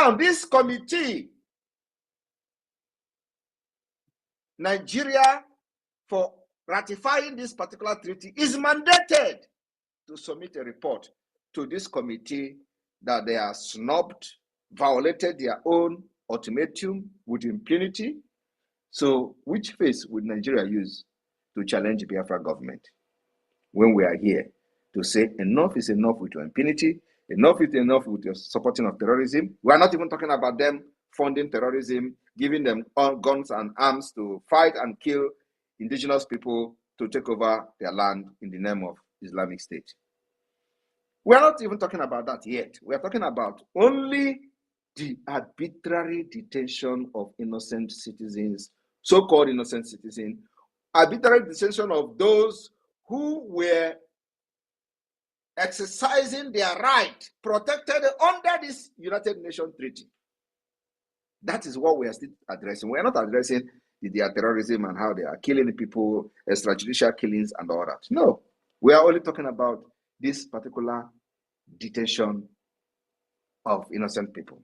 Now, this committee, Nigeria, for ratifying this particular treaty, is mandated to submit a report to this committee that they are snubbed, violated their own ultimatum with impunity. So which face would Nigeria use to challenge the Biafra government when we are here to say enough is enough with your impunity, enough is enough with your supporting of terrorism? We are not even talking about them funding terrorism, giving them guns and arms to fight and kill indigenous people to take over their land in the name of Islamic State. We are not even talking about that yet. We are talking about only the arbitrary detention of innocent citizens, so-called innocent citizens, arbitrary detention of those who were exercising their right protected under this United Nations treaty. That is what we are still addressing. We are not addressing their terrorism and how they are killing people, extrajudicial killings and all that. No, we are only talking about this particular detention of innocent people.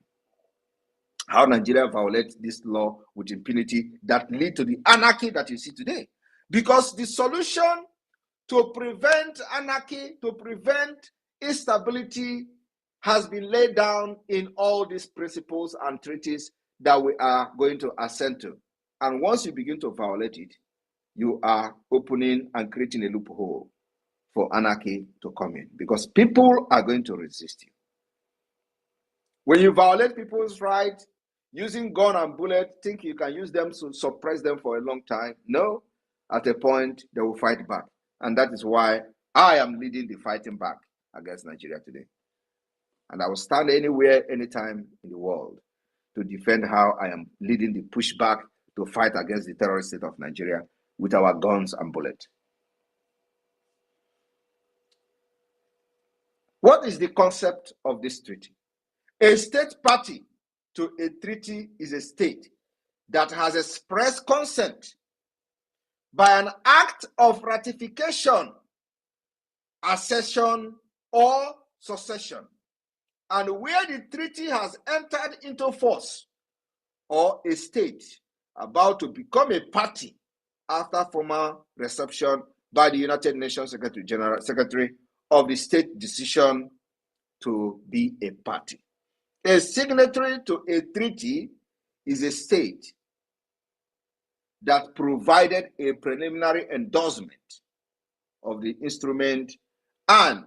How Nigeria violates this law with impunity that lead to the anarchy that you see today. Because the solution to prevent anarchy, to prevent instability, has been laid down in all these principles and treaties that we are going to assent to. And once you begin to violate it, you are opening and creating a loophole for anarchy to come in, because people are going to resist you. When you violate people's rights, using gun and bullet, think you can use them to suppress them for a long time? No, at a point they will fight back. And that is why I am leading the fighting back against Nigeria today. And I will stand anywhere, anytime in the world to defend how I am leading the pushback to fight against the terrorist state of Nigeria with our guns and bullets. What is the concept of this treaty? A state party to a treaty is a state that has expressed consent by an act of ratification, accession, or succession, and where the treaty has entered into force, or a state about to become a party after formal reception by the United Nations Secretary of the state decision to be a party. A signatory to a treaty is a state that provided a preliminary endorsement of the instrument and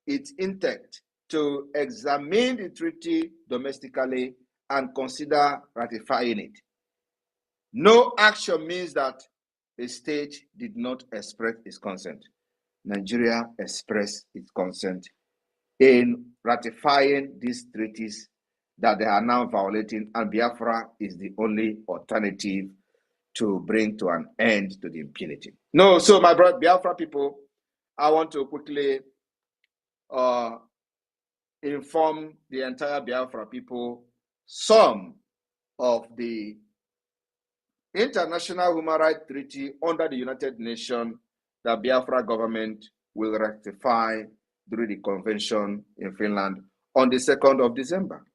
its intent to examine the treaty domestically and consider ratifying it. No action means that a state did not express its consent. Nigeria expressed its consent in ratifying these treaties that they are now violating, and Biafra is the only alternative to bring to an end to the impunity. No, so my brother Biafra people, I want to quickly inform the entire Biafra people some of the international human rights treaty under the United Nations that Biafra government will ratify through the convention in Finland on the 2nd of December.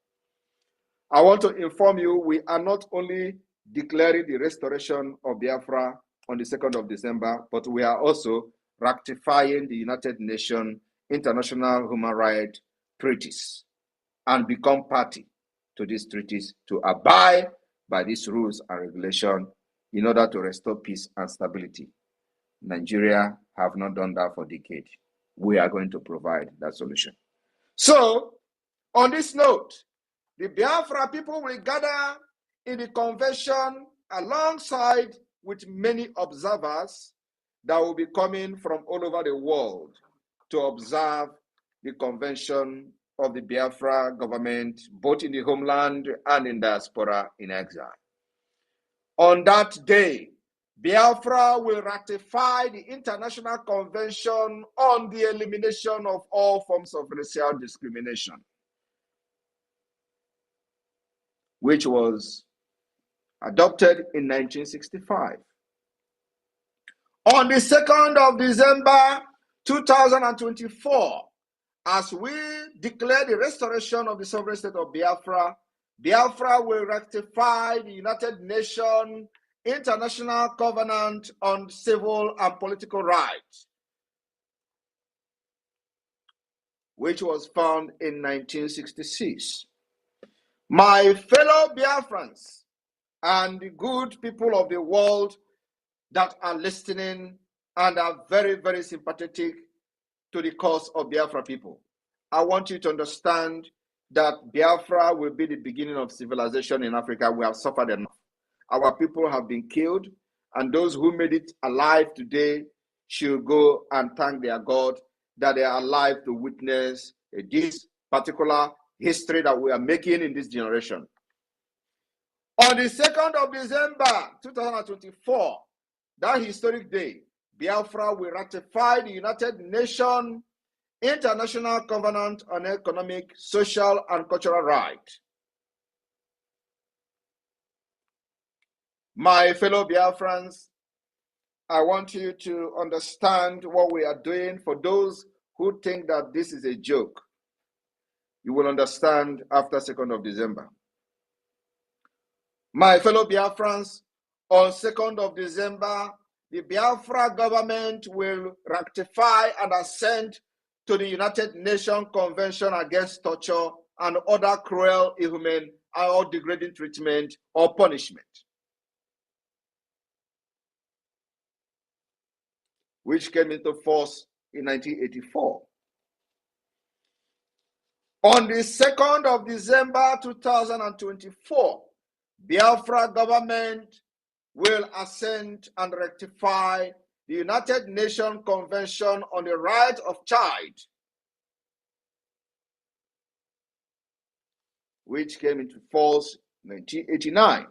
I want to inform you, we are not only declaring the restoration of Biafra on the 2nd of December, but we are also ratifying the United Nations international human rights treaties and become party to these treaties to abide by these rules and regulations in order to restore peace and stability. Nigeria have not done that for decades. We are going to provide that solution. So, on this note, the Biafra people will gather in the convention alongside with many observers that will be coming from all over the world to observe the convention of the Biafra government, both in the homeland and in diaspora in exile. On that day, Biafra will ratify the International Convention on the Elimination of All Forms of Racial Discrimination, which was adopted in 1965. On the 2nd of December 2024, as we declare the restoration of the sovereign state of Biafra, Biafra will ratify the United Nations International Covenant on Civil and Political Rights, which was found in 1966. My fellow Biafrans and the good people of the world that are listening and are very, very sympathetic to the cause of Biafra people, I want you to understand that Biafra will be the beginning of civilization in Africa. We have suffered enough. Our people have been killed, and those who made it alive today should go and thank their God that they are alive to witness this particular history that we are making in this generation. On the 2nd of December 2024, that historic day, Biafra will ratify the United Nations International Covenant on Economic, Social, and Cultural Rights. My fellow Biafrans, I want you to understand what we are doing. For those who think that this is a joke, you will understand after 2nd of December. My fellow Biafrans, on 2nd of December, the Biafra government will ratify and assent to the United Nations Convention Against Torture and other cruel, inhuman, or degrading treatment or punishment, which came into force in 1984. On the 2nd of December 2024, Biafra government will assent and ratify the United Nations Convention on the Right of Child, which came into force in 1989.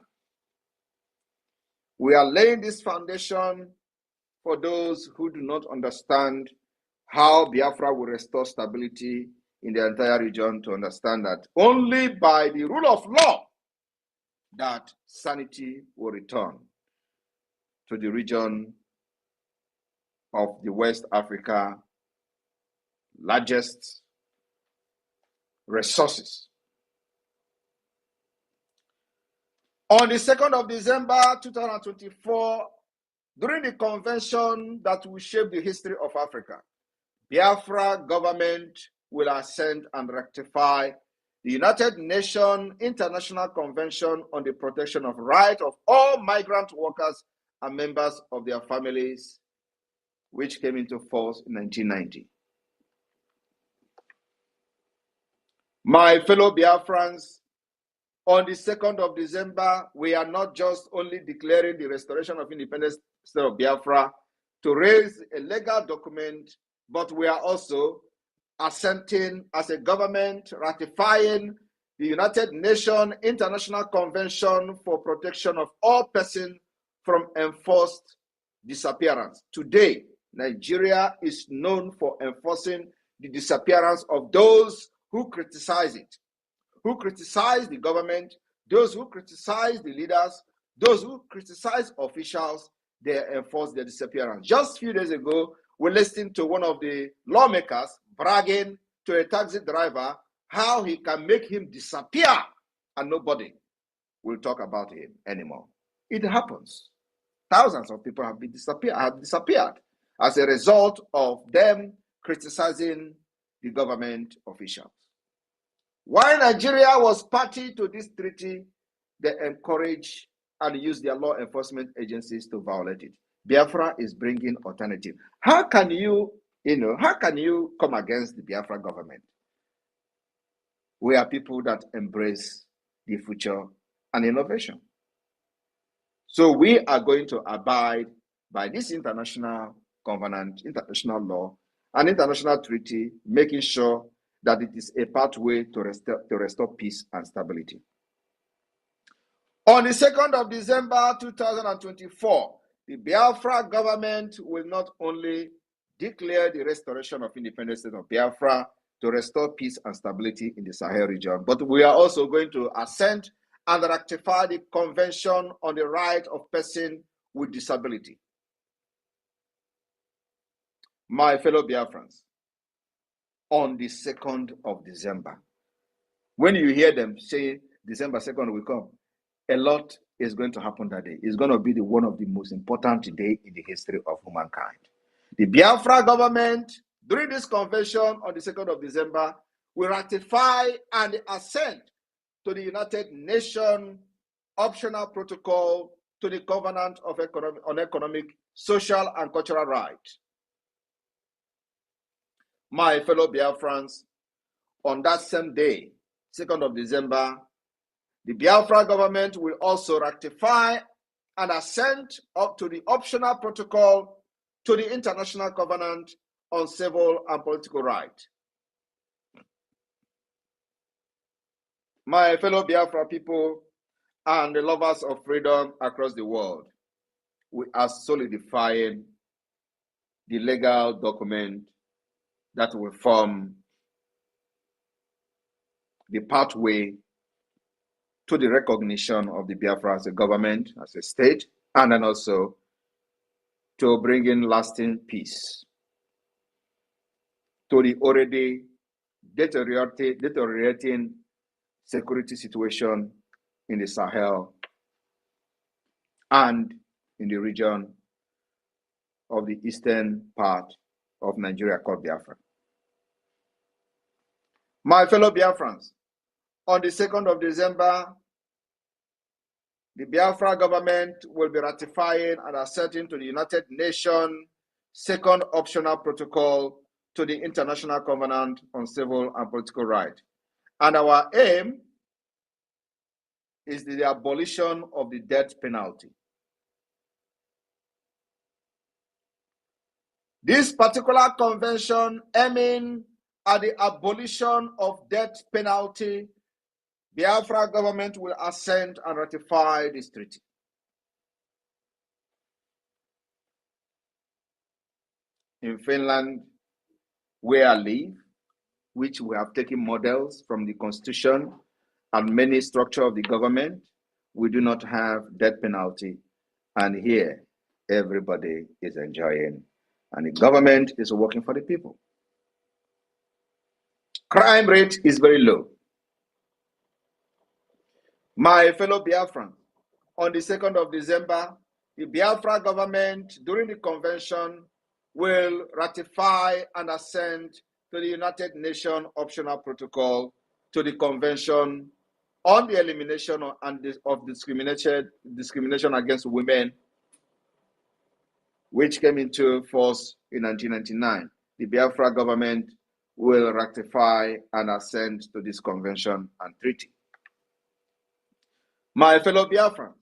We are laying this foundation for those who do not understand how Biafra will restore stability in the entire region, to understand that only by the rule of law that sanity will return to the region of the West Africa, largest resources. On the 2nd of December 2024, during the convention that will shape the history of Africa, Biafra government will assent and ratify the United Nations International Convention on the Protection of Rights of all migrant workers and members of their families, which came into force in 1990. My fellow Biafrans, on the 2nd of December, we are not just only declaring the restoration of independence state of Biafra to raise a legal document, but we are also assenting as a government, ratifying the United Nations International Convention for Protection of All Persons from Enforced Disappearance. Today, Nigeria is known for enforcing the disappearance of those who criticize it, who criticize the government, those who criticize the leaders, those who criticize officials. They enforce their disappearance. Just a few days ago, we listened to one of the lawmakers bragging to a taxi driver how he can make him disappear and nobody will talk about him anymore. It happens. Thousands of people have disappeared as a result of them criticizing the government officials. While Nigeria was party to this treaty, they encourage and use their law enforcement agencies to violate it. Biafra is bringing alternative. How can you come against the Biafra government? We are people that embrace the future and innovation. So we are going to abide by this international covenant, international law, and international treaty, making sure that it is a pathway to restore peace and stability. On the 2nd of December 2024, the Biafra government will not only declare the restoration of independence state of Biafra to restore peace and stability in the Sahel region, but we are also going to assent and ratify the Convention on the Right of Persons with Disability. My fellow Biafrans, on the 2nd of December, when you hear them say December 2nd will come, a lot is going to happen that day. It's going to be one of the most important days in the history of humankind. The Biafra government, during this convention on the 2nd of December, will ratify and assent to the United Nations optional protocol to the Covenant on Economic, Social, and Cultural Rights. My fellow Biafrans, on that same day, 2nd of December, the Biafra government will also ratify and assent up to the optional protocol to the International Covenant on Civil and Political Rights. My fellow Biafra people and the lovers of freedom across the world, we are solidifying the legal document that will form the pathway to the recognition of the Biafra as a government, as a state, and then also to bring in lasting peace to the already deteriorating security situation in the Sahel and in the region of the eastern part of Nigeria called Biafra. My fellow Biafrans, on the 2nd of December, the Biafra government will be ratifying and assenting to the United Nations second optional protocol to the International Covenant on Civil and Political Rights. And our aim is the abolition of the death penalty. This particular convention aiming at the abolition of death penalty, Biafra government will assent and ratify this treaty. In Finland, where I live, which we have taken models from the constitution and many structures of the government, we do not have death penalty. And here, everybody is enjoying, and the government is working for the people. Crime rate is very low. My fellow Biafrans, on the 2nd of December, the Biafra government, during the convention, will ratify and assent to the United Nations optional protocol to the Convention on the Elimination of Discrimination Against Women, which came into force in 1999. The Biafra government will ratify and assent to this convention and treaty. My fellow Biafrans,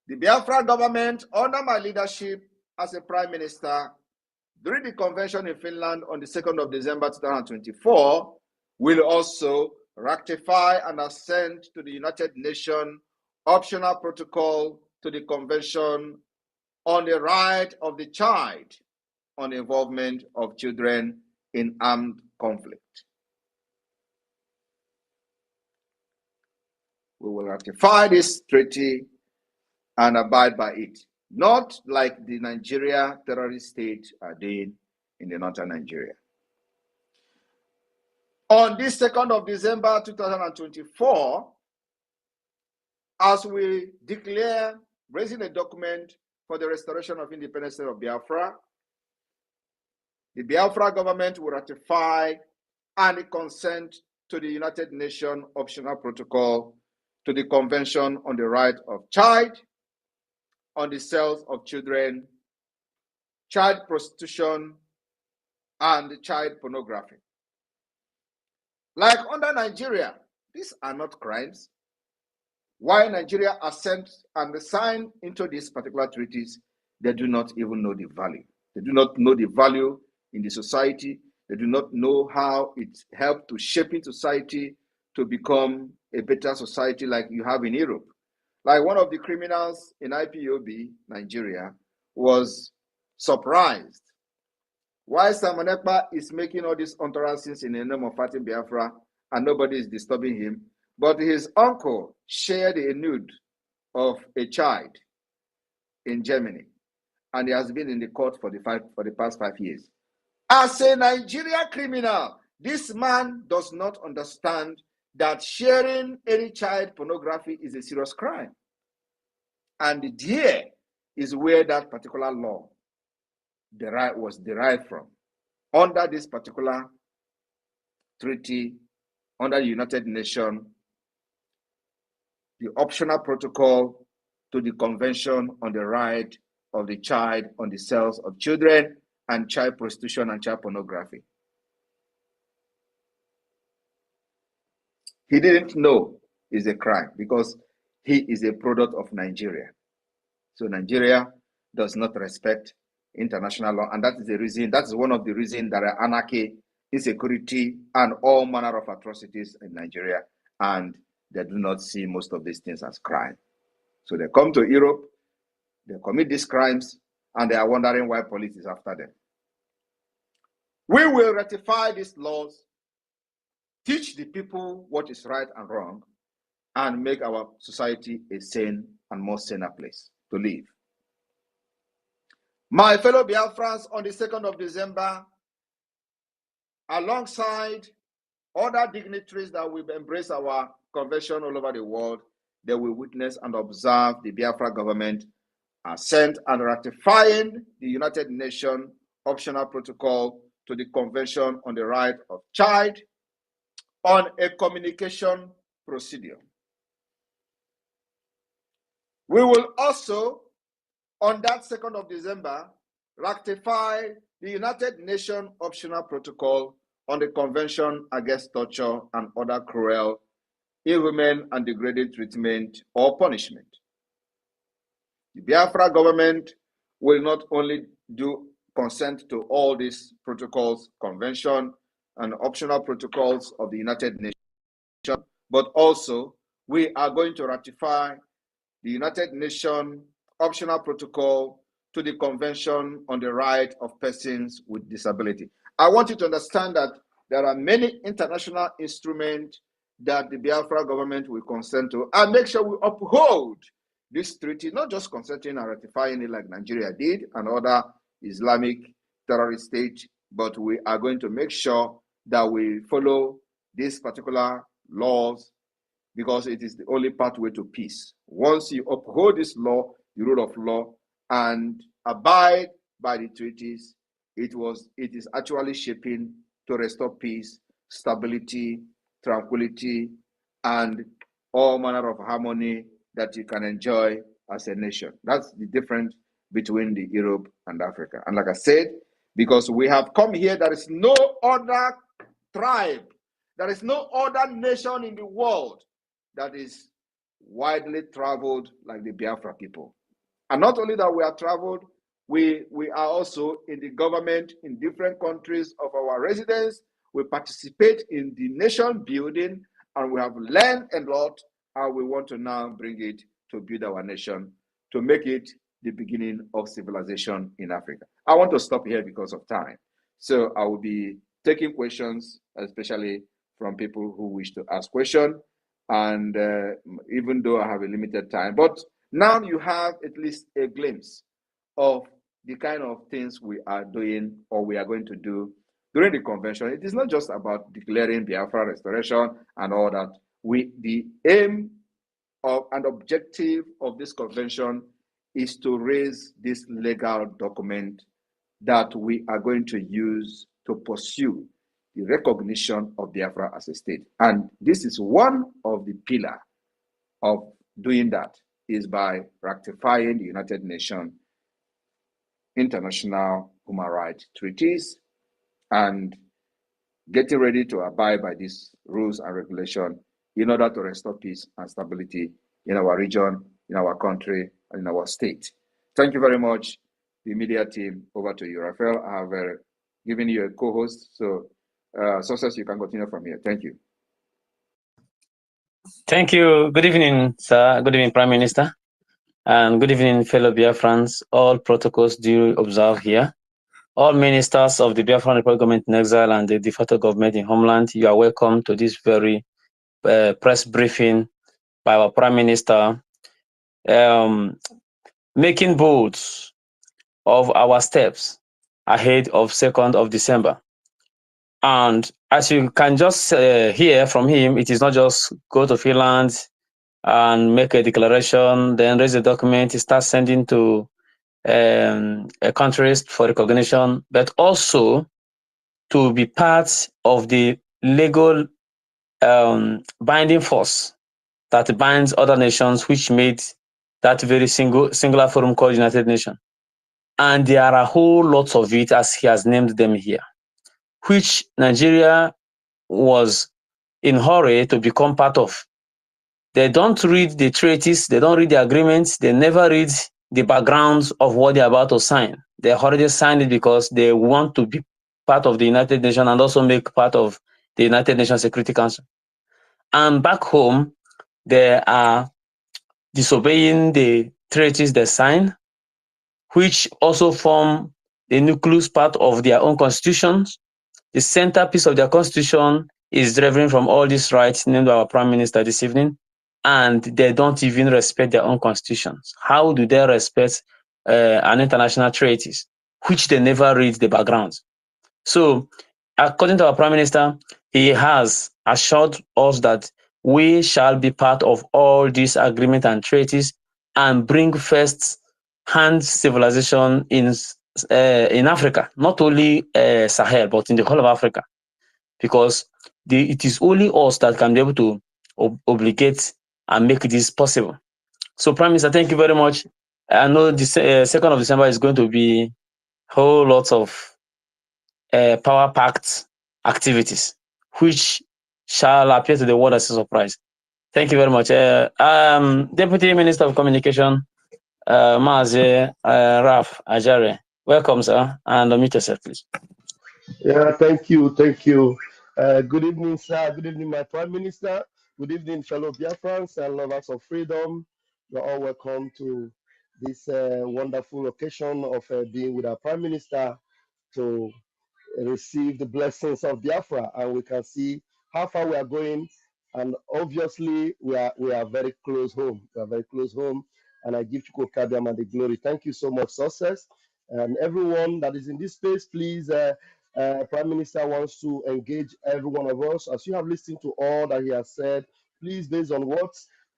the Biafra government, under my leadership as a Prime Minister, during the convention in Finland on the 2nd of December 2024, will also ratify and assent to the United Nations optional protocol to the Convention on the Right of the Child on involvement of children in armed conflict. We will ratify this treaty and abide by it, not like the Nigeria terrorist state are doing in the northern Nigeria. On this 2nd of December 2024, as we declare raising a document for the restoration of independence of Biafra, the Biafra government will ratify and consent to the United Nations optional protocol to the Convention on the Right of Child, on the sales of children, child prostitution, and child pornography. Like under Nigeria, these are not crimes. Why Nigeria assent and sign into these particular treaties, they do not even know the value. They do not know the value in the society. They do not know how it helped to shape in society to become a better society like you have in Europe. Like one of the criminals in IPOB, Nigeria, was surprised why Simon Ekpa is making all these utterances in the name of fighting Biafra and nobody is disturbing him. But his uncle shared a nude of a child in Germany, and he has been in the court for the past 5 years. As a Nigerian criminal, this man does not understand that sharing any child pornography is a serious crime. And here is where that particular law was derived from. Under this particular treaty, under the United Nations, the optional protocol to the Convention on the Right of the Child on the Sales of Children and Child Prostitution and Child Pornography. He didn't know it's a crime because he is a product of Nigeria. So Nigeria does not respect international law, and that is the reason, that is one of the reasons there are anarchy, insecurity, and all manner of atrocities in Nigeria, and they do not see most of these things as crime. So they come to Europe, they commit these crimes, and they are wondering why police is after them. We will ratify these laws, teach the people what is right and wrong, and make our society a sane and more saner place to live. My fellow Biafrans, on the 2nd of December, alongside other dignitaries that will embrace our convention all over the world, they will witness and observe the Biafra government assent and ratifying the United Nations optional protocol to the Convention on the Right of Child on a communication procedure. We will also, on that 2nd of December, ratify the United Nations optional protocol on the Convention Against Torture and Other Cruel, Inhuman, and Degrading Treatment or Punishment. The Biafra government will not only do consent to all these protocols, convention, and optional protocols of the United Nations, but also we are going to ratify the United Nations optional protocol to the Convention on the Right of Persons with Disability. I want you to understand that there are many international instruments that the Biafra government will consent to, and make sure we uphold this treaty, not just consenting and ratifying it like Nigeria did and other Islamic terrorist states, but we are going to make sure that we follow these particular laws because it is the only pathway to peace. Once you uphold this law, the rule of law, and abide by the treaties, it is actually shaping to restore peace, stability, tranquility, and all manner of harmony that you can enjoy as a nation. That's the difference between the Europe and Africa. And like I said, because we have come here, there is no other tribe, there is no other nation in the world that is widely traveled like the Biafra people. And not only that we are traveled, we are also in the government in different countries of our residence. We participate in the nation building, and we have learned a lot, and we want to now bring it to build our nation, to make it the beginning of civilization in Africa. I want to stop here because of time. So I will be taking questions, especially from people who wish to ask questions. And even though I have a limited time, but now you have at least a glimpse of the kind of things we are doing or we are going to do during the convention. It is not just about declaring Biafra restoration and all that. The aim of and objective of this convention is to raise this legal document that we are going to use to pursue the recognition of Biafra as a state. And this is one of the pillars of doing that, is by ratifying the United Nations international human rights treaties and getting ready to abide by these rules and regulations in order to restore peace and stability in our region, in our country, and in our state. Thank you very much, the media team. Over to you, Raphael. I have given you a co-host, so Success, you can continue from here. Thank you. Thank you. Good evening, sir. Good evening, Prime Minister. And good evening, fellow Biafrans. All protocols do observe here. All ministers of the Biafran Republic government in exile and the de facto government in homeland, you are welcome to this very press briefing by our Prime Minister, making bold of our steps ahead of 2nd of December. And as you can just hear from him, it is not just go to Finland and make a declaration, then raise a document, start sending to countries for recognition, but also to be part of the legal binding force that binds other nations, which made that very singular forum called United Nations. And there are a whole lot of it, as he has named them here, which Nigeria was in a hurry to become part of. They don't read the treaties, they don't read the agreements, they never read the backgrounds of what they're about to sign. They already signed it because they want to be part of the United Nations and also make part of the United Nations Security Council. And back home, they are disobeying the treaties they sign, which also form the nucleus part of their own constitutions. The centerpiece of their constitution is deriving from all these rights named by our Prime Minister this evening, and they don't even respect their own constitutions. How do they respect an international treaties, which they never read the background? So, according to our Prime Minister, he has assured us that we shall be part of all these agreements and treaties and bring first-hand civilization in Africa, not only Sahel, but in the whole of Africa, because it is only us that can be able to obligate and make this possible. So, Prime Minister, thank you very much. I know the 2nd of December is going to be whole lot of power-packed activities, which shall appear to the world as a surprise. Thank you very much. Deputy Minister of Communication, Mazi Raf Ajare. Welcome, sir, and unmute yourself, please. Yeah, thank you, thank you. Good evening, sir. Good evening, my Prime Minister. Good evening, fellow Biafrans and lovers of freedom. You're all welcome to this wonderful occasion of being with our Prime Minister to receive the blessings of Biafra, and we can see how far we are going. And obviously, we are very close home. We are very close home, and I give Chukwuka Kabiam the glory. Thank you so much, success, and everyone that is in this space. Please, Prime Minister wants to engage every one of us. As you have listened to all that he has said, please, based on what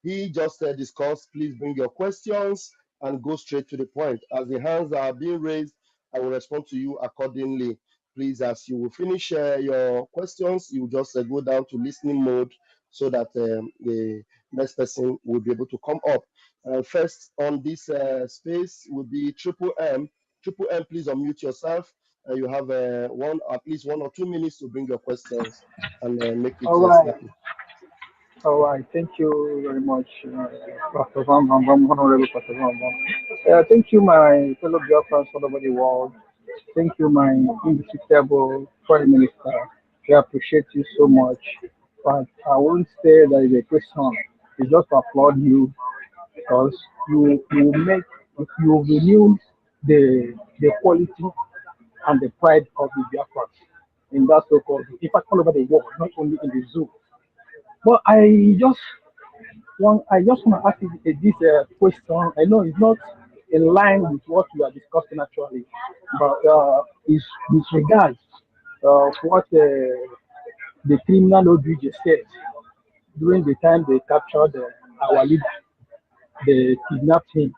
he just discussed, please bring your questions and go straight to the point. As the hands are being raised, I will respond to you accordingly. Please, as you will finish your questions, you just go down to listening mode so that the next person will be able to come up. First on this space will be Triple M. Triple M, please unmute yourself. You have at least 1 or 2 minutes to bring your questions and make it All right. snappy. All right. Thank you very much, Pastor Van Van Van, Honorable Pastor Van Van. Thank you, my fellow Biafrans all over the world. Thank you, my indefatigable Prime Minister. We appreciate you so much. But I won't say that is a question. It's just to applaud you because you make you renew the quality and the pride of the Biafrans in that so-called, in fact, all over the world, not only in the zoo. But I just want to ask you this question. I know it's not in line with what we are discussing actually, but is with regards what the criminal OBJ said during the time they captured our leader, they kidnapped him.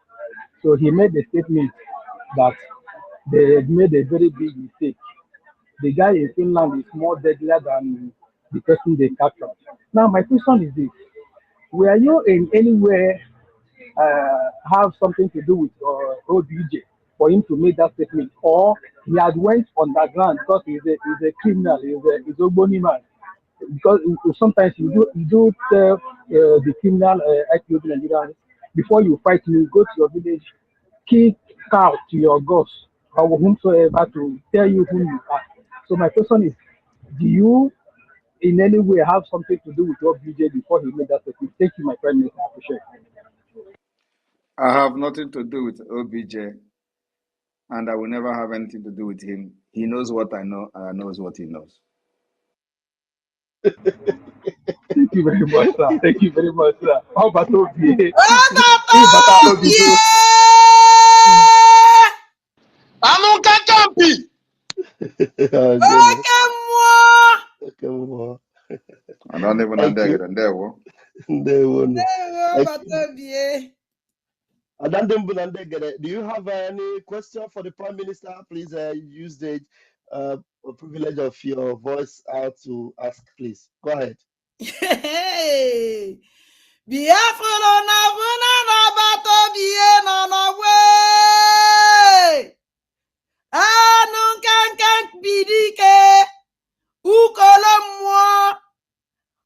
So he made a statement that they had made a very big mistake. The guy in Finland is more deadlier than the person they captured. Now, my question is this: were you in any way have something to do with OBJ for him to make that statement, or he had went underground because he's a criminal, he's a bony man? Because sometimes you do tell the criminal IPOB Nigerians before you fight, you go to your village, kick out to your gods or whomsoever to tell you who you are. So my question is, do you in any way have something to do with OBJ before he made that statement? Thank you, my Prime Minister. I appreciate it. I have nothing to do with OBJ, and I will never have anything to do with him. He knows what I know, and I knows what he knows. Thank you very much, sir. Thank you very much, sir. How about OBJ? Oh, goodness. Okay, more. I don't even Thank you. understand there. Wo. There one. Ndewo Batobie. Do you have any question for the Prime Minister? Please use the privilege of your voice out to ask, please. Go ahead. Hey. Biafra na vuna na Batobie no no way. Anu kankan bidike. Ukolo mmụọ.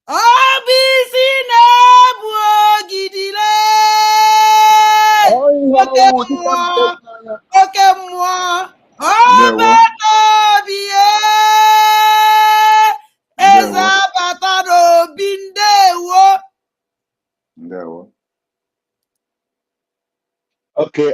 Obisi na-ebu ogidile. Oke mmụọ. Oke mmụọ. Ndewo. Ọbatobie. Eze Ndewo. abata n'obi ndewo. Ndewo. Okay,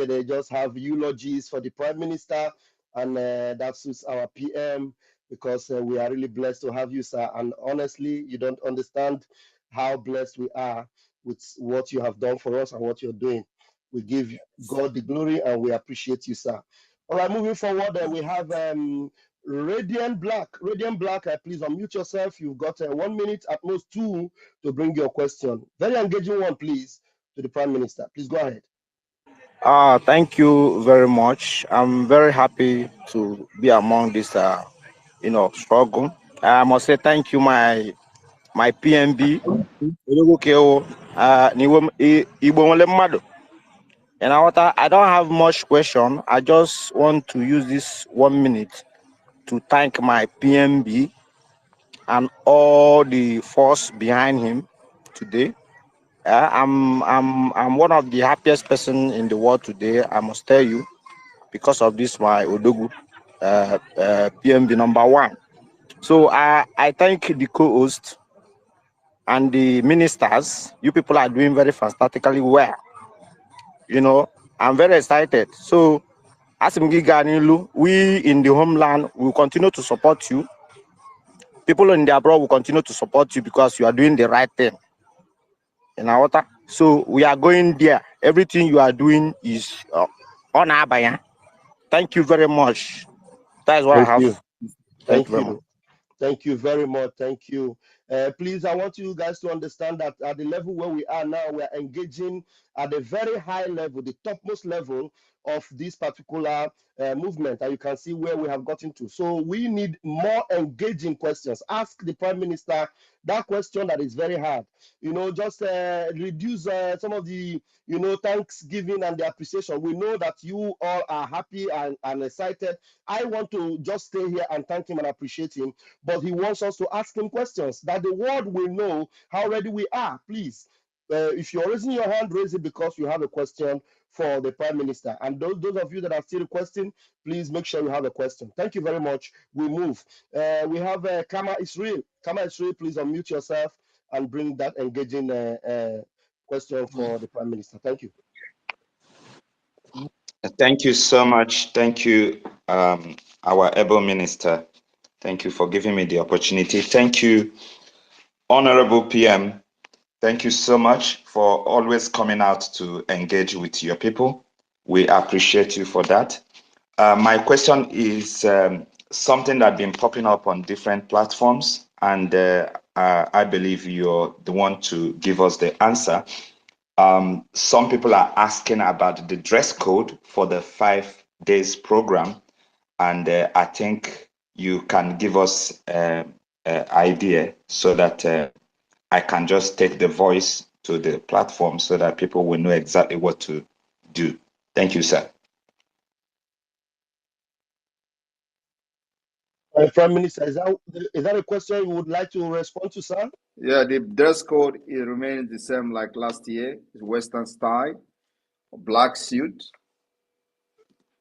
they just have eulogies for the Prime Minister, and that suits our PM because we are really blessed to have you, sir. And honestly, you don't understand how blessed we are with what you have done for us and what you're doing. We give God the glory and we appreciate you, sir. All right, moving forward, we have Radiant Black. Radiant Black, please unmute yourself. You've got 1 minute, at most 2, to bring your question. Very engaging one, please, to the Prime Minister. Please go ahead. Thank you very much. I'm very happy to be among this, struggle. I must say thank you, my PMB. And I don't have much question. I just want to use this 1 minute to thank my PMB and all the force behind him today. I'm one of the happiest person in the world today. I must tell you, because of this, my Odogu, PMB number 1. So I thank the co-host and the ministers. You people are doing very fantastically well. I'm very excited. So as we in the homeland will continue to support you. People in the abroad will continue to support you because you are doing the right thing. So we are going there. Everything you are doing is on Abaya. Thank you very much. That is what I have. Thank you very much. Thank you very much. Thank you. Please, I want you guys to understand that at the level where we are now, we are engaging at a very high level, the topmost level of this particular movement. And you can see where we have gotten to. So we need more engaging questions. Ask the Prime Minister that question that is very hard. Just reduce some of the, thanksgiving and the appreciation. We know that you all are happy and excited. I want to just stay here and thank him and appreciate him. But he wants us to ask him questions that the world will know how ready we are. Please, if you're raising your hand, raise it because you have a question for the Prime Minister. And those of you that are still requesting, please make sure you have a question. Thank you very much. We move. We have Kama Israel. Kama Israel, please unmute yourself and bring that engaging question for the Prime Minister. Thank you. Thank you so much. Thank you, our able minister. Thank you for giving me the opportunity. Thank you, Honorable PM. Thank you so much for always coming out to engage with your people. We appreciate you for that. My question is something that's been popping up on different platforms, and I believe you're the one to give us the answer. Some people are asking about the dress code for the 5 days program, and I think you can give us an idea so that I can just take the voice to the platform so that people will know exactly what to do. Thank you, sir. Prime Minister, is that a question you would like to respond to, sir? Yeah, the dress code remains the same like last year. It's Western style, black suit,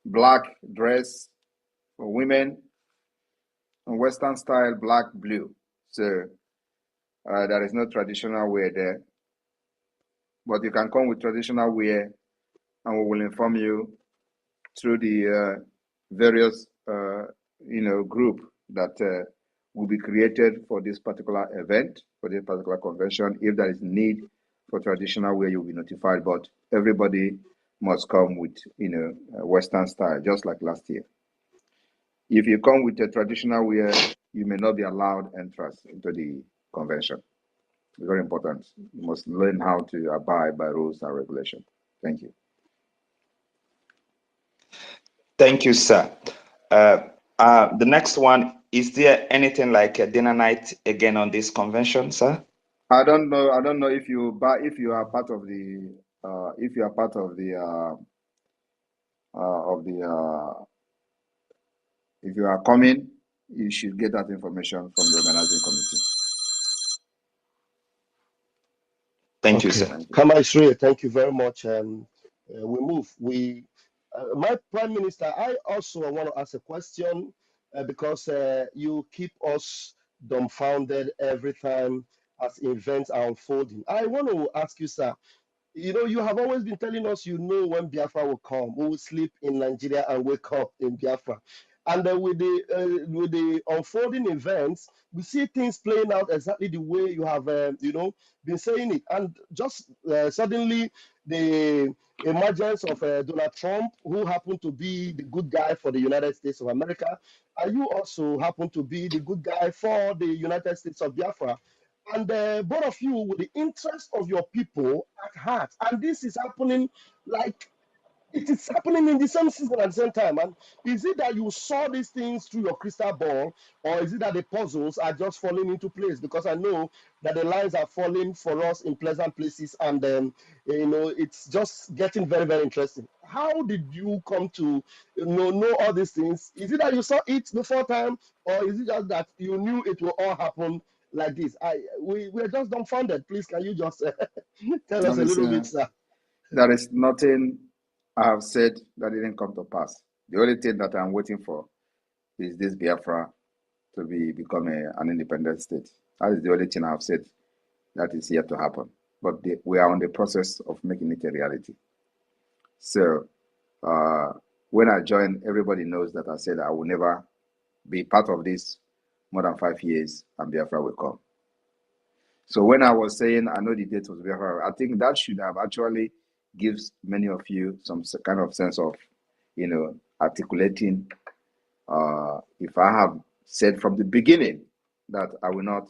black dress for women, and Western style, black, blue. So there is no traditional wear there. But you can come with traditional wear and we will inform you through the various, group that will be created for this particular event, for this particular convention. If there is need for traditional wear, you'll be notified. But everybody must come with, Western style, just like last year. If you come with a traditional wear, you may not be allowed entrance into the convention. Very important. You must learn how to abide by rules and regulations. Thank you. Thank you, sir. The next one, is there anything like a dinner night again on this convention, sir? I don't know if you are part of the if you are coming, you should get that information from the organizing committee. Thank you, Okay. sir. Thank you. Kama Israel, thank you very much. We move. My Prime Minister, I also want to ask a question because you keep us dumbfounded every time as events are unfolding. I want to ask you, sir, you have always been telling us when Biafra will come. We will sleep in Nigeria and wake up in Biafra. And with the unfolding events, we see things playing out exactly the way you have been saying it. And just suddenly the emergence of Donald Trump, who happened to be the good guy for the United States of America, and you also happen to be the good guy for the United States of Biafra. And both of you with the interest of your people at heart. And this is happening like it is happening in the same season at the same time. And is it that you saw these things through your crystal ball, or is it that the puzzles are just falling into place? Because I know that the lines are falling for us in pleasant places, and it's just getting very, very interesting. How did you come to know all these things? Is it that you saw it before time, or is it just that you knew it will all happen like this? We're just dumbfounded. Please, can you just tell us a little bit, sir? There is nothing I have said that didn't come to pass. The only thing that I'm waiting for is this Biafra to become an independent state. That is the only thing I've said that is yet to happen. But we are on the process of making it a reality. So when I joined, everybody knows that I said I will never be part of this more than 5 years, and Biafra will come. So when I was saying I know the date was Biafra, I think that should have actually gives many of you some kind of sense of, articulating. If I have said from the beginning that I will not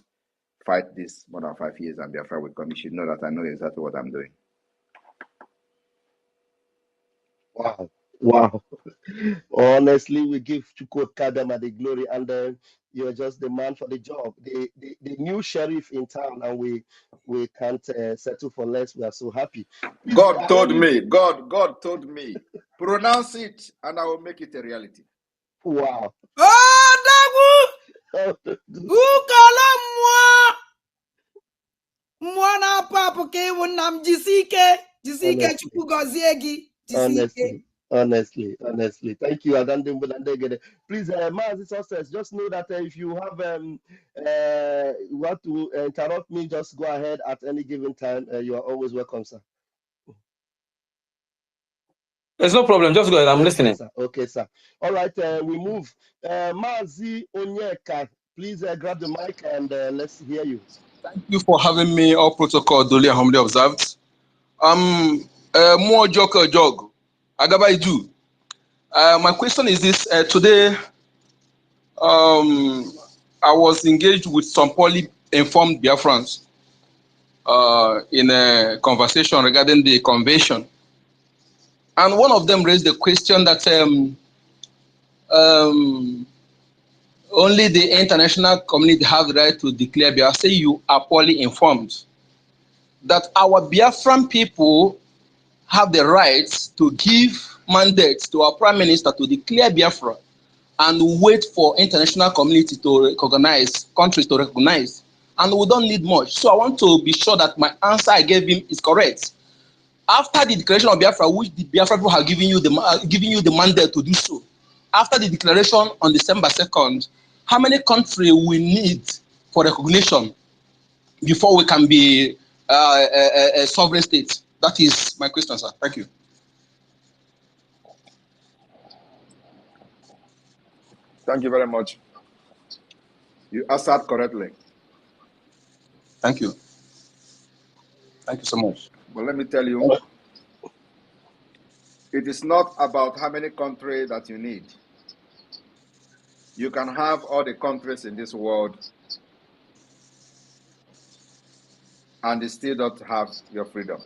fight this more than 5 years and Biafra will come, you should know that I know exactly what I'm doing. Wow. Wow. Honestly, we give Chukwuka Kadama the glory, and you're just the man for the job, the new sheriff in town, and we can't settle for less. We are so happy. Please, God told me, pronounce it and I will make it a reality. Wow. Ukala mmụọ na-apụ apụ ka ịwụ nna m jisike Chukwu gọzie gị Honestly, thank you, Adandegede. Please, Mazi Success, just know that if you have you want to interrupt me, just go ahead at any given time. You are always welcome, sir. There's no problem. Just go ahead. I'm listening. Okay, sir. All right, we move. Mazi Onyeka, please grab the mic and let's hear you. Thank you for having me. All protocol duly and humbly observed. More jog. Agaba do. My question is this: today, I was engaged with some poorly informed Biafrans in a conversation regarding the convention, and one of them raised the question that only the international community have the right to declare Biafra. Say you are poorly informed. That our Biafran people have the right to give mandates to our prime minister to declare Biafra and wait for international community to recognize, countries to recognize. And we don't need much. So I want to be sure that my answer I gave him is correct. After the declaration of Biafra, which the Biafra people have given you the mandate to do so, after the declaration on December 2nd, how many countries we need for recognition before we can be a sovereign state? That is my question, sir. Thank you. Thank you very much. You answered correctly. Thank you. Thank you so much. But let me tell you, it is not about how many countries that you need. You can have all the countries in this world and they still don't have your freedom.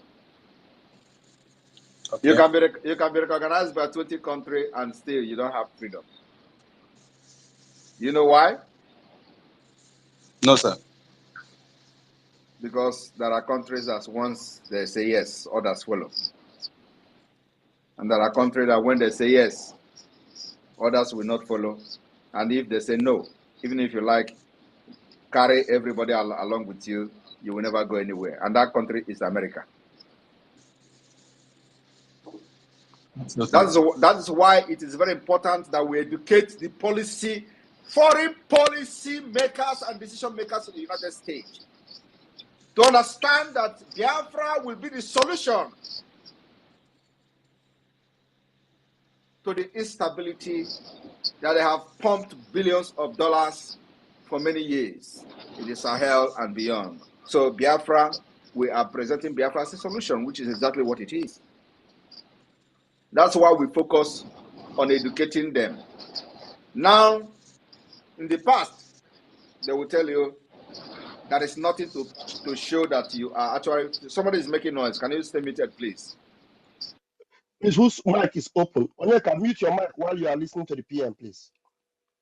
Okay. You can be recognized by 20 countries and still you don't have freedom. You know why? No, sir. Because there are countries that once they say yes, others follow. And there are countries that when they say yes, others will not follow. And if they say no, even if you like, carry everybody along with you, you will never go anywhere. And that country is America. That is why it is very important that we educate the foreign policy makers and decision makers in the United States to understand that Biafra will be the solution to the instability that they have pumped billions of dollars for many years in the Sahel and beyond. So Biafra, we are presenting Biafra as a solution, which is exactly what it is. That's why we focus on educating them. Now, in the past, they will tell you there is nothing to show that you are actually, somebody is making noise. Can you stay muted, please? Please, whose mic is open? Onyeka, mute your mic while you are listening to the PM, please.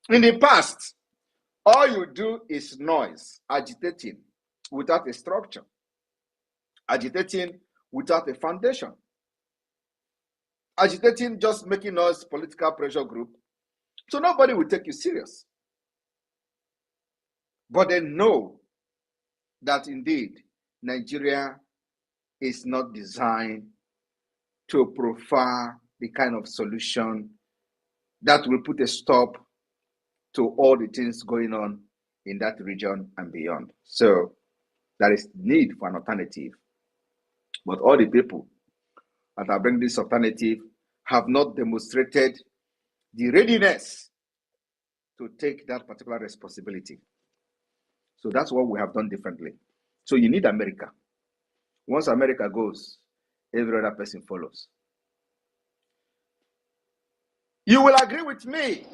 In the past, all you do is noise, agitating without a structure, agitating without a foundation, agitating just making noise, political pressure group. So nobody will take you serious. But they know that indeed Nigeria is not designed to profile the kind of solution that will put a stop to all the things going on in that region and beyond. So there is need for an alternative. But all the people that are bringing this alternative have not demonstrated the readiness to take that particular responsibility. So that's what we have done differently. So you need America. Once America goes, every other person follows. You will agree with me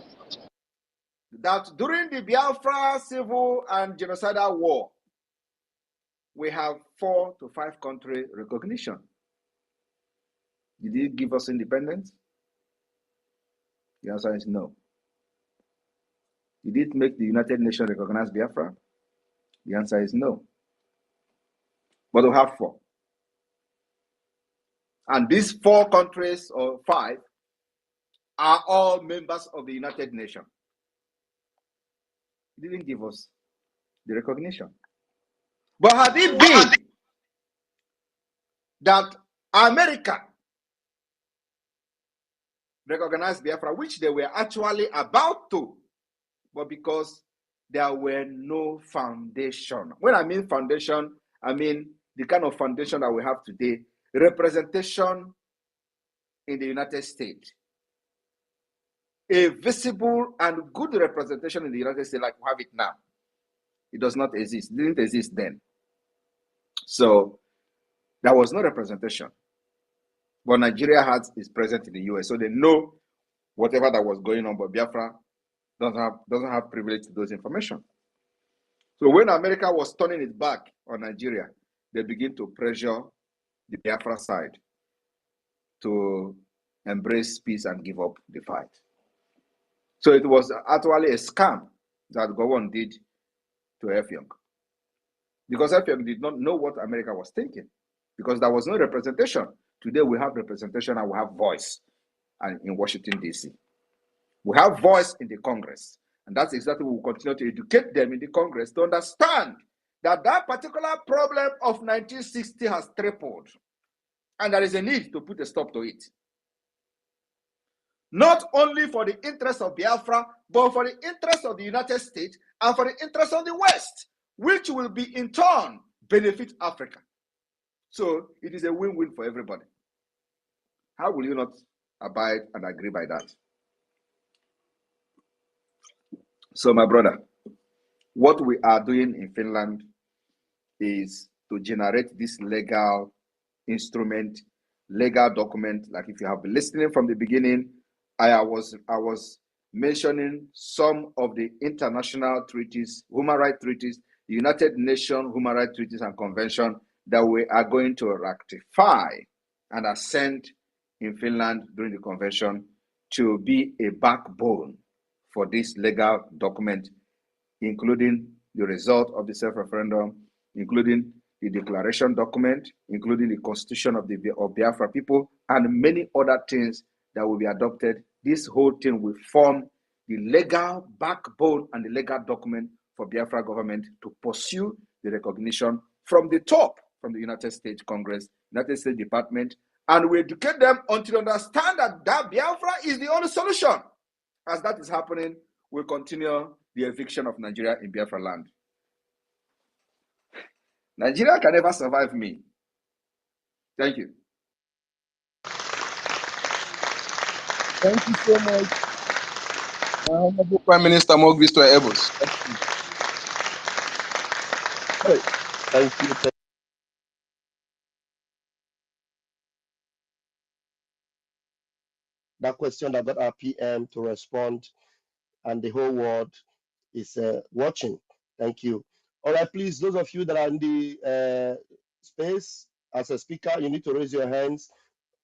that during the Biafra civil and genocidal war, we have 4 to 5 country recognition. Did it give us independence? The answer is no. Did it make the United Nations recognize Biafra? The answer is no. But we have 4. And these 4 countries, or 5, are all members of the United Nations. It didn't give us the recognition. But had it been that America recognized Biafra, which they were actually about to, but because there were no foundation. When I mean foundation, I mean the kind of foundation that we have today, representation in the United States. A visible and good representation in the United States like we have it now. It does not exist. It didn't exist then. So there was no representation. But Nigeria is present in the US, so they know whatever that was going on, but Biafra doesn't have privilege to those information. So when America was turning its back on Nigeria, they begin to pressure the Biafra side to embrace peace and give up the fight. So it was actually a scam that Gowon did to Effiong. Because Effiong did not know what America was thinking, because there was no representation. Today we have representation and we have voice in Washington, D.C. We have voice in the Congress. And that's exactly what we'll continue to educate them in the Congress to understand that that particular problem of 1960 has tripled. And there is a need to put a stop to it. Not only for the interest of Biafra, but for the interest of the United States and for the interest of the West, which will be in turn benefit Africa. So it is a win-win for everybody. How will you not abide and agree by that? So my brother, what we are doing in Finland is to generate this legal instrument, legal document. Like if you have been listening from the beginning, I was mentioning some of the international treaties, human rights treaties, the United Nations human rights treaties and convention that we are going to ratify and assent in Finland during the convention to be a backbone for this legal document, including the result of the self-referendum, including the declaration document, including the constitution of Biafra people, and many other things that will be adopted. This whole thing will form the legal backbone and the legal document for Biafra government to pursue the recognition from the top, from the United States Congress, United States Department, and we educate them until they understand that Biafra is the only solution. As that is happening, we'll continue the eviction of Nigeria in Biafra land. Nigeria can never survive me. Thank you. Thank you so much, Honorable Prime Minister Mogvisto Ebos. Thank you. That question that got our PM to respond, and the whole world is watching. Thank you. All right, please, those of you that are in the space as a speaker, you need to raise your hands.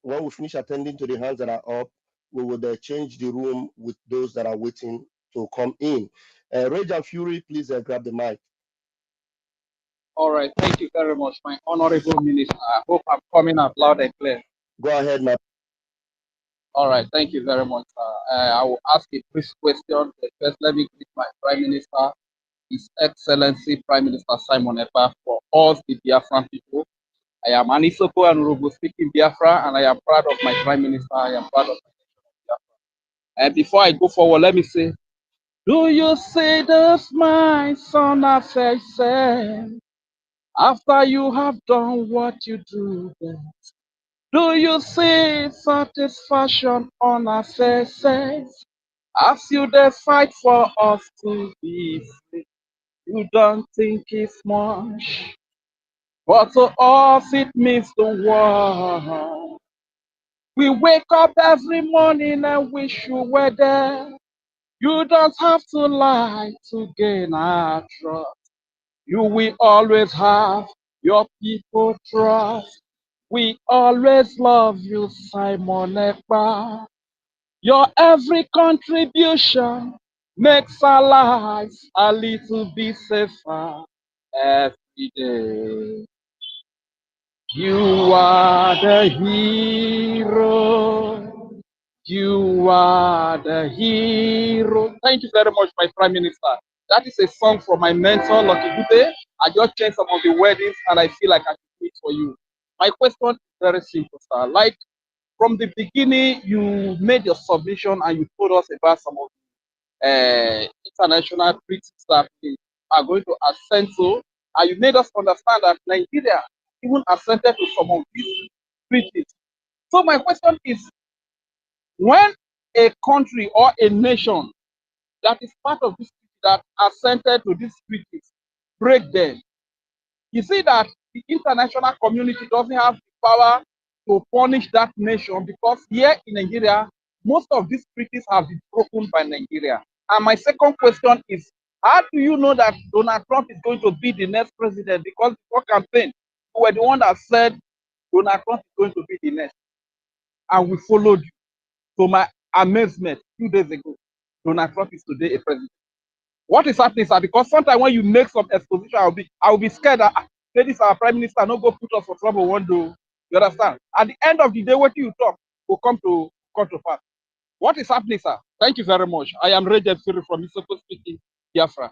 When we finish attending to the hands that are up, we will change the room with those that are waiting to come in. Rage and Fury, please grab the mic. All right, thank you very much, my honorable minister. I hope I'm coming out loud and clear. Go ahead, my. All right, thank you very much. I will ask a brief question. First, let me greet my Prime Minister, His Excellency Prime Minister Simon Ekpa, for all the Biafran people. I am an Isoko and Urugu speaking Biafra, and I am proud of my Prime Minister. I am proud of my Biafra. And before I go forward, let me say, do you see this, my son, as I say, after you have done what you do best? Do you see satisfaction on our faces as you decide for us to be free? You don't think it's much, but to us it means the world. We wake up every morning and wish you were there. You don't have to lie to gain our trust. You will always have your people trust. We always love you, Simon Ekpa. Your every contribution makes our lives a little bit safer every day. You are the hero. You are the hero. Thank you very much, my Prime Minister. That is a song from my mentor, Lucky Dube. I just changed some of the weddings and I feel like I should do it for you. My question is very simple, sir. Like from the beginning, you made your submission and you told us about some of the international treaties that we are going to assent to. And you made us understand that Nigeria even assented to some of these treaties. So my question is, when a country or a nation that is part of this treaty that assented to these treaties break them, you see that the international community doesn't have the power to punish that nation because here in Nigeria, most of these treaties have been broken by Nigeria. And my second question is, how do you know that Donald Trump is going to be the next president? Because before campaign, you were the one that said Donald Trump is going to be the next. And we followed you. To my amazement, 2 days ago, Donald Trump is today a president. What is happening, sir? Because sometimes when you make some exposition, I'll be scared that this our prime minister not go put us for trouble one day. You understand? At the end of the day, what you talk will come to pass. What is happening, sir? Thank you very much. I am Regent Siri from Isoko speaking, Biafra.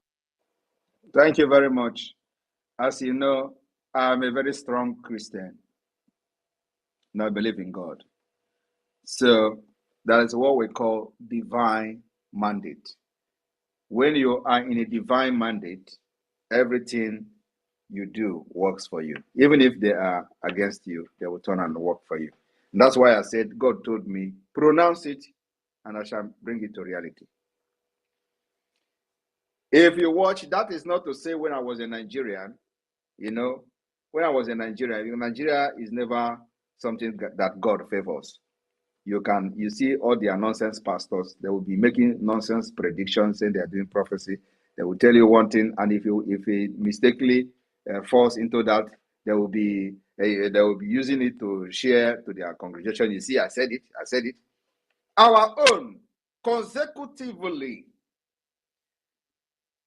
Thank you very much. As you know, I'm a very strong Christian. And I believe in God. So that is what we call divine mandate. When you are in a divine mandate, everything you do works for you. Even if they are against you, they will turn and work for you. And that's why I said, God told me, pronounce it, and I shall bring it to reality. If you watch, that is not to say when I was a Nigerian, when I was in Nigeria, Nigeria is never something that God favors. you see all their nonsense pastors. They will be making nonsense predictions, saying they are doing prophecy. They will tell you one thing, and if it mistakenly falls into that, they will be using it to share to their congregation. You see, I said it. Our own, consecutively.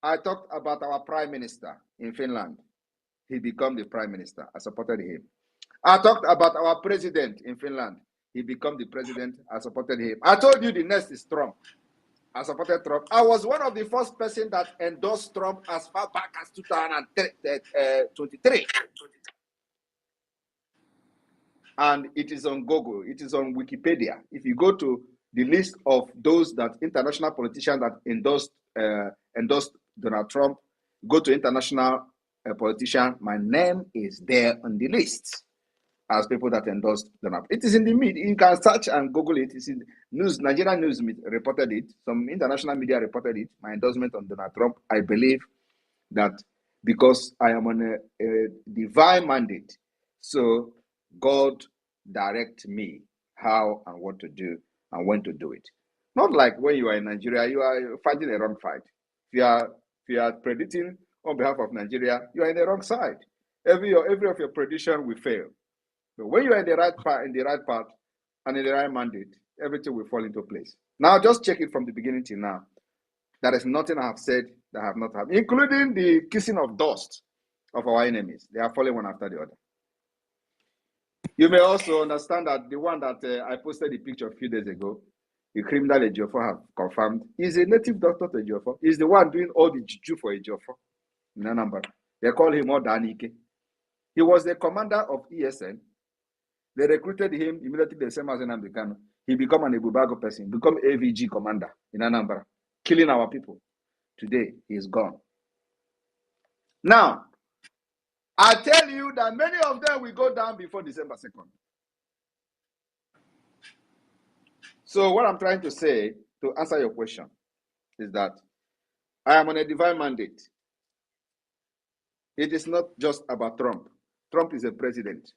I talked about our prime minister in Finland. He became the prime minister. I supported him. I talked about our president in Finland. He became the president. I supported him. I told you the next is Trump. I supported Trump. I was one of the first person that endorsed Trump as far back as 2023. And it is on Google. It is on Wikipedia. If you go to the list of those that international politicians that endorsed Donald Trump, go to international politician, my name is there on the list as people that endorsed Donald Trump. It is in the media. You can search and Google it. It's in news. Nigerian news reported it. Some international media reported it. My endorsement on Donald Trump. I believe that because I am on a divine mandate, so God direct me how and what to do and when to do it. Not like when you are in Nigeria, you are fighting a wrong fight. If you are predicting on behalf of Nigeria, you are in the wrong side. Every of your prediction will fail. But when you are in the right path, and in the right mandate, everything will fall into place. Now, just check it from the beginning till now. There is nothing I have said that I have not had, including the kissing of dust of our enemies. They are falling one after the other. You may also understand that the one that I posted the picture a few days ago, the criminal Ejiofor have confirmed, is a native doctor to Ejiofor. He's the one doing all the juju for Ejiofor in Anambra. They call him Odanike. He was the commander of ESN. They recruited him immediately the same as in Americano. He became an Ebubago person, become AVG commander in Anambra, killing our people. Today, he is gone. Now, I tell you that many of them will go down before December 2nd. So what I'm trying to say, to answer your question, is that I am on a divine mandate. It is not just about Trump. Trump is a president.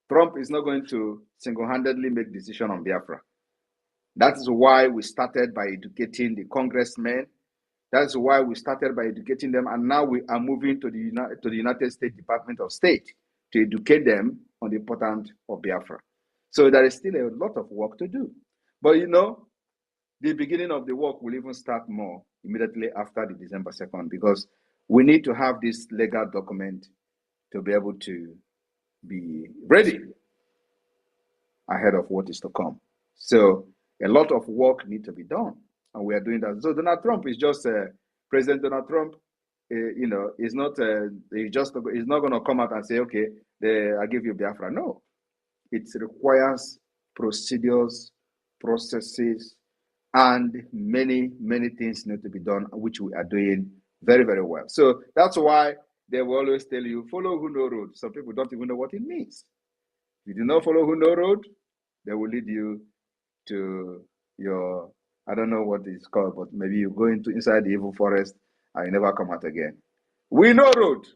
Trump is not going to single-handedly make decision on Biafra. That is why we started by educating the congressmen. That's why we started by educating them, and now we are moving to the United States Department of State to educate them on the importance of Biafra. So there is still a lot of work to do. But you know, the beginning of the work will even start more immediately after the December 2nd, because we need to have this legal document to be able to be ready ahead of what is to come. So a lot of work needs to be done, and we are doing that. So Donald Trump is just President Donald Trump. Is not he's not going to come out and say, okay, I give you Biafra. No, it requires procedures, processes, and many things need to be done, which we are doing very, very well. So that's why they will always tell you, follow who know road. Some people don't even know what it means. If you do not follow who know road, they will lead you to your, I don't know what it's called, but maybe you go inside the evil forest and you never come out again. We know road,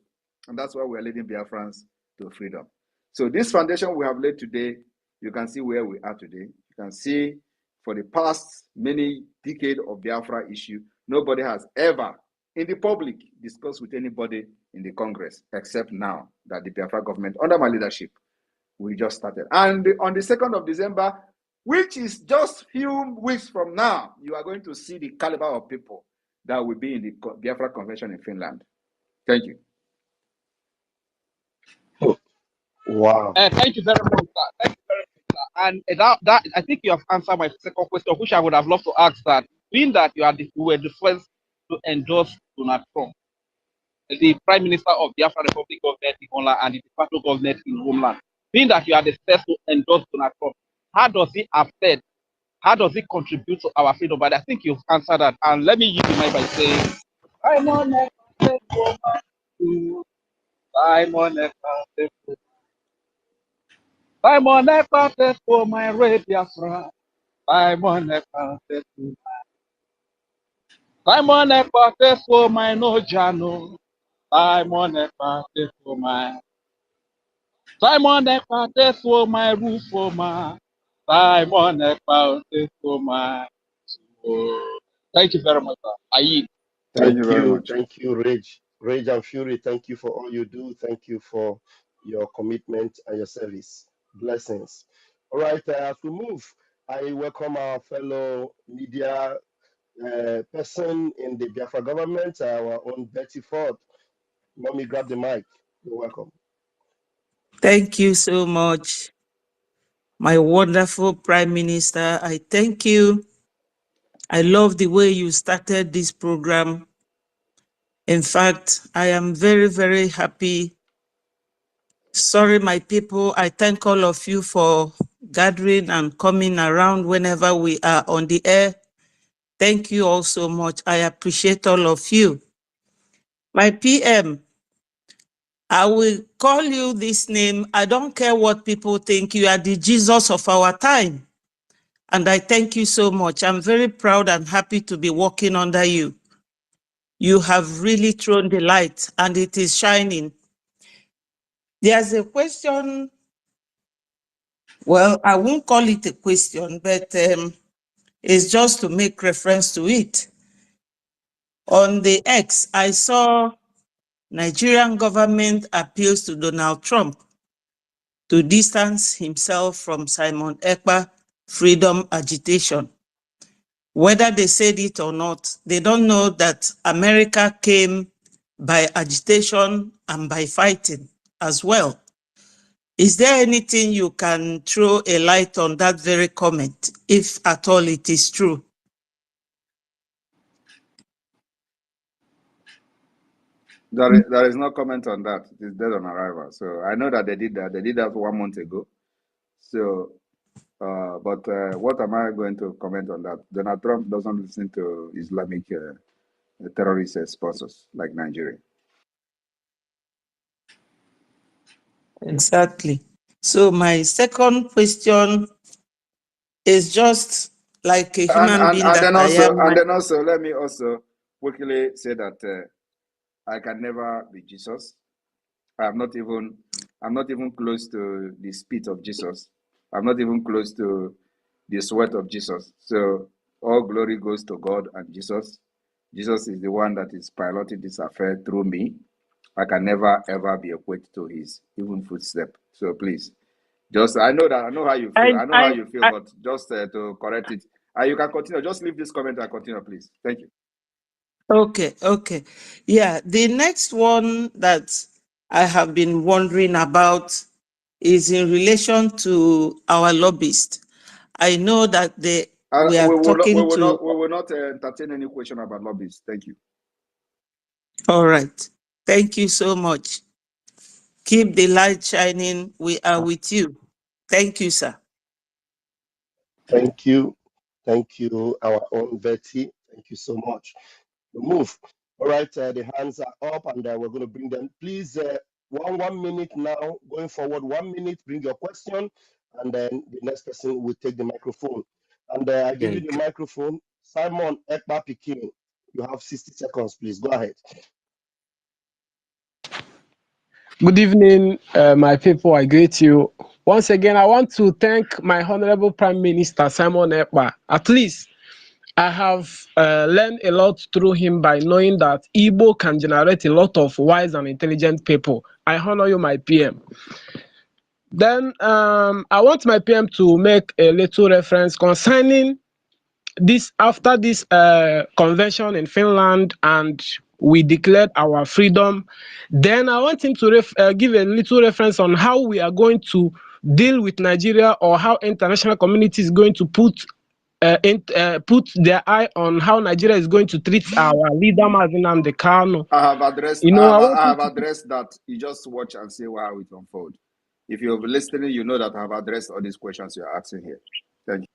and that's why we're leading Biafrans to freedom. So this foundation we have laid today, you can see where we are today. You can see for the past many decades of Biafra issue, nobody has ever in the public discussed with anybody in the Congress, except now that the Biafra government, under my leadership, we just started. And on the 2nd of December, which is just few weeks from now, you are going to see the caliber of people that will be in the Biafra Convention in Finland. Thank you. Wow. Thank you very much, sir. Thank you very much, sir. And that I think you have answered my second question, which I would have loved to ask that, being that you were the first to endorse Donald Trump, the Prime Minister of the Biafra Republic government in Homeland and the de facto government in Homeland, being that you are the first to endorse Donald Trump, how does it affect, how does it contribute to our freedom? But I think you've answered that. And let me use the mic by saying, Simon Ekpa-As for my Biafra. Simon Ekpa-As for my Nojano. Simon Ekpa-As for my Rufoma. Simon Ekpa, so much. Thank you very much, sir. I yield. Thank you very much. Thank you, Rage. Rage and Fury, thank you for all you do. Thank you for your commitment and your service. Blessings. All right, as we move, I welcome our fellow media person in the Biafra government, our own Betty Ford. Mommy, grab the mic. You're welcome. Thank you so much, my wonderful Prime Minister. I thank you. I love the way you started this program. In fact, I am very, very happy. Sorry, my people. I thank all of you for gathering and coming around whenever we are on the air. Thank you all so much. I appreciate all of you. My PM, I will call you this name. I don't care what people think. You are the Jesus of our time. And I thank you so much. I'm very proud and happy to be working under you. You have really thrown the light and it is shining. There's a question. Well, I won't call it a question, but it's just to make reference to it. On the X, I saw Nigerian government appeals to Donald Trump to distance himself from Simon Ekpa freedom agitation. Whether they said it or not, they don't know that America came by agitation and by fighting as well. Is there anything you can throw a light on that very comment, if at all it is true? There is no comment on that. It is dead on arrival. So I know that they did that. They did that 1 month ago. So, but what am I going to comment on that? Donald Trump doesn't listen to Islamic terrorist sponsors like Nigeria. Exactly. So my second question is just like a human being that I am. And then also, let me also quickly say that I can never be Jesus. I'm not even close to the spit of Jesus. I'm not even close to the sweat of Jesus. So all glory goes to God and Jesus. Jesus is the one that is piloting this affair through me. I can never ever be equated to his even footstep. So please, just I know how you feel. But just to correct it, you can continue. Just leave this comment and continue, please. Thank you. Okay. Yeah, the next one that I have been wondering about is in relation to our lobbyists. I know that we will not entertain any question about lobbyists. Thank you. All right. Thank you so much. Keep the light shining. We are with you. Thank you, sir. Thank you. Thank you, our own Betty. Thank you so much. We move. All right, the hands are up and we're going to bring them. Please, 1 minute now, going forward, 1 minute, bring your question, and then the next person will take the microphone. And I give you the microphone. Simon Ekpa Pikin, you have 60 seconds, please. Go ahead. Good evening, my people. I greet you. Once again, I want to thank my Honorable Prime Minister, Simon Ekpa. At least I have learned a lot through him by knowing that Igbo can generate a lot of wise and intelligent people. I honor you, my PM. Then I want my PM to make a little reference concerning this. After this convention in Finland and we declared our freedom, then I want him to give a little reference on how we are going to deal with Nigeria, or how international community is going to put their eye on how Nigeria is going to treat our leader, Mazi Nnamdi Kanu. I have addressed that. You just watch and see how it unfolds. If you're listening, you know that I have addressed all these questions you're asking here. Thank you.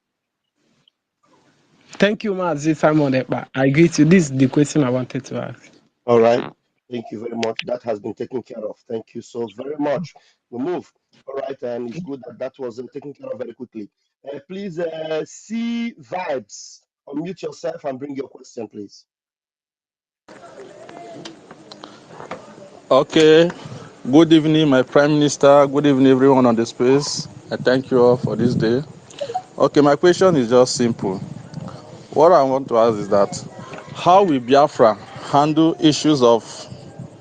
Thank you, Mazi Simon Ekpa. I greet you. This is the question I wanted to ask. All right. Thank you very much. That has been taken care of. Thank you so very much. We move. All right, and it's good that was taken care of very quickly. Please, see Vibes. Unmute yourself and bring your question, please. Okay. Good evening, my Prime Minister. Good evening, everyone on the space. I thank you all for this day. Okay, my question is just simple. What I want to ask is that how will Biafra handle issues of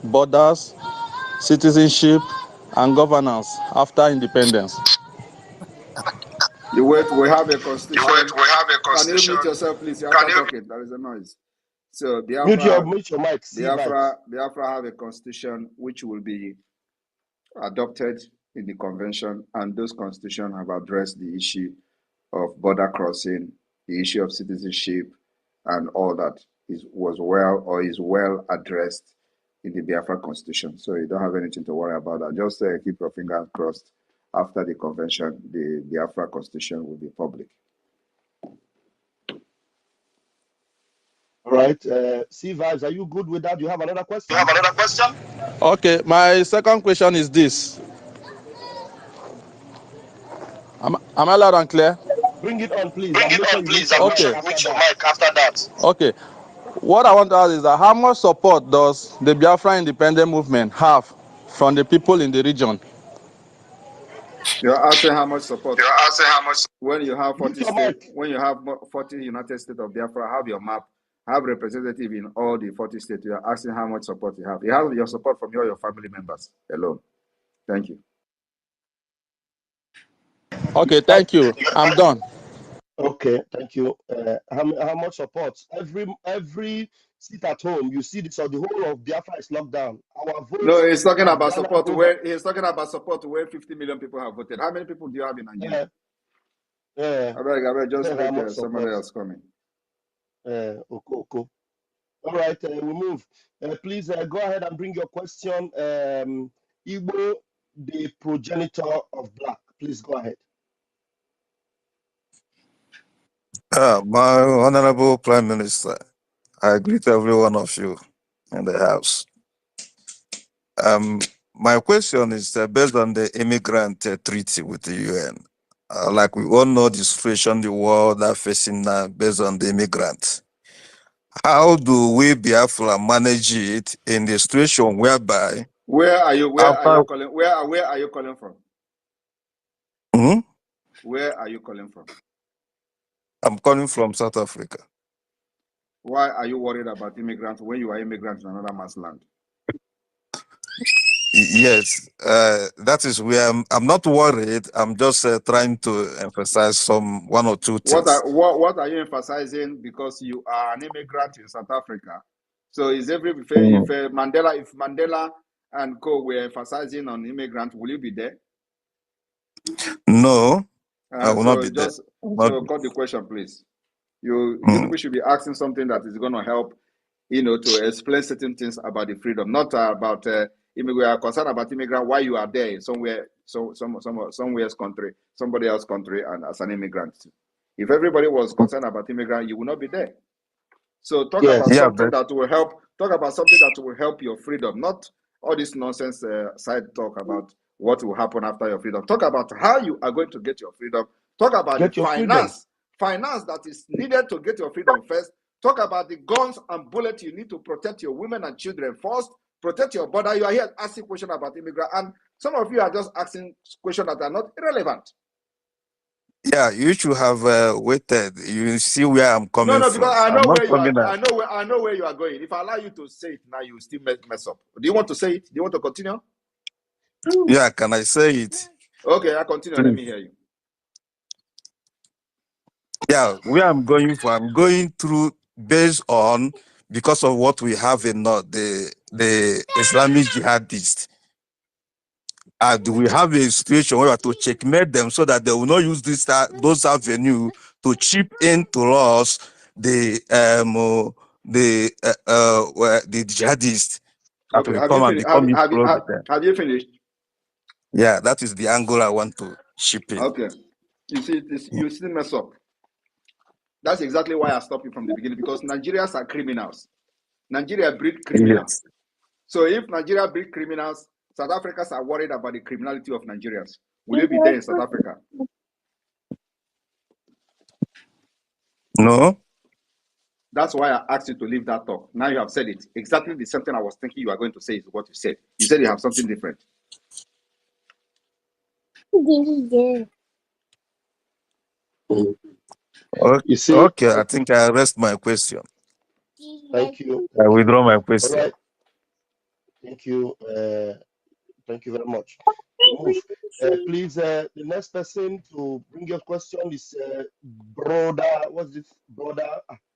borders, citizenship, and governance after independence? You wait, we have a constitution. We have a Can you constitution. mute yourself, please? You're Can after you? talking. There is a noise. So Mute your mic. See vibes. Biafra have a constitution which will be adopted in the convention, and those constitutions have addressed the issue of border crossing, the issue of citizenship, and all that is well addressed in the Biafra constitution. So you don't have anything to worry about that. Just keep your fingers crossed. After the convention, the Biafra constitution will be public. All right. See vibes. Are you good with that? Do you have another question? You have another question? Okay, my second question is this. Am I loud and clear? Bring it on, please. Bring And it make sure on, you mute please. your And mic make sure you after mute your that. mic after that. Okay. What I want to ask is that how much support does the Biafra independent movement have from the people in the region? You're asking how much support. You're asking how much. When you have 40 Mute your states, mic. when you have 40 United States of Biafra, have your map, have representative in all the 40 states. You are asking how much support you have. You have your support from your family members alone. Thank you. Okay, thank you. I'm done. Okay, thank you. How much support? Every seat at home, you see this, or the whole of Biafra is locked down. Our No, votes he's talking have about garnered support over. he's talking about support where 50 million people have voted. How many people do you have in Nigeria? I beg, just how make much somebody support? else coming. Okay. All right, we move. Please go ahead and bring your question. Igbo, the progenitor of black. Please go ahead. My Honorable Prime Minister, I greet every one of you in the House. My question is based on the immigrant treaty with the UN. Like we all know the situation the world are facing now based on the immigrants. How do we Biafra manage it in the situation whereby Where are you calling? Where are you calling from? Where are you calling from? I'm calling from South Africa. Why are you worried about immigrants when you are immigrants in another man's land? Yes, that is where I'm not worried. I'm just trying to emphasize one or two things. What are you emphasizing? Because you are an immigrant in South Africa. So is if Mandela and co were emphasizing on immigrants, will you be there? No, I will not be there. So cut the question, please. You people should be asking something that is going to help, to explain certain things about the freedom, not about we are concerned about immigrant. Why you are there somewhere, somewhere's country, somebody else's country, and as an immigrant. If everybody was concerned about immigrant, you will not be there. So talk about something that will help. Talk about something that will help your freedom, not all this nonsense side talk about what will happen after your freedom. Talk about how you are going to get your freedom. Talk about the finance that is needed to get your freedom first. Talk about the guns and bullets you need to protect your women and children first. Protect your border. You are here asking questions about immigrants, and some of you are just asking questions that are not irrelevant. Yeah, you should have waited. You see where I'm coming from. No, because I know where you are. I know where you are going. If I allow you to say it now, you will still mess up. Do you want to say it? Do you want to continue? Yeah, can I say it? Okay, I continue. Let me hear you. Yeah, where I'm going through based on because of what we have in the Islamic jihadists. We have a situation where we have to checkmate them so that they will not use those avenues to chip into us the jihadists. Okay, have you finished? Yeah, that is the angle I want to chip in. Okay, you see this, you still mess up. That's exactly why I stopped you from the beginning, because Nigerians are criminals. Nigeria breed criminals. Yes. So if Nigeria breed criminals, South Africans are worried about the criminality of Nigerians. Will you be there in South Africa? No. That's why I asked you to leave that talk. Now you have said it. Exactly the same thing I was thinking you are going to say is what you said. You said you have something different. You see, Okay, I think I rest my question. thank you. I withdraw my All question. right, thank you. Thank you very much. We move. Please, the next person to bring your question is brother. What's this, brother?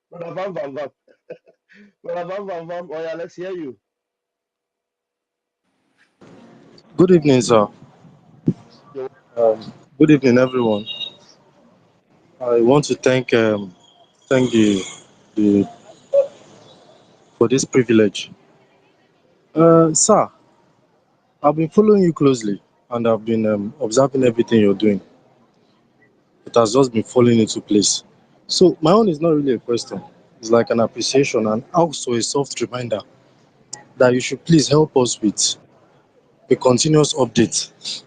Brother Van Van Van. Brother Van Van Van. Oh yeah, let's hear you. Good evening, sir. You're- Good evening, everyone. I want to thank the for this privilege. Sir, I've been following you closely and I've been observing everything you're doing. It has just been falling into place. So my own is not really a question. It's like an appreciation and also a soft reminder that you should please help us with a continuous update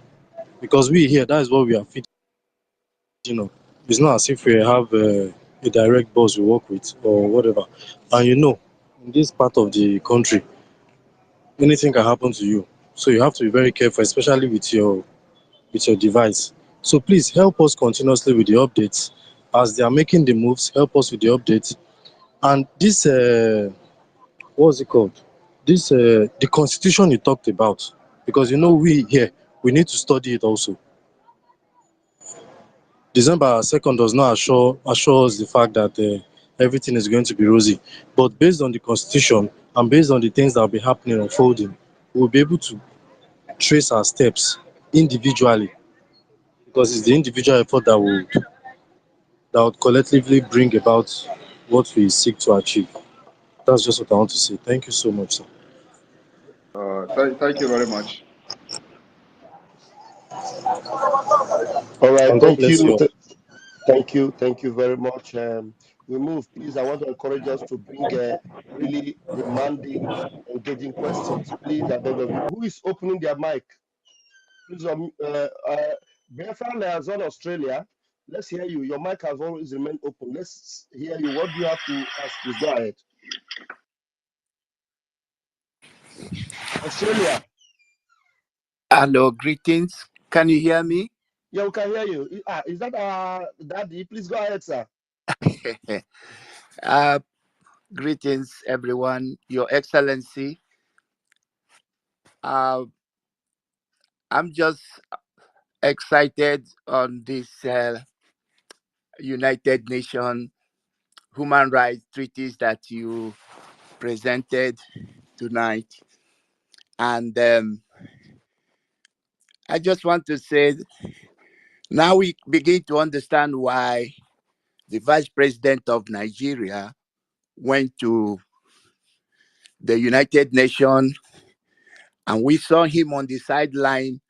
because we here, that is what we are feeding on. It's not as if we have a direct boss we work with or whatever. And in this part of the country, anything can happen to you. So you have to be very careful, especially with your device. So please help us continuously with the updates. As they are making the moves, help us with the updates. And this, what's it called? This, the constitution you talked about, because we here, we need to study it also. December 2nd does not assure us the fact that everything is going to be rosy. But based on the constitution and based on the things that will be happening, unfolding, we will be able to trace our steps individually because it's the individual effort that would collectively bring about what we seek to achieve. That's just what I want to say. Thank you so much, sir. Thank you very much. All right, And God thank bless you you. all. Thank you. Thank you very much. We move. Please, I want to encourage us to bring really demanding, engaging questions. Please, I beg of you. Who is opening their mic? Please, Biafra Liaison Australia. Let's hear you. Your mic has always remained open. Let's hear you. What do you have to ask? Please go ahead. Australia. Hello, greetings. Can you hear me? Yeah, we can hear you. Is that Daddy? Please go ahead, sir. Greetings, everyone. Your Excellency. I'm just excited on this United Nations human rights treaties that you presented tonight. And I just want to say, now we begin to understand why the Vice President of Nigeria went to the United Nations, and we saw him on the sideline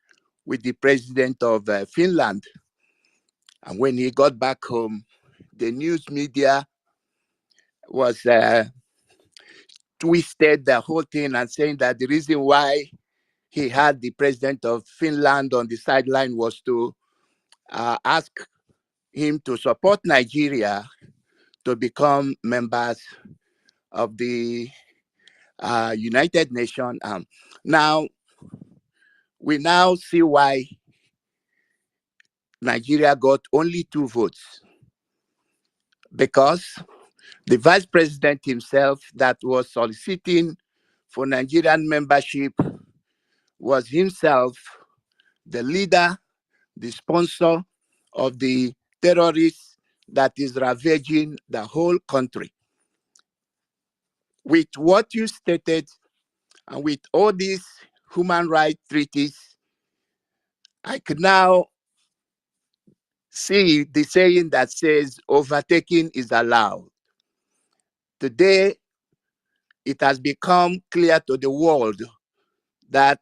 with the president of Finland. And when he got back home, the news media was twisted the whole thing and saying that the reason why he had the president of Finland on the sideline was to ask him to support Nigeria to become members of the United Nations. Now, we now see why Nigeria got only 2 votes, because the vice president himself that was soliciting for Nigerian membership was himself the leader, the sponsor of the terrorists that is ravaging the whole country. With what you stated and with all these human rights treaties, I could now see the saying that says overtaking is allowed. Today, it has become clear to the world that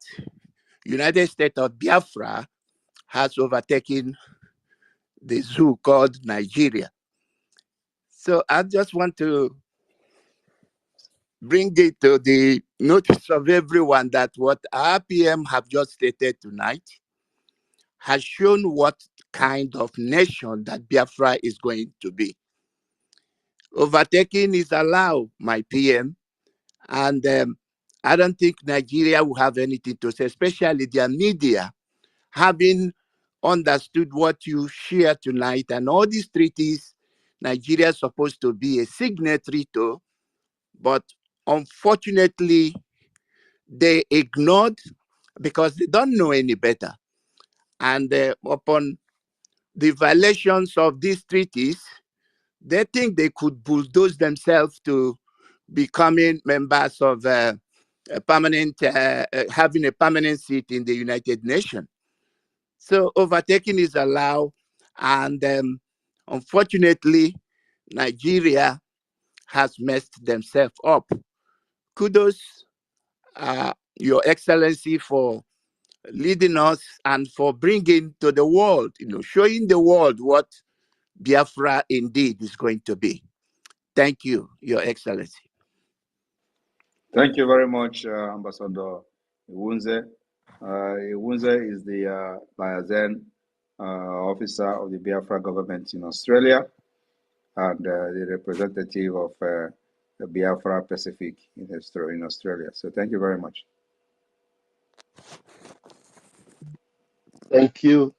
United States of Biafra has overtaken the zoo called Nigeria. So I just want to bring it to the notice of everyone that what our PM have just stated tonight has shown what kind of nation that Biafra is going to be. Overtaking is allowed, my PM, and I don't think Nigeria will have anything to say, especially their media having understood what you share tonight, and all these treaties Nigeria is supposed to be a signatory to, but unfortunately they ignored because they don't know any better. And upon the violations of these treaties, they think they could bulldoze themselves to becoming members of having a permanent seat in the United Nations. So overtaking is allowed, and unfortunately, Nigeria has messed themselves up. Kudos, Your Excellency, for leading us and for bringing to the world, showing the world what Biafra indeed is going to be. Thank you, Your Excellency. Thank you very much, Ambassador Iwunze. Iwunze is the liaison officer of the Biafra government in Australia and the representative of the Biafra Pacific in Australia. So thank you very much. Thank you,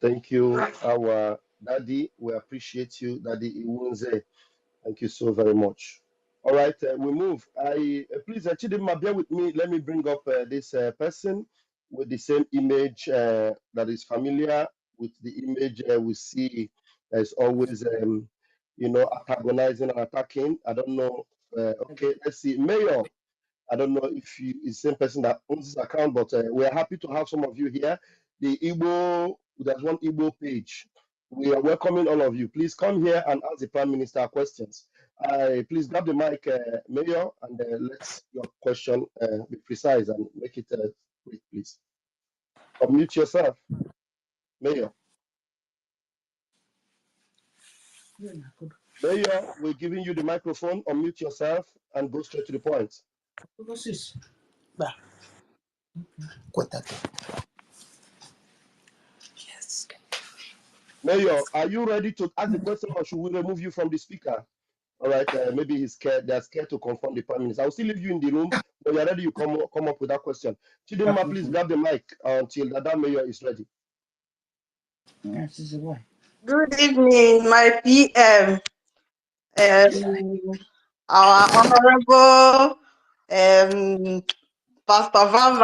our daddy. We appreciate you, Daddy Iwunze. Thank you so very much. All right, we move. Please, Chidinma, bear with me. Let me bring up this person with the same image that is familiar with the image we see. There's always, antagonizing and attacking. I don't know. Okay, let's see. Mayor, I don't know if you is the same person that owns this account, but we are happy to have some of you here. The Igbo, there's one Igbo page. We are welcoming all of you. Please come here and ask the Prime Minister questions. Please grab the mic, Mayor, and let your question be precise and make it quick, please. Unmute yourself, Mayor. Mayor, we're giving you the microphone. Unmute yourself and go straight to the point. Yes. Mayor, are you ready to ask the question, or should we remove you from the speaker? All right, maybe he's scared. They're scared to confront the Prime Minister. I'll still leave you in the room. When you're ready, you come up with that question. Chidinma, please grab the mic until that Mayor is ready. Good evening, my PM. Our honorable Pastor Vam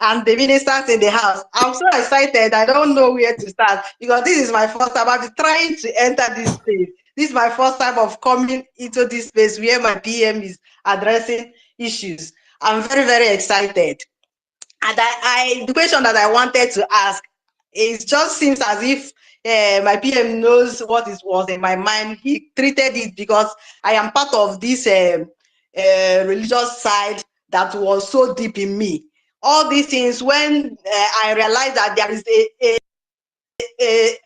and the ministers in the house. I'm so excited. I don't know where to start because this is my first time. I've been trying to enter this space. This is my first time of coming into this space where my PM is addressing issues. I'm very, very excited. And the question that I wanted to ask, it just seems as if my PM knows what was in my mind. He treated it because I am part of this religious side that was so deep in me. All these things, when I realized that there is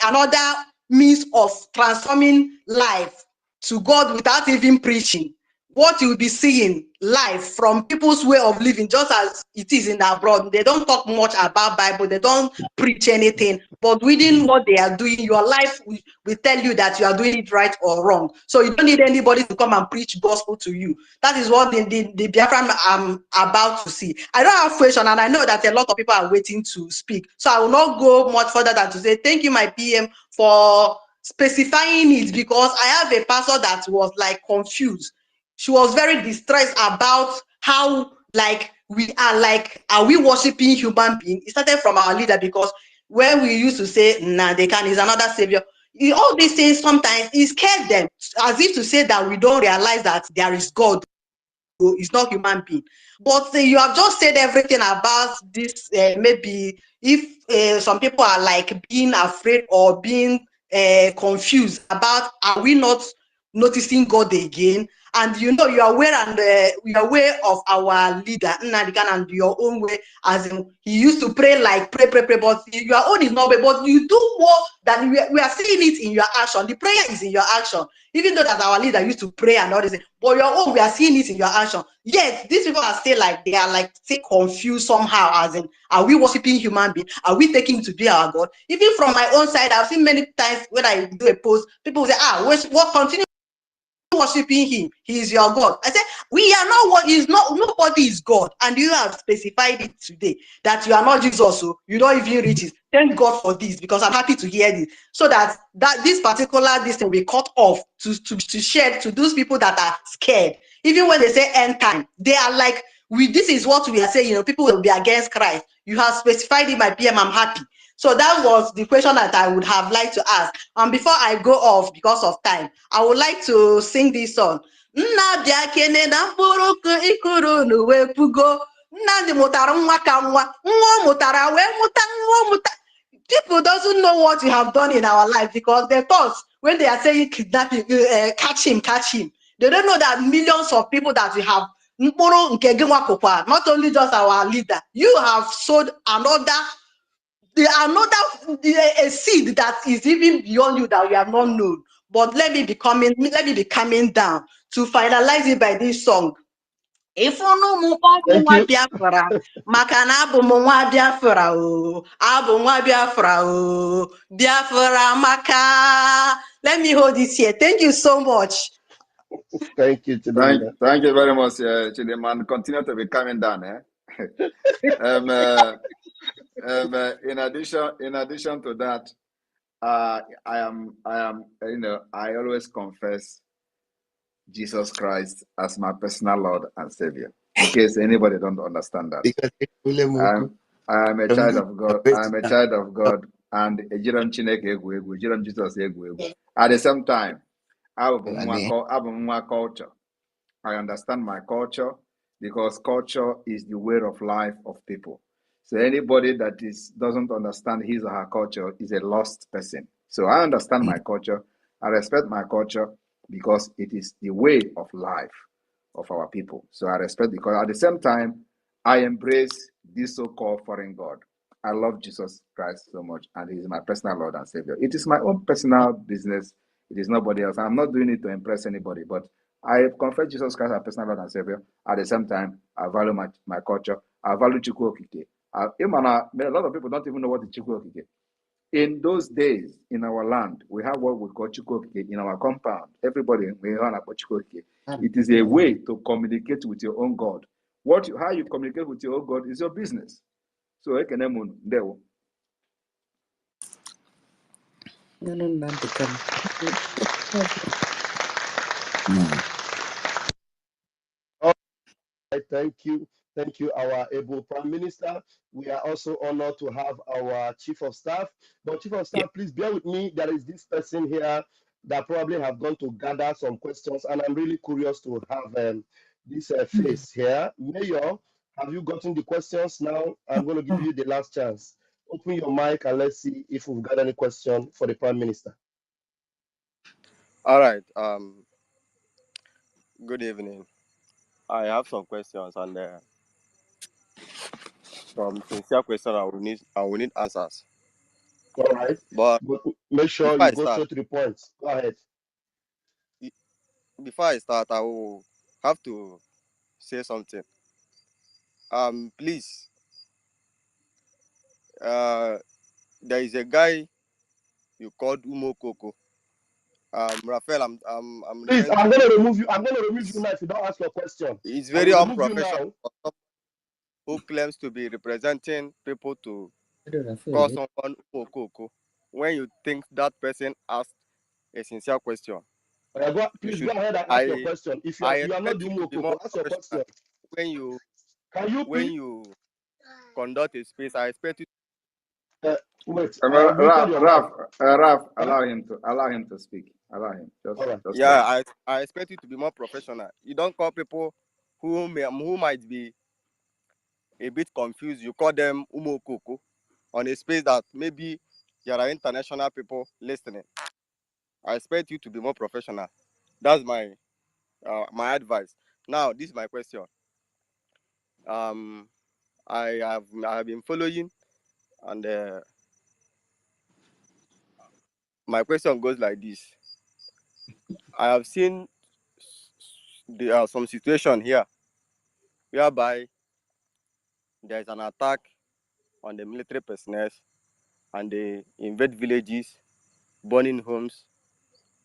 another means of transforming life to God without even preaching, what you'll be seeing live from people's way of living, just as it is in abroad. They don't talk much about Bible, they don't preach anything, but within what they are doing, your life will tell you that you are doing it right or wrong. So you don't need anybody to come and preach gospel to you. That is what the Biafra I'm about to see. I don't have question, and I know that a lot of people are waiting to speak. So I will not go much further than to say thank you, my PM, for specifying it, because I have a pastor that was like confused. She was very distressed about how are we worshiping human beings? It started from our leader, because when we used to say, nah, they can, is another savior. All these things sometimes it scared them, as if to say that we don't realize that there is God. It's not human being. But you have just said everything about this. Maybe if some people are like being afraid or being confused about, are we not noticing God again? And you know, you are aware, and we are aware of our leader Nnamdi Kanu, and your own way, as in he used to pray like pray, but your own is not, but you do more than we are seeing it in your action. The prayer is in your action, even though that our leader used to pray and all this, but your own, we are seeing it in your action. Yes, these people are still like, they are like still confused somehow, as in, are we worshiping human being? Are we taking to be our God? Even from my own side, I've seen many times when I do a post, people say, what, continue worshiping him, he is your God. I said, we are not what is not, nobody is God, and you have specified it today that you are not Jesus, so you don't even reach it. thank God for this, because I'm happy to hear this, so that this particular this thing will be cut off to share to those people that are scared. Even when they say end time, they are like, this is what we are saying, people will be against Christ. You have specified in my PM, I'm happy. So that was the question that I would have liked to ask. And before I go off, because of time, I would like to sing this song. Nna bịa kene na mkpụrụ ikuru n'uwe pugo. Nnamdi mụtara nwa ka nwa ọ mụtara wee mụta nwa mụta. People doesn't know what you have done in our life, because they thought when they are saying kidnapping, catch him. They don't know that millions of people that we have, not only just our leader, you have sowed a seed that is even beyond you that we have not known. But let me be coming down to finalize it by this song. Ifunu mu ọbụ nwa Biafra, maka na abụ m nwa Biafra o, abụ nwa Biafra o, Biafra maka. Let me hold this here. Thank you so much. Thank you, Chidinma. Thank you very much, Chidinma. And continue to be coming down. In addition to that, I always confess Jesus Christ as my personal Lord and Savior. In case anybody don't understand that, I am a child of God. I am a child of God, and ejiram Chineke egwu egwu, ejiram Jesus egwu egwu. At the same time, I have one culture. I understand my culture, because culture is the way of life of people. So anybody that doesn't understand his or her culture is a lost person. So I understand my culture. I respect my culture, because it is the way of life of our people. So I respect, because at the same time, I embrace this so-called foreign God. I love Jesus Christ so much, and he is my personal Lord and Savior. It is my own personal business. It is nobody else. I'm not doing it to impress anybody, but I confess Jesus Christ as personal Lord and Savior. At the same time, I value my culture. I value Chukwu Okike. A lot of people don't even know what the Chukwu Okike. In those days, in our land, we have what we call Chukwu Okike in our compound. Everybody, we have Chukwu Okike. It is a way to communicate with your own God. How you communicate with your own God is your business. So, there. Thank you. Thank you, our able Prime Minister. We are also honored to have our Chief of Staff. But Chief of Staff, please bear with me. There is this person here that probably have gone to gather some questions, and I'm really curious to have this face here. Mayor, have you gotten the questions now? I'm going to give you the last chance. Open your mic and let's see if we've got any question for the Prime Minister. All right. Good evening. I have some questions, and some sincere questions I will need answers. All right. But make sure you go straight to the point. Go ahead. Before I start, I will have to say something. Please. There is a guy you called Umokoko. Raphael, I'm Please, I'm going to remove you. I'm going to remove you now if you don't ask your question. It's very unprofessional who claims to be representing people to call someone Umokoko when you think that person asked a sincere question. Please go ahead and ask your question. If you are not doing Umokoko, ask your question. When you you conduct a space, I expect you. Wait, Raf, allow him to speak. Allow him. I expect you to be more professional. You don't call people who might be a bit confused. You call them Umokoko on a space that maybe there are international people listening. I expect you to be more professional. That's my advice. Now, this is my question. I have been following, and my question goes like this. I have seen there are some situation here whereby there is an attack on the military personnel, and they invade villages, burning homes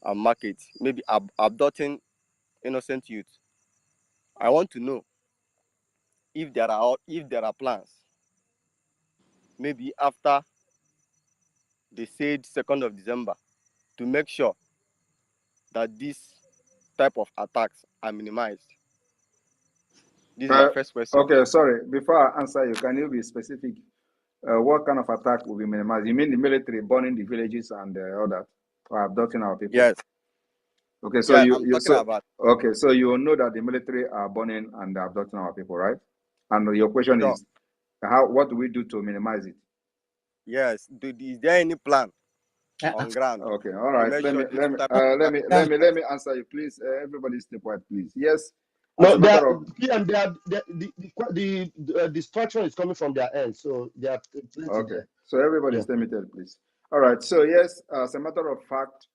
and markets, maybe abducting innocent youth. I want to know if there are plans, maybe after they said 2nd of December to make sure that this type of attacks are minimized? This is my first question. Okay, sorry. Before I answer you, can you be specific? What kind of attack will be minimized? You mean the military burning the villages and all that, or abducting our people? Yes. Okay, so Yeah, I'm talking about. okay, so you know that the military are burning and abducting our people, right? And your question Sure. is, what do we do to minimize it? Yes. Is there any plan on ground Okay, all to right. make Let sure me this type of let me answer you, please. Everybody stay quiet, please. Yes, as No, a matter of PM, the destruction is coming from their end, so they are plenty okay, there. so everybody Yeah. stay muted, please. All right. So yes, as a matter of fact,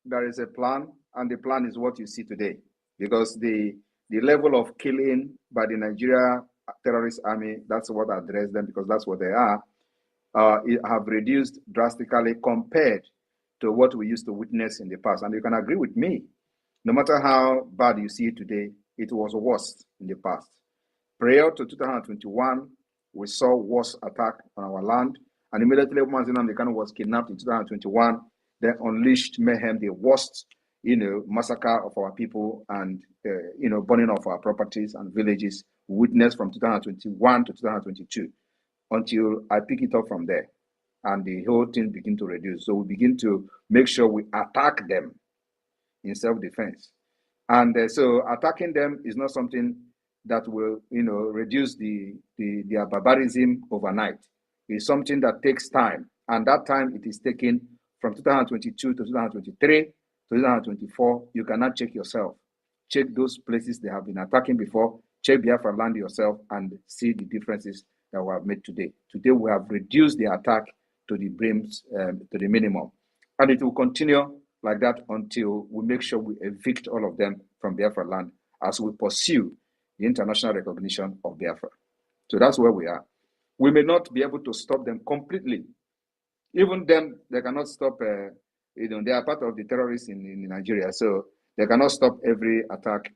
there is a plan, and the plan is what you see today, because the level of killing by the Nigeria terrorist army, that's what addressed them, because that's what they are. It have reduced drastically compared to what we used to witness in the past. And you can agree with me, no matter how bad you see it today, it was worse in the past. Prior to 2021, we saw worse attack on our land, and immediately Mazi Nnamdi Kanu was kidnapped in 2021, then unleashed mayhem, the worst, massacre of our people and, burning of our properties and villages witnessed from 2021 to 2022, until I pick it up from there, and the whole thing begin to reduce. So we begin to make sure we attack them in self-defense. And so attacking them is not something that will, reduce their barbarism overnight. It's something that takes time. And that time it is taken from 2022 to 2023 to 2024. You cannot check yourself. Check those places they have been attacking before. Check Biafra land yourself and see the differences that we have made today. Today we have reduced the attack to the to the minimum. And it will continue like that until we make sure we evict all of them from Biafra land as we pursue the international recognition of Biafra. So that's where we are. We may not be able to stop them completely. Even them, they cannot stop, they are part of the terrorists in Nigeria, so they cannot stop every attack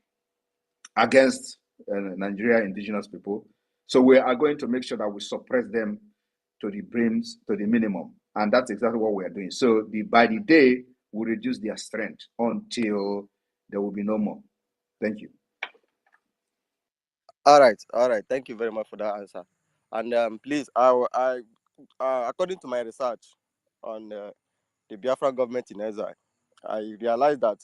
against Nigeria indigenous people. So we are going to make sure that we suppress them to the minimum. And that's exactly what we are doing. So by the day, we reduce their strength until there will be no more. Thank you. All right. Thank you very much for that answer. And please, according to my research on the Biafra government in exile, I realized that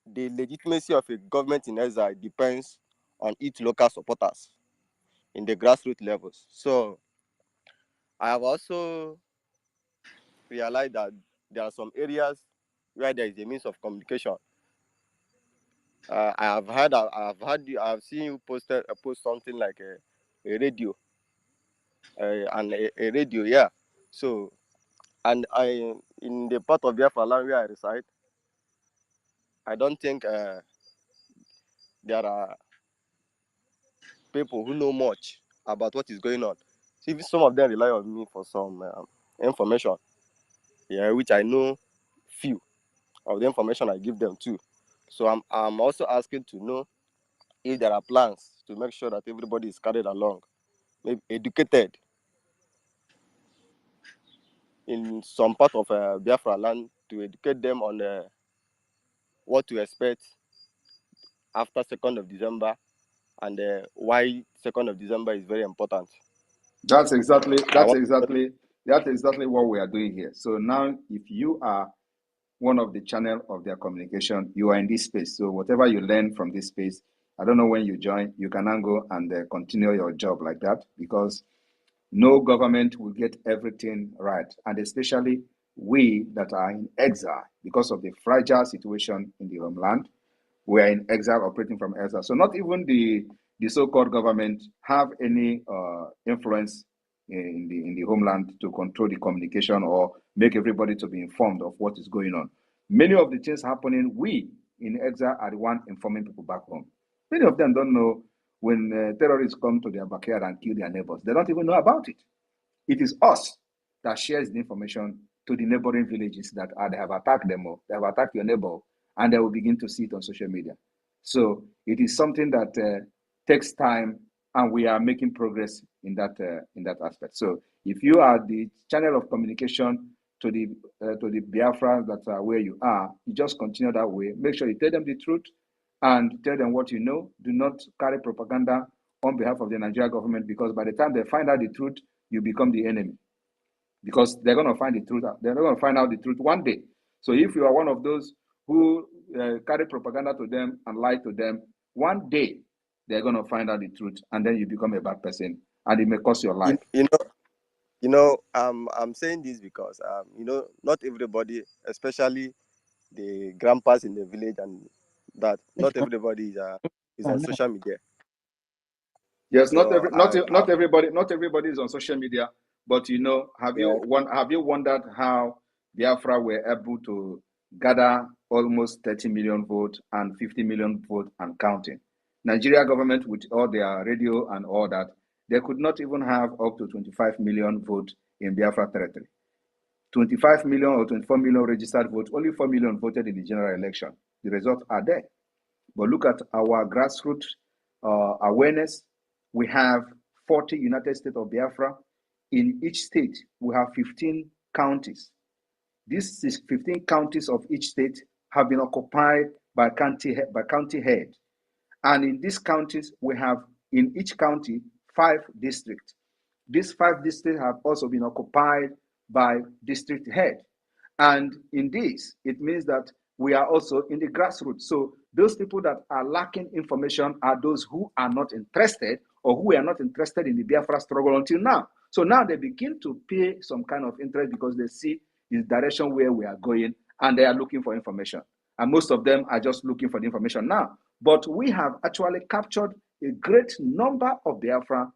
the legitimacy of a government in exile depends on its local supporters in the grassroots levels. So I have also realized that there are some areas where there is a means of communication. I have seen you post something like a radio, and a radio, yeah. So, and in the part of Biafra land where I reside, I don't think there are people who know much about what is going on. So even some of them rely on me for some information, yeah, which I know few of the information I give them too. So I'm also asking to know if there are plans to make sure that everybody is carried along, maybe educated in some part of Biafra land, to educate them on what to expect after 2nd of December and why 2nd of December is very important. That's exactly what we are doing here. So now, if you are one of the channel of their communication, you are in this space. So whatever you learn from this space, I don't know when you join, you can now go and continue your job like that, because no government will get everything right. And especially we that are in exile, because of the fragile situation in the homeland, we are in exile, operating from exile. So not even the so-called government have any influence in the homeland to control the communication or make everybody to be informed of what is going on. Many of the things happening, we in exile are the one informing people back home. Many of them don't know when terrorists come to their backyard and kill their neighbors. They don't even know about it. It is us that shares the information to the neighboring villages that they have attacked them, or they have attacked your neighbor, and they will begin to see it on social media. So it is something that takes time, and we are making progress in that aspect. So if you are the channel of communication to the Biafrans that are where you are, you just continue that way. Make sure you tell them the truth and tell them what you know. Do not carry propaganda on behalf of the Nigerian government, because by the time they find out the truth, you become the enemy. Because they're going to find the truth. They're going to find out the truth one day. So if you are one of those who carry propaganda to them and lie to them, one day they're going to find out the truth, and then you become a bad person, and it may cost your life. I'm saying this because not everybody, especially the grandpas in the village, and that not everybody is on social media. Yes, So not everybody is on social media. But have you wondered how Biafra were able to gather almost 30 million votes and 50 million votes and counting? Nigeria government, with all their radio and all that, they could not even have up to 25 million votes in Biafra territory. 25 million or 24 million registered votes, only 4 million voted in the general election. The results are there. But look at our grassroots awareness. We have 40 United States of Biafra. In each state, we have 15 counties. These 15 counties of each state have been occupied by county head. And in these counties, we have in each county 5 districts. These 5 districts have also been occupied by district head. And in this, it means that we are also in the grassroots. So those people that are lacking information are those who are not interested, or who are not interested in the Biafra struggle until now. So now they begin to pay some kind of interest because they see the direction where we are going, and they are looking for information. And most of them are just looking for the information now. But we have actually captured a great number of Biafra,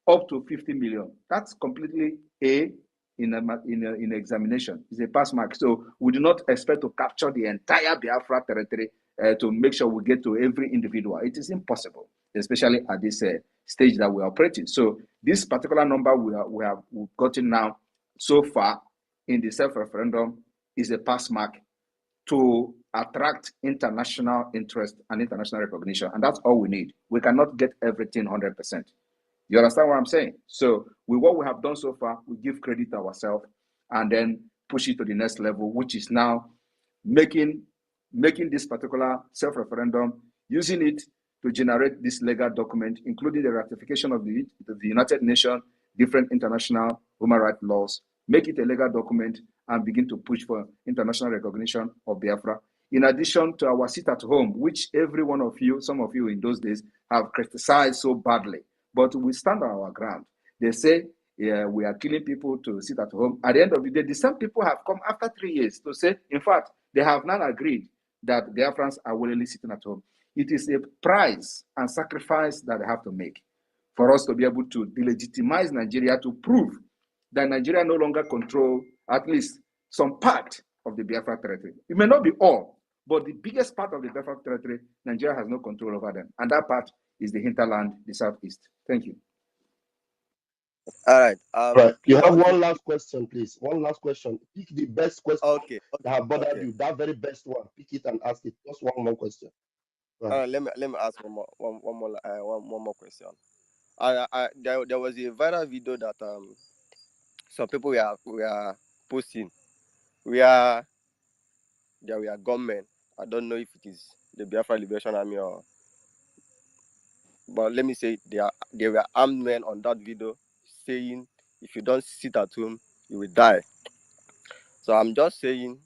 up to 50 million. That's completely in examination. It's a pass mark. So we do not expect to capture the entire Biafra territory to make sure we get to every individual. It is impossible, especially at this stage that we're operating. So this particular number we've gotten now so far in the self-referendum is a pass mark to attract international interest and international recognition. And that's all we need. We cannot get everything 100%. You understand what I'm saying? So with what we have done so far, we give credit to ourselves and then push it to the next level, which is now making this particular self-referendum, using it to generate this legal document, including the ratification of the United Nations, different international human rights laws, make it a legal document and begin to push for international recognition of Biafra. In addition to our sit at home, which every one of you, some of you in those days, have criticized so badly. But we stand on our ground. They say we are killing people to sit at home. At the end of the day, the same people have come after 3 years to say, in fact, they have not agreed that Biafrans are willingly sitting at home. It is a price and sacrifice that they have to make for us to be able to delegitimize Nigeria, to prove that Nigeria no longer control at least some part of the Biafra territory. It may not be all, but the biggest part of the Biafra territory, Nigeria has no control over them. And that part is the hinterland, the southeast. Thank you. All right. Right. You have want one to- last question, please. One last question. Pick the best question Okay. that have bothered Okay. you. That very best one. Pick it and ask it. Just one more question. Go ahead. Let me ask one more question. There was a viral video that some people were posting where there were gunmen. I don't know if it is the Biafra Liberation Army but let me say there were armed men on that video saying, if you don't sit at home, you will die. So I'm just saying,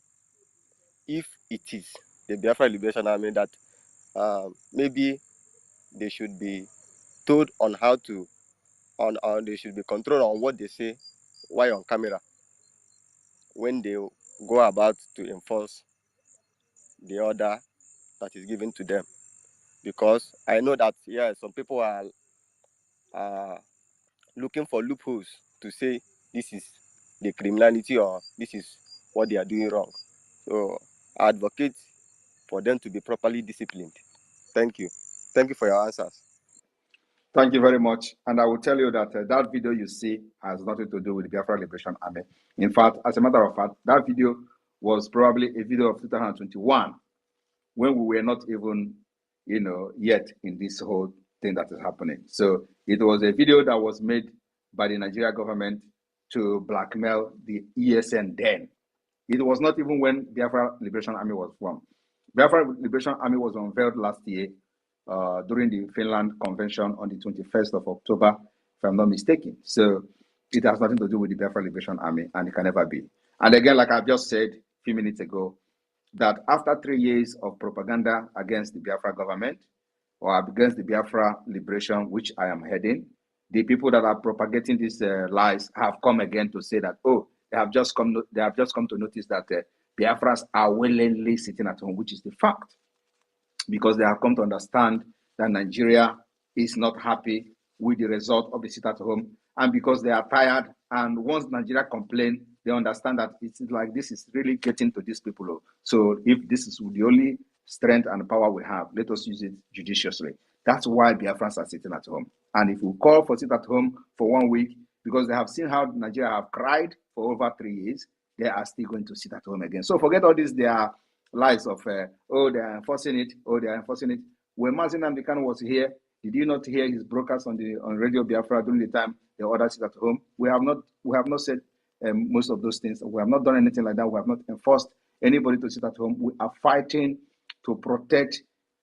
if it is the Biafra Liberation Army, that maybe they should be told on how to, on they should be controlled on what they say while on camera when they go about to enforce the order that is given to them. Because I know that some people are looking for loopholes to say this is the criminality or this is what they are doing wrong. So I advocate for them to be properly disciplined. Thank you. Thank you for your answers. Thank you very much. And I will tell you that that video you see has nothing to do with the Biafra Liberation Army. In fact, as a matter of fact, that video was probably a video of 2021, when we were not even, yet in this whole thing that is happening. So it was a video that was made by the Nigeria government to blackmail the ESN then. It was not even when Biafra Liberation Army was formed. Biafra Liberation Army was unveiled last year during the Finland Convention on the 21st of October, if I'm not mistaken. So it has nothing to do with the Biafra Liberation Army, and it can never be. And again, like I've just said a few minutes ago, that after 3 years of propaganda against the Biafra government or against the Biafra liberation, which I am heading, the people that are propagating these lies have come again to say that, oh, they have just come to notice that Biafras are willingly sitting at home, which is the fact, because they have come to understand that Nigeria is not happy with the result of the sit at home, and because they are tired. And once Nigeria complain, they understand that it's like this is really getting to these people. So if this is the only strength and power we have, let us use it judiciously. That's why Biafrans are sitting at home. And if we call for sit at home for 1 week, because they have seen how Nigeria have cried for over 3 years, they are still going to sit at home again. So forget all this. They are lies of, oh, they are enforcing it. Oh, they are enforcing it. When Mazi Nnamdi Kanu was here, did you not hear his broadcast on Radio Biafra during the time the orders sit at home? We have not said most of those things. We have not done anything like that. We have not enforced anybody to sit at home. We are fighting to protect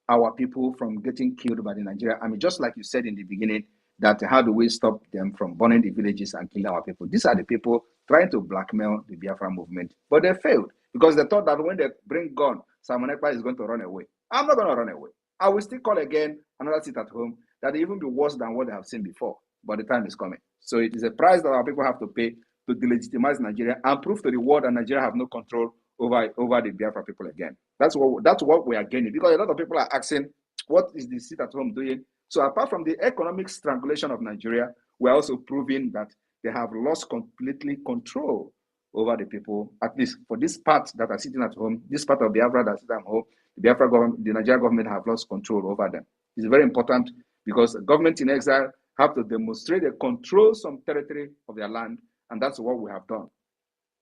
our people from getting killed by the Nigeria army. Just like you said in the beginning, that how do we stop them from burning the villages and killing our people? These are the people trying to blackmail the Biafra movement, but they failed because they thought that when they bring gun, Simon Ekpa is going to run away. I'm not going to run away. I will still call again another sit at home that will even be worse than what they have seen before, but the time is coming. So it is a price that our people have to pay to delegitimize Nigeria and prove to the world that Nigeria have no control over the Biafra people again. That's what we are gaining, because a lot of people are asking, what is the sit at home doing? So apart from the economic strangulation of Nigeria, we're also proving that they have lost completely control over the people, at least for this part that are sitting at home, this part of Biafra that sit at home, the Nigerian government have lost control over them. It's very important because the government in exile have to demonstrate they control some territory of their land, and that's what we have done.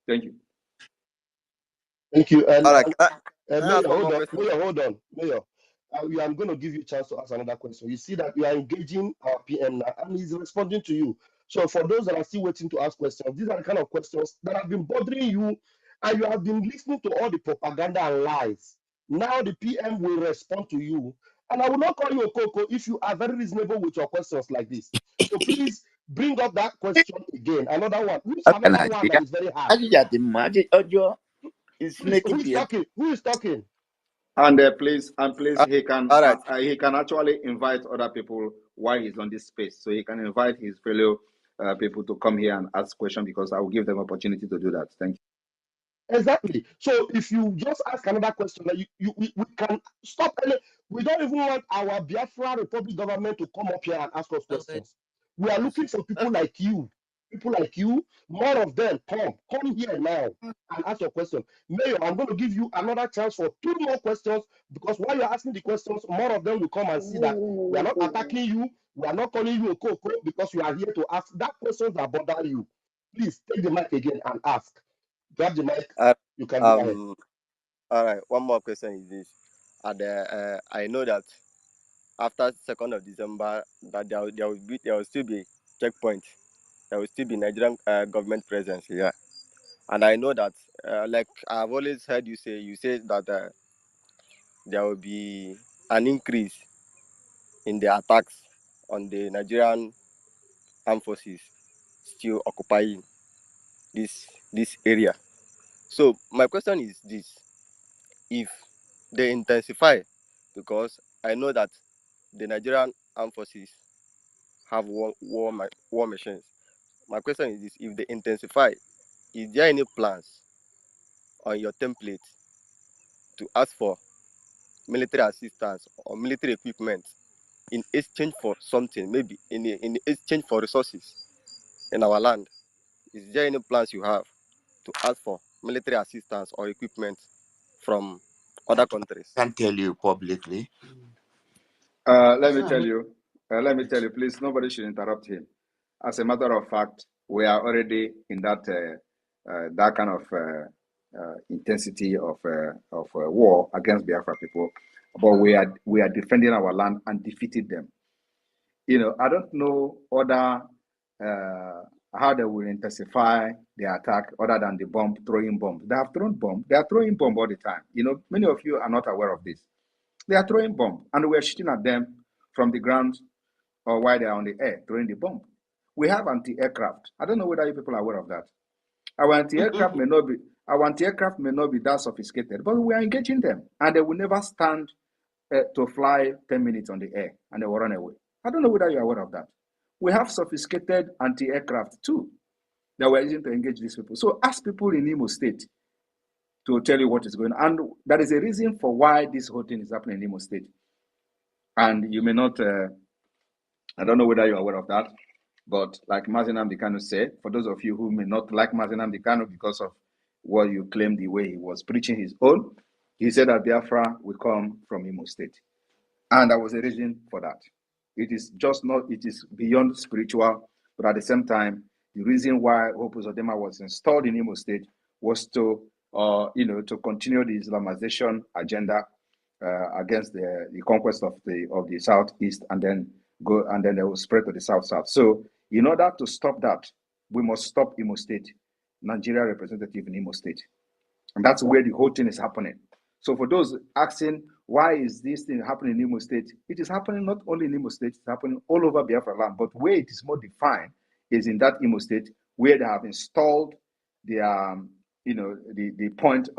Thank you. Thank you. And, All right. Mayor, hold on. Mayor, hold on. Mayor, I'm going to give you a chance to ask another question. You see that you are engaging our PM now, and he's responding to you. So for those that are still waiting to ask questions, these are the kind of questions that have been bothering you, and you have been listening to all the propaganda and lies. Now the PM will respond to you. And I will not call you a Coco if you are very reasonable with your questions like this. So please bring up that question again. Another one. Who's another one that is very hard? Please, who is talking? Who is talking? And please, he can All right. he can actually invite other people while he's on this space. So he can invite his fellow people to come here and ask questions, because I will give them opportunity to do that. Thank you. Exactly. So if you just ask another question, we can stop. We don't even want our Biafra Republic government to come up here and ask us questions. We are looking for people like you. People like you, more of them, come here now and ask your question. Mayor, I'm going to give you another chance for 2 more questions, because while you're asking the questions, more of them will come and see that we are not attacking you. We are not calling you a Coco, because you are here to ask that questions that bother you. Please take the mic again and ask. Grab the mic. You can go ahead. All right. One more question is this. I know that after 2nd of December, that there will still be checkpoint. There will still be Nigerian government presence here, and I know that, like I've always heard you say that there will be an increase in the attacks on the Nigerian armed forces still occupying this area. So my question is this: if they intensify, because I know that the Nigerian armed forces have war machines. My question is this: if they intensify, is there any plans on your template to ask for military assistance or military equipment in exchange for something, maybe in exchange for resources in our land? Is there any plans you have to ask for military assistance or equipment from other countries? I can't tell you publicly. Let me tell you, please, nobody should interrupt him. As a matter of fact, we are already in that kind of intensity of war against Biafra people, but we are defending our land and defeating them. I don't know other how they will intensify the attack other than the throwing bomb. They have thrown bomb. They are throwing bomb all the time. You know, many of you are not aware of this. They are throwing bomb, and we are shooting at them from the ground or while they are on the air throwing the bomb. We have anti-aircraft. I don't know whether you people are aware of that. Our anti-aircraft may not be that sophisticated, but we are engaging them, and they will never stand to fly 10 minutes on the air, and they will run away. I don't know whether you're aware of that. We have sophisticated anti-aircraft too that we're using to engage these people. So ask people in Imo State to tell you what is going on. And that is a reason for why this whole thing is happening in Imo State. And you may not, I don't know whether you're aware of that, but like Mazi Nnamdi Kanu said, for those of you who may not like Mazi Nnamdi Kanu because of what you claim the way he was preaching his own, he said that Biafra will come from Imo State. And there was a reason for that. It is just not, it is beyond spiritual, but at the same time, the reason why Hope Uzodinma was installed in Imo State was to, to continue the Islamization agenda against the conquest of the Southeast, and then they will spread to the South. So, in order to stop that, we must stop Imo State, Nigeria representative in Imo State, and that's where the whole thing is happening. So, for those asking why is this thing happening in Imo State, it is happening not only in Imo State, it's happening all over Biafra land. But where it is more defined is in that Imo State, where they have installed their, the point,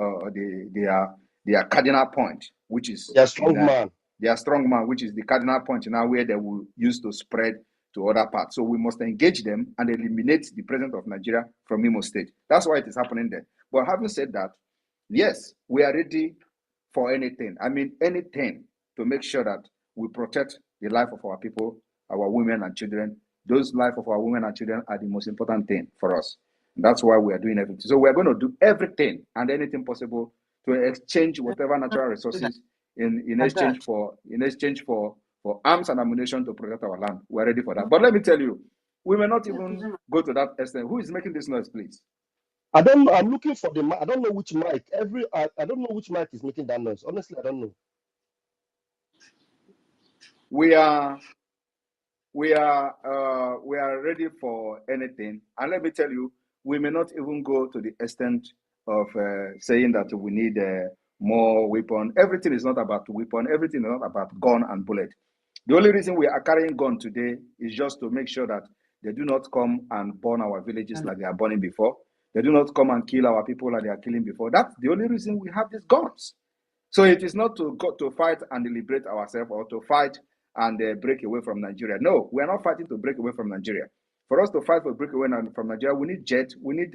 their cardinal point, which is their strong man. Their strong man, which is the cardinal point now, where they will use to spread to other parts. So we must engage them and eliminate the presence of Nigeria from Imo State. That's why it is happening there. But having said that, yes, we are ready for anything. I mean, anything to make sure that we protect the life of our people, our women and children. Those life of our women and children are the most important thing for us. And that's why we are doing everything. So we are going to do everything and anything possible to exchange whatever natural resources in exchange for arms and ammunition to protect our land. We are ready for that. But let me tell you, we may not even go to that extent. Who is making this noise, please? I don't know. I'm looking for the mic. I don't know which mic. I don't know which mic is making that noise. Honestly, I don't know. We are ready for anything. And let me tell you, we may not even go to the extent of saying that we need more weapon. Everything is not about weapon. Everything is not about gun and bullet. The only reason we are carrying gun today is just to make sure that they do not come and burn our villages like they are burning before. They do not come and kill our people like they are killing before. That's the only reason we have these guns. So it is not to go to fight and liberate ourselves or to fight and break away from Nigeria. No, we are not fighting to break away from Nigeria. For us to fight for break away from Nigeria, we need jet, we need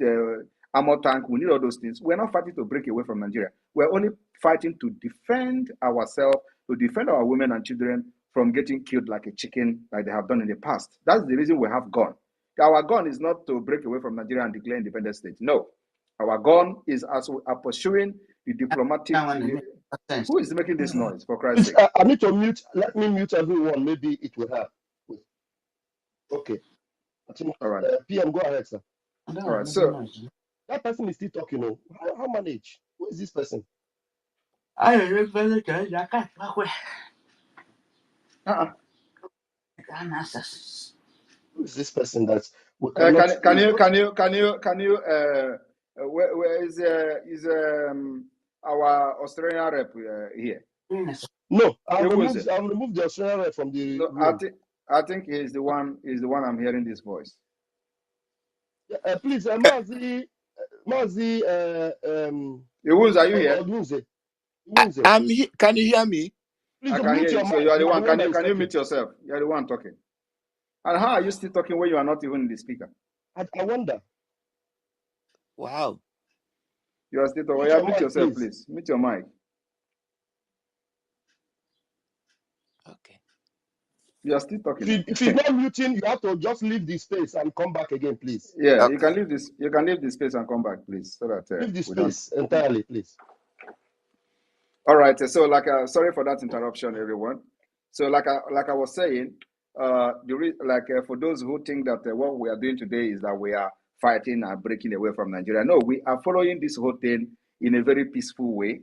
armor tank, we need all those things. We're not fighting to break away from Nigeria. We're only fighting to defend ourselves, to defend our women and children from getting killed like a chicken like they have done in the past. That's the reason we have gun. Our gun is not to break away from Nigeria and declare independent state. No. Our gun is as we are pursuing the diplomatic... Who is making this noise, for Christ's sake? I need to mute. Let me mute everyone. Maybe it will help. Okay. I think, all right. PM, go ahead, sir. All right. So that person is still talking. How manage? Who is this person? Who is this person that's can you where is our Australian rep here? No, I've removed the Australian rep from the room. I think he's the one I'm hearing this voice. Please, Mazi, Iwunze, are you here? I'm here. Can you hear me? Please, I can hear you. So you are the one. Can you mute yourself? You are the one talking. And how are you still talking when you are not even in the speaker? I wonder. Wow. You are still talking. Mute yourself, please. Mute your mic. Okay. You are still talking. If you're not muting, you have to just leave the space and come back again, please. Yeah, okay. You can leave this. You can leave the space and come back, please, so that leave the space entirely, please. All right. So, sorry for that interruption, everyone. So, like I was saying, for those who think that what we are doing today is that we are fighting and breaking away from Nigeria. No, we are following this whole thing in a very peaceful way,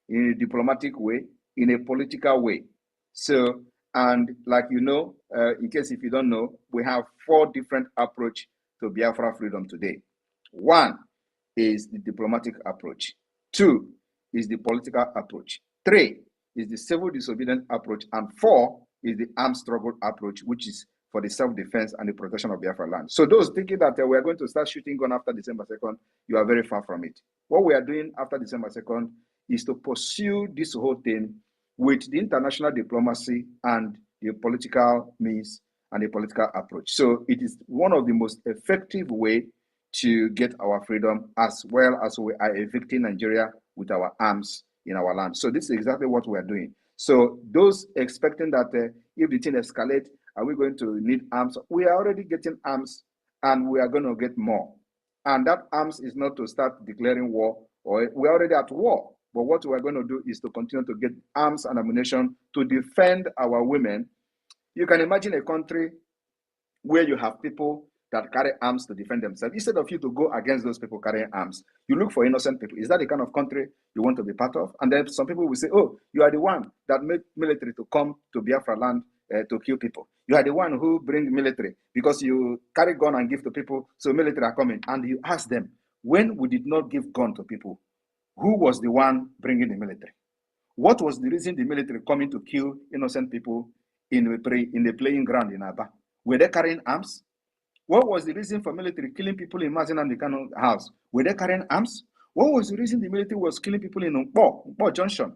in a diplomatic way, in a political way. So, And like you know, in case if you don't know, we have 4 different approaches to Biafra freedom today. 1 is the diplomatic approach. 2 is the political approach. 3 is the civil disobedience approach. And 4 is the armed struggle approach, which is for the self-defense and the protection of Biafra land. So those thinking that we are going to start shooting gun after December 2nd, you are very far from it. What we are doing after December 2nd is to pursue this whole thing with the international diplomacy and the political means and the political approach. So it is one of the most effective way to get our freedom, as well as we are evicting Nigeria with our arms in our land. So this is exactly what we are doing. So those expecting that if the thing escalates, are we going to need arms? We are already getting arms, and we are going to get more. And that arms is not to start declaring war, or we're already at war. But what we're going to do is to continue to get arms and ammunition to defend our women. You can imagine a country where you have people that carry arms to defend themselves. Instead of you to go against those people carrying arms, you look for innocent people. Is that the kind of country you want to be part of? And then some people will say, oh, you are the one that made military to come to Biafra land to kill people. You are the one who bring military because you carry gun and give to people, so military are coming. And you ask them, when we did not give gun to people, who was the one bringing the military? What was the reason the military coming to kill innocent people in the playing ground in Aba? Were they carrying arms? What was the reason for military killing people in Mazin and the Kano house? Were they carrying arms? What was the reason the military was killing people in Nkpo Junction?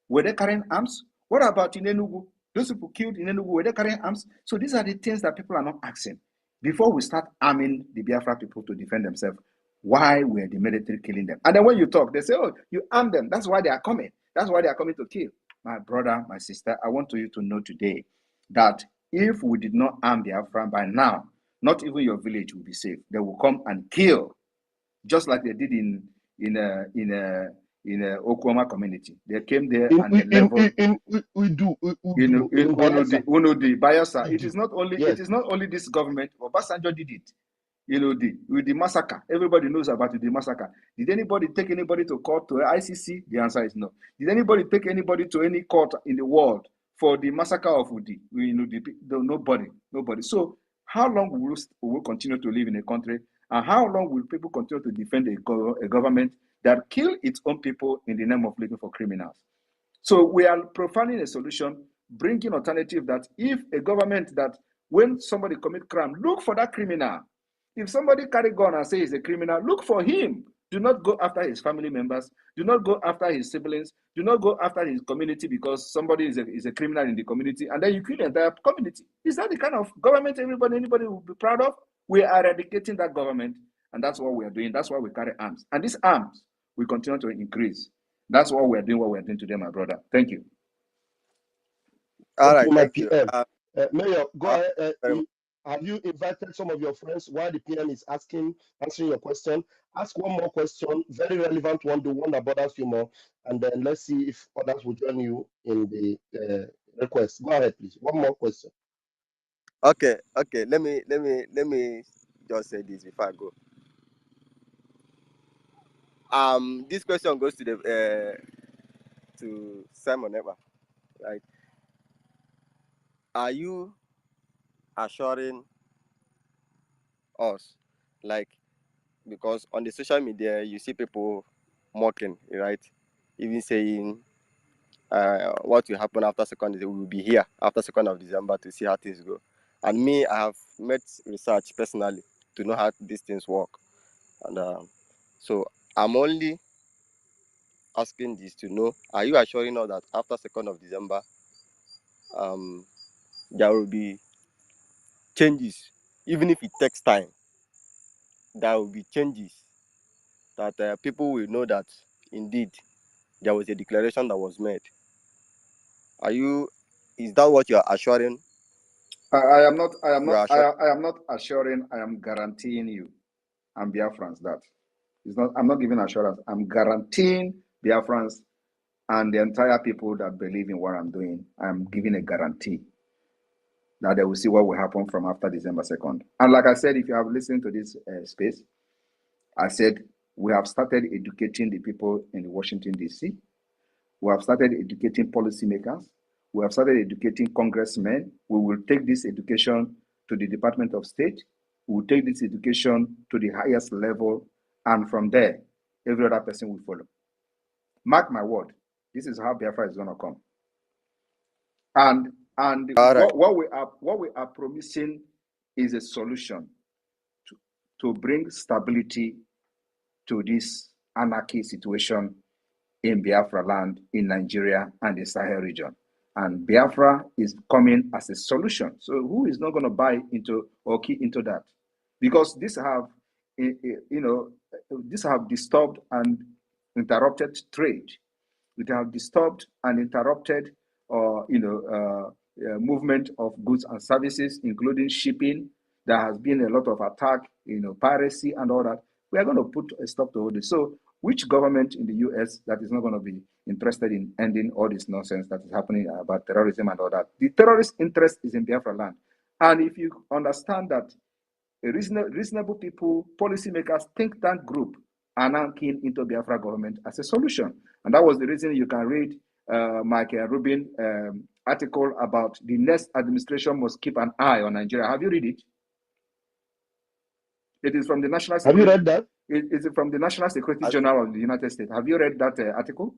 Were they carrying arms? What about in Enugu? Those people killed in Enugu, were they carrying arms? So these are the things that people are not asking. Before we start arming the Biafra people to defend themselves, why were the military killing them? And then when you talk, they say, oh, you arm them. That's why they are coming. That's why they are coming to kill. My brother, my sister, I want you to know today that if we did not arm Biafra by now, not even your village will be safe. They will come and kill, just like they did in Oklahoma community. They came there and they leveled. The Bayelsa. It is not only this government. Obasanjo did it. With the massacre. Everybody knows about the massacre. Did anybody take anybody to court, to ICC? The answer is no. Did anybody take anybody to any court in the world for the massacre of Udi? Nobody. So how long will we continue to live in a country, and how long will people continue to defend a government that kill its own people in the name of looking for criminals? So we are profiling a solution, bringing alternative that if a government that when somebody commit crime, look for that criminal. If somebody carry gun and say he's a criminal, look for him. Do not go after his family members. Do not go after his siblings. Do not go after his community because somebody is a criminal in the community, and then you kill the entire community. Is that the kind of government anybody will be proud of? We are eradicating that government, and that's what we are doing. That's why we carry arms. And these arms will continue to increase. That's what we're doing today, my brother. Thank you. All right, thank you. Mayor, go ahead. Have you invited some of your friends while the PM is answering your question? Ask one more question, very relevant one, the one that bothers you more, and then let's see if others will join you in the request. Go ahead, please. One more question. Okay. Let me just say this before I go. This question goes to the to Simon Ekpa, right? Are you assuring us, like, because on the social media you see people mocking, right? Even saying what will happen after 2nd, we will be here after 2nd of December to see how things go. And me, I have met research personally to know how these things work, and so I'm only asking this to know: are you assuring us that after 2nd of December, there will be changes, even if it takes time? There will be changes that people will know that indeed there was a declaration that was made. Is that what you are assuring? I am not assuring. I am guaranteeing you and Biafrans that it's not. I'm not giving assurance. I'm guaranteeing Biafrans and the entire people that believe in what I'm doing. I'm giving a guarantee that they will see what will happen from after December 2nd. And like I said, if you have listened to this space, I said we have started educating the people in Washington, D.C. We have started educating policymakers. We have started educating congressmen. We will take this education to the Department of State. We will take this education to the highest level, and from there, every other person will follow. Mark my word, this is how Biafra is going to come. And All right. what we are promising is a solution to bring stability to this anarchy situation in Biafra land, in Nigeria, and the Sahel region. And Biafra is coming as a solution. So who is not going to buy into or key into that? Because these have, these have disturbed and interrupted trade. It have disturbed and interrupted, movement of goods and services, including shipping. There has been a lot of attack, piracy and all that. We are going to put a stop to all this. So which government in the US that is not going to be interested in ending all this nonsense that is happening about terrorism and all that? The terrorist interest is in Biafra land. And if you understand that a reasonable people, policymakers, think tank group are now keen into Biafra government as a solution. And that was the reason you can read Michael Rubin article about the next administration must keep an eye on Nigeria. Have you read it? It is from the National Security. Have you read that? It is from the National Security Journal of the United States. Have you read that article?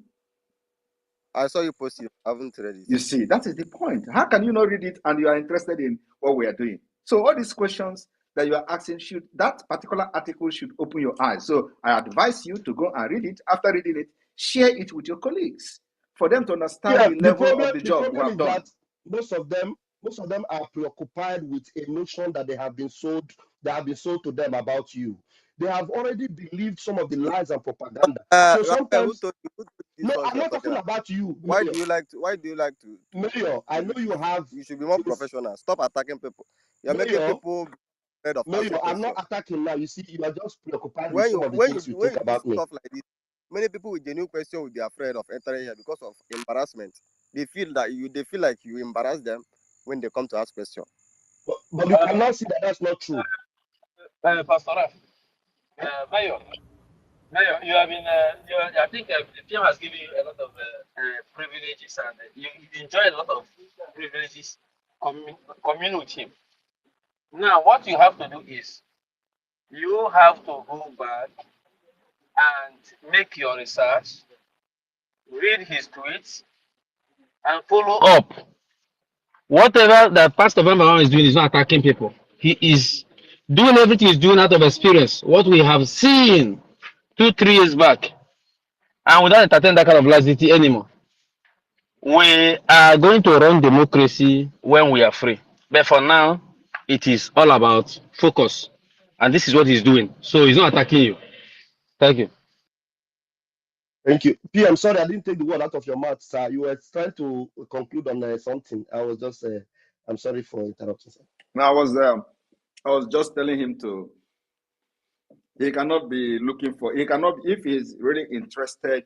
I saw you post it. I haven't read it. You see, that is the point. How can you not read it and you are interested in what we are doing? So all these questions that you are asking, that particular article should open your eyes. So I advise you to go and read it. After reading it, share it with your colleagues for them to understand the level of the job we have done. That most of them are preoccupied with a notion that they have been sold to them about you. They have already believed some of the lies and propaganda. So sometimes, no, I'm not talking about you. Why do you like to? Mayor, I know you have. You should be more professional. Stop attacking people. You're making people afraid of Mayor, I'm not attacking now. You see, you are just preoccupied when with some of the things you think about me. Stuff like this, many people with genuine question will be afraid of entering here because of embarrassment. They feel like you embarrass them when they come to ask questions. But you cannot see that that's not true. Pastor Raf, Mayor, you have been, I think the PM has given you a lot of privileges, and you enjoy a lot of privileges communing with him. Now, what you have to do is, you have to go back and make your research, read his tweets, and follow up. Whatever that Pastor Bamba is doing is not attacking people. He is doing everything he's doing out of experience. What we have seen 2-3 years back, and we don't entertain that kind of laxity anymore. We are going to run democracy when we are free. But for now, it is all about focus. And this is what he's doing. So he's not attacking you. Thank you. Thank you. P, I'm sorry, I didn't take the word out of your mouth, sir. You were trying to conclude on something. I was just, I'm sorry for interrupting, sir. No, I was just telling him he cannot be looking for, if he's really interested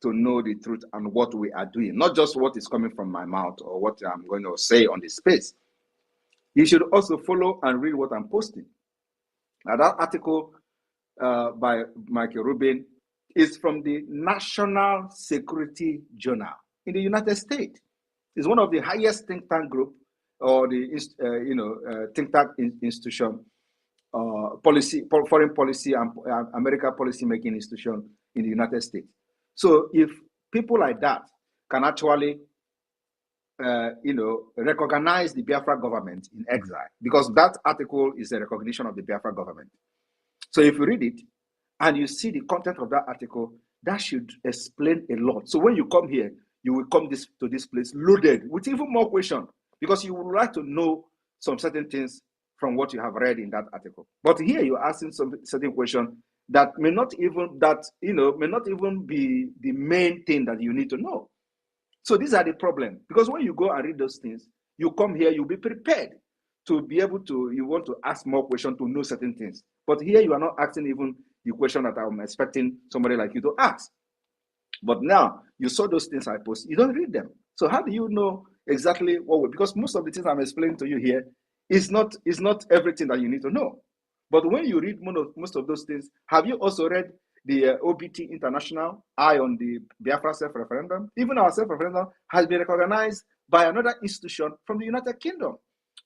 to know the truth and what we are doing, not just what is coming from my mouth or what I'm going to say on the space. He should also follow and read what I'm posting. Now, that article by Michael Rubin is from the National Security Journal in the United States. It's one of the highest think tank group or the think tank institution, foreign policy and American policy making institution in the United States. So if people like that can actually recognize the Biafra government in exile, because that article is a recognition of the Biafra government. So if you read it and you see the content of that article, that should explain a lot. So when you come here, you will come to this place loaded with even more questions, because you would like to know some certain things from what you have read in that article. But here you're asking some certain question that may not even be the main thing that you need to know. So these are the problem, because when you go and read those things, you come here, you'll be prepared to be able to, you want to ask more questions to know certain things. But here you are not asking even the question that I'm expecting somebody like you to ask. But now you saw those things I post, you don't read them. So how do you know exactly what? Because most of the things I'm explaining to you here is not everything that you need to know. But when you read most of those things, have you also read the OBT International Eye on the Biafra self-referendum? Even our self-referendum has been recognized by another institution from the United Kingdom,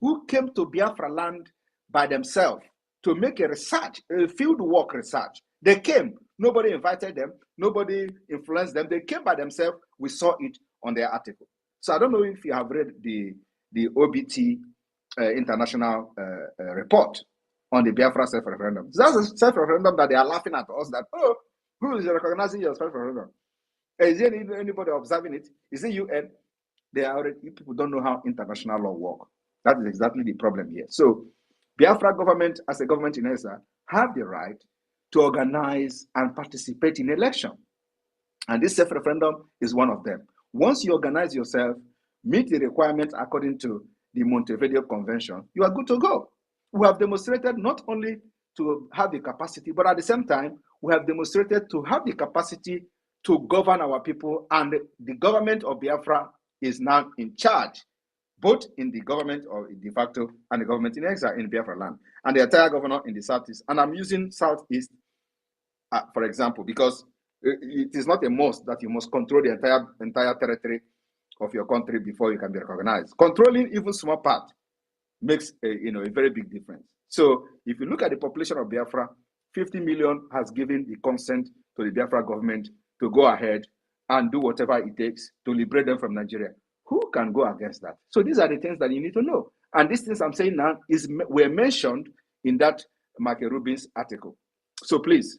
who came to Biafra land by themselves to make a research, a field work research. They came, nobody invited them, nobody influenced them. They came by themselves. We saw it on their article. So I don't know if you have read the OBT international report on the Biafra self-referendum. That's a self-referendum that they are laughing at us that, oh, who is recognizing your self-referendum? Is there anybody observing it? Is it UN? They are already, people don't know how international law works. That is exactly the problem here. So Biafra government, as a government in ESA, have the right to organize and participate in election. And this self-referendum is one of them. Once you organize yourself, meet the requirements according to the Montevideo Convention, you are good to go. We have demonstrated not only to have the capacity, but at the same time, we have demonstrated to have the capacity to govern our people, and the government of Biafra is now in charge, both in the government of de facto and the government in exile in Biafra land, and the entire governor in the Southeast. And I'm using Southeast, for example, because it is not a must that you must control the entire territory of your country before you can be recognized. Controlling even small part makes a very big difference. So if you look at the population of Biafra, 50 million has given the consent to the Biafra government to go ahead and do whatever it takes to liberate them from Nigeria. Who can go against that? So these are the things that you need to know. And these things I'm saying now were mentioned in that Michael Rubin's article. So please,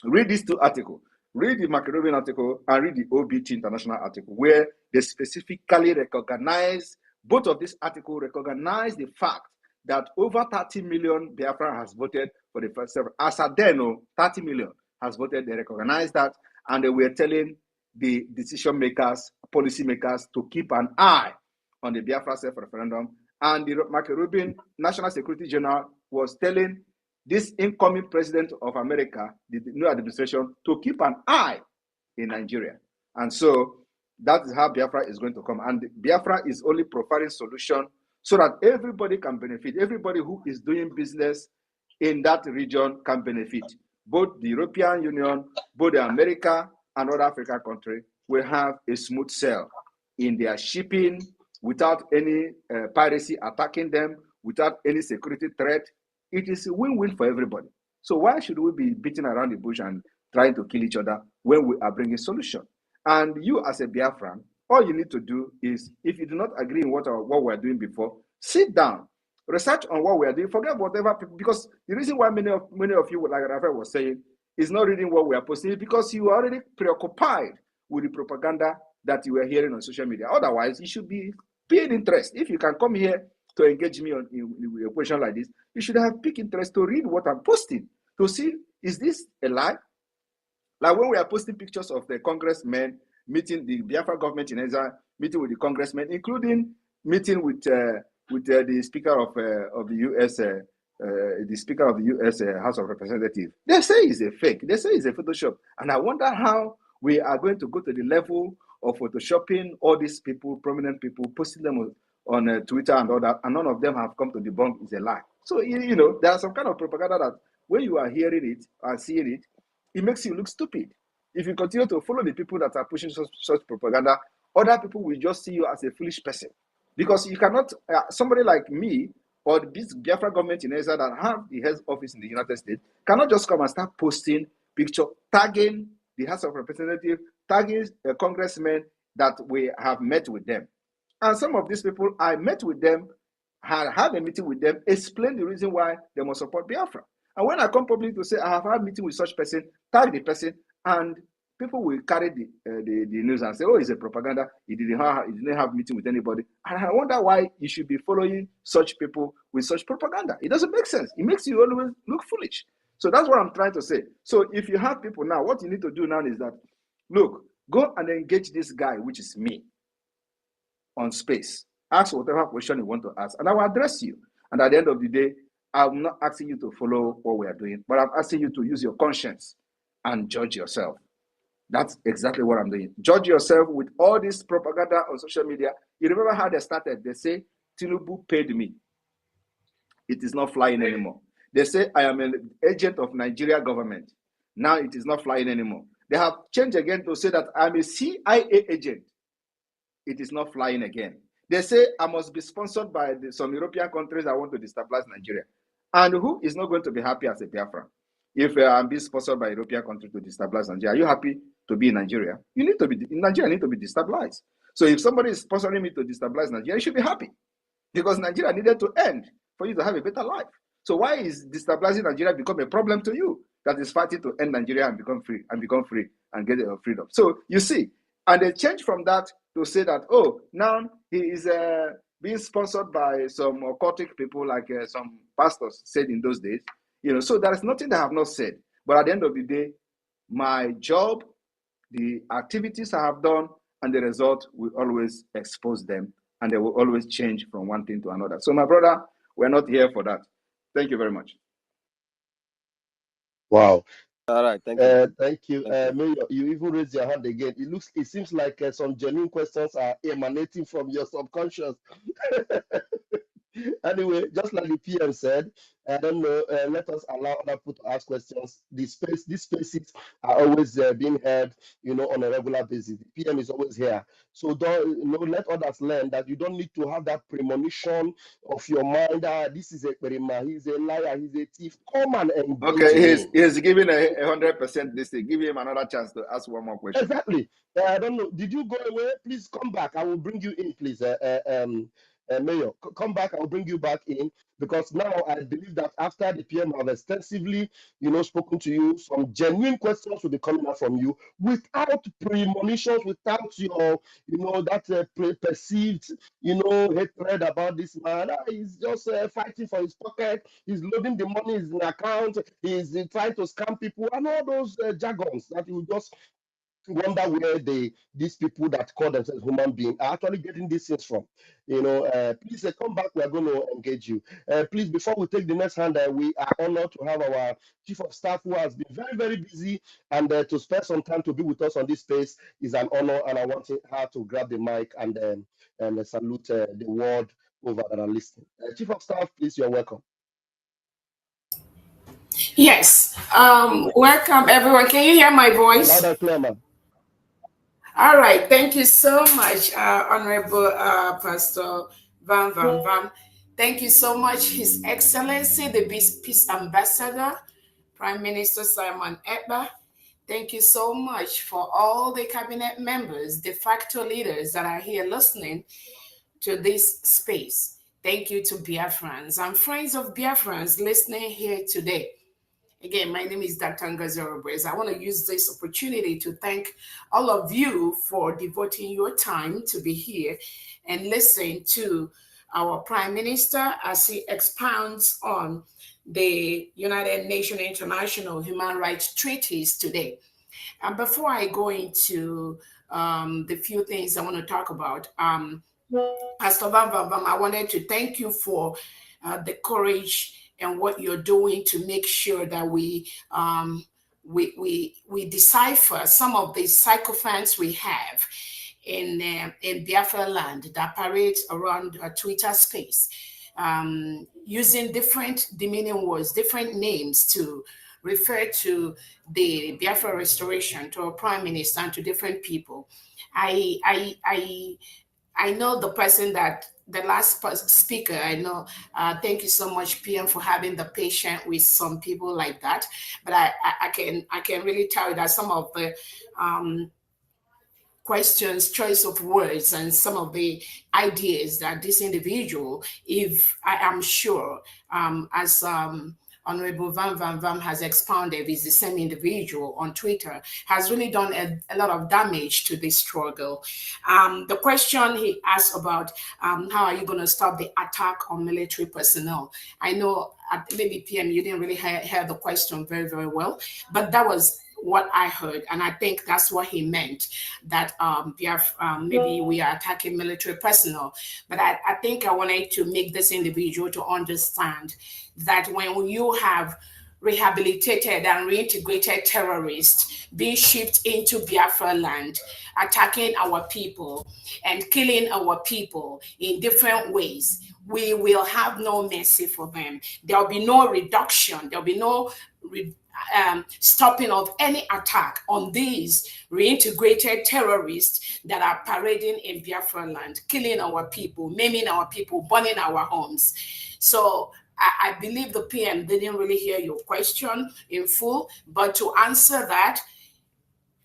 read these two articles. Read the Michael Rubin article and read the OBT International article, where they specifically recognize, both of these articles recognize the fact that over 30 million Biafra has voted for the first several. As at then, 30 million has voted. They recognize that, and they were telling the decision makers, policy makers, to keep an eye on the Biafra self-referendum. And the Michael Rubin National Security General was telling this incoming president of America, the new administration, to keep an eye in Nigeria. And so that is how Biafra is going to come. And Biafra is only providing solution so that everybody can benefit. Everybody who is doing business in that region can benefit. Both the European Union, both the America and other African countries will have a smooth sail in their shipping without any piracy attacking them, without any security threat. It is a win-win for everybody. So why should we be beating around the bush and trying to kill each other when we are bringing solution? And you as a Biafran, all you need to do is, if you do not agree in what we are doing before, sit down, research on what we are doing, forget whatever people, because the reason why many of you, like Rafael was saying, is not reading what we are posting is because you are already preoccupied with the propaganda that you are hearing on social media. Otherwise, you should be paying interest. If you can come here to engage me in a question like this, you should have big interest to read what I'm posting, to see, is this a lie? Like when we are posting pictures of the congressmen meeting the Biafra government in exile, meeting with the congressmen, including meeting with the Speaker of the U.S. The Speaker of the U.S. House of Representatives. They say it's a fake. They say it's a Photoshop. And I wonder how we are going to go to the level of photoshopping all these people, prominent people, posting them on Twitter and all that, and none of them have come to debunk it's a lie. So, there are some kind of propaganda that when you are hearing it and seeing it, it makes you look stupid. If you continue to follow the people that are pushing such propaganda, other people will just see you as a foolish person. Because you cannot, somebody like me, or this Biafra government in Israel that have the head office in the United States, cannot just come and start posting picture, tagging the House of Representatives, tagging congressmen that we have met with them. And some of these people, I met with them, had a meeting with them, explain the reason why they must support Biafra. And when I come publicly to say I have had a meeting with such person, tag the person, and people will carry the news and say, oh, it's a propaganda. He didn't have a meeting with anybody. And I wonder why you should be following such people with such propaganda. It doesn't make sense. It makes you always look foolish. So that's what I'm trying to say. So if you have people now, what you need to do now is that, look, go and engage this guy, which is me, on space. Ask whatever question you want to ask, and I will address you. And at the end of the day, I'm not asking you to follow what we are doing, but I'm asking you to use your conscience and judge yourself. That's exactly what I'm doing. Judge yourself with all this propaganda on social media. You remember how they started? They say, Tinubu paid me. It is not flying anymore. They say, I am an agent of Nigeria government. Now it is not flying anymore. They have changed again to say that I'm a CIA agent. it is not flying again. They say I must be sponsored by some European countries that want to destabilize Nigeria. And who is not going to be happy as a Biafran? If I'm being sponsored by European countries to destabilize Nigeria, are you happy to be in Nigeria? You need to be in Nigeria, need to be destabilized. So if somebody is sponsoring me to destabilize Nigeria, you should be happy, because Nigeria needed to end for you to have a better life. So why is destabilizing Nigeria become a problem to you that is fighting to end Nigeria and become free and get freedom? So you see, and they change from that to say that, oh, now he is being sponsored by some occultic people, like some pastors said in those days. So there is nothing that I have not said. But at the end of the day, my job, the activities I have done, and the result will always expose them, and they will always change from one thing to another. So my brother, we're not here for that. Thank you very much. Wow. All right, thank you. Thank you. Mayor, you even raised your hand again. It seems like some genuine questions are emanating from your subconscious. Anyway, just like the PM said, I don't know, let us allow other people to ask questions. These spaces are always being held, on a regular basis. The PM is always here. So let others learn that you don't need to have that premonition of your mind. This is a perima, he's a liar, he's a thief. Come and engage Okay, him. he's giving 100% this thing. Give him another chance to ask one more question. Exactly. I don't know. Did you go away? Please come back. I will bring you in, please. Mayor, come back. I'll bring you back in, because now I believe that after the PM have extensively, spoken to you, some genuine questions will be coming out from you without premonitions, without your, that perceived, hatred about this man. He's just fighting for his pocket. He's loading the money in his account. He's trying to scam people and all those jargons that you just wonder where these people that call themselves human beings are actually getting these things from. Please come back. We are going to engage you. Please, before we take the next hand, we are honored to have our chief of staff, who has been very, very busy, and to spend some time to be with us on this space is an honor. And I want her to grab the mic and salute the world over that are listening. Chief of staff, please, you're welcome. Yes. Welcome, everyone. Can you hear my voice? Loud and clear, ma'am. All right. Thank you so much, Honorable Pastor Van Van Van. Thank you so much, His Excellency, the Peace Ambassador, Prime Minister Simon Ekpa. Thank you so much for all the cabinet members, de facto leaders that are here listening to this space. Thank you to Biafrans and friends of Biafrans listening here today. Again, my name is Dr. Ngozi Orobres. I want to use this opportunity to thank all of you for devoting your time to be here and listen to our Prime Minister as he expounds on the United Nations International Human Rights Treaties today. And before I go into the few things I want to talk about, Pastor Van Van Van, I wanted to thank you for the courage and what you're doing to make sure that we decipher some of the sycophants we have in Biafra land that parade around Twitter space, using different demeaning words, different names to refer to the Biafra restoration, to our prime minister, and to different people. I know the person that the last speaker, I know, thank you so much, PM, for having the patience with some people like that. But I can really tell you that some of the questions, choice of words, and some of the ideas that this individual, if I am sure, as Honorable Van Van Van has expounded, is the same individual on Twitter, has really done a lot of damage to this struggle. The question he asked about how are you going to stop the attack on military personnel? I know maybe PM, you didn't really hear the question very, very well, but that was what I heard, and I think that's what he meant, that maybe we are attacking military personnel. But I think I wanted to make this individual to understand that when you have rehabilitated and reintegrated terrorists being shipped into Biafra land, attacking our people and killing our people in different ways, we will have no mercy for them. There'll be no reduction. There'll be no stopping of any attack on these reintegrated terrorists that are parading in Biafra land, killing our people, maiming our people, burning our homes. So I believe the PM didn't really hear your question in full, but to answer that,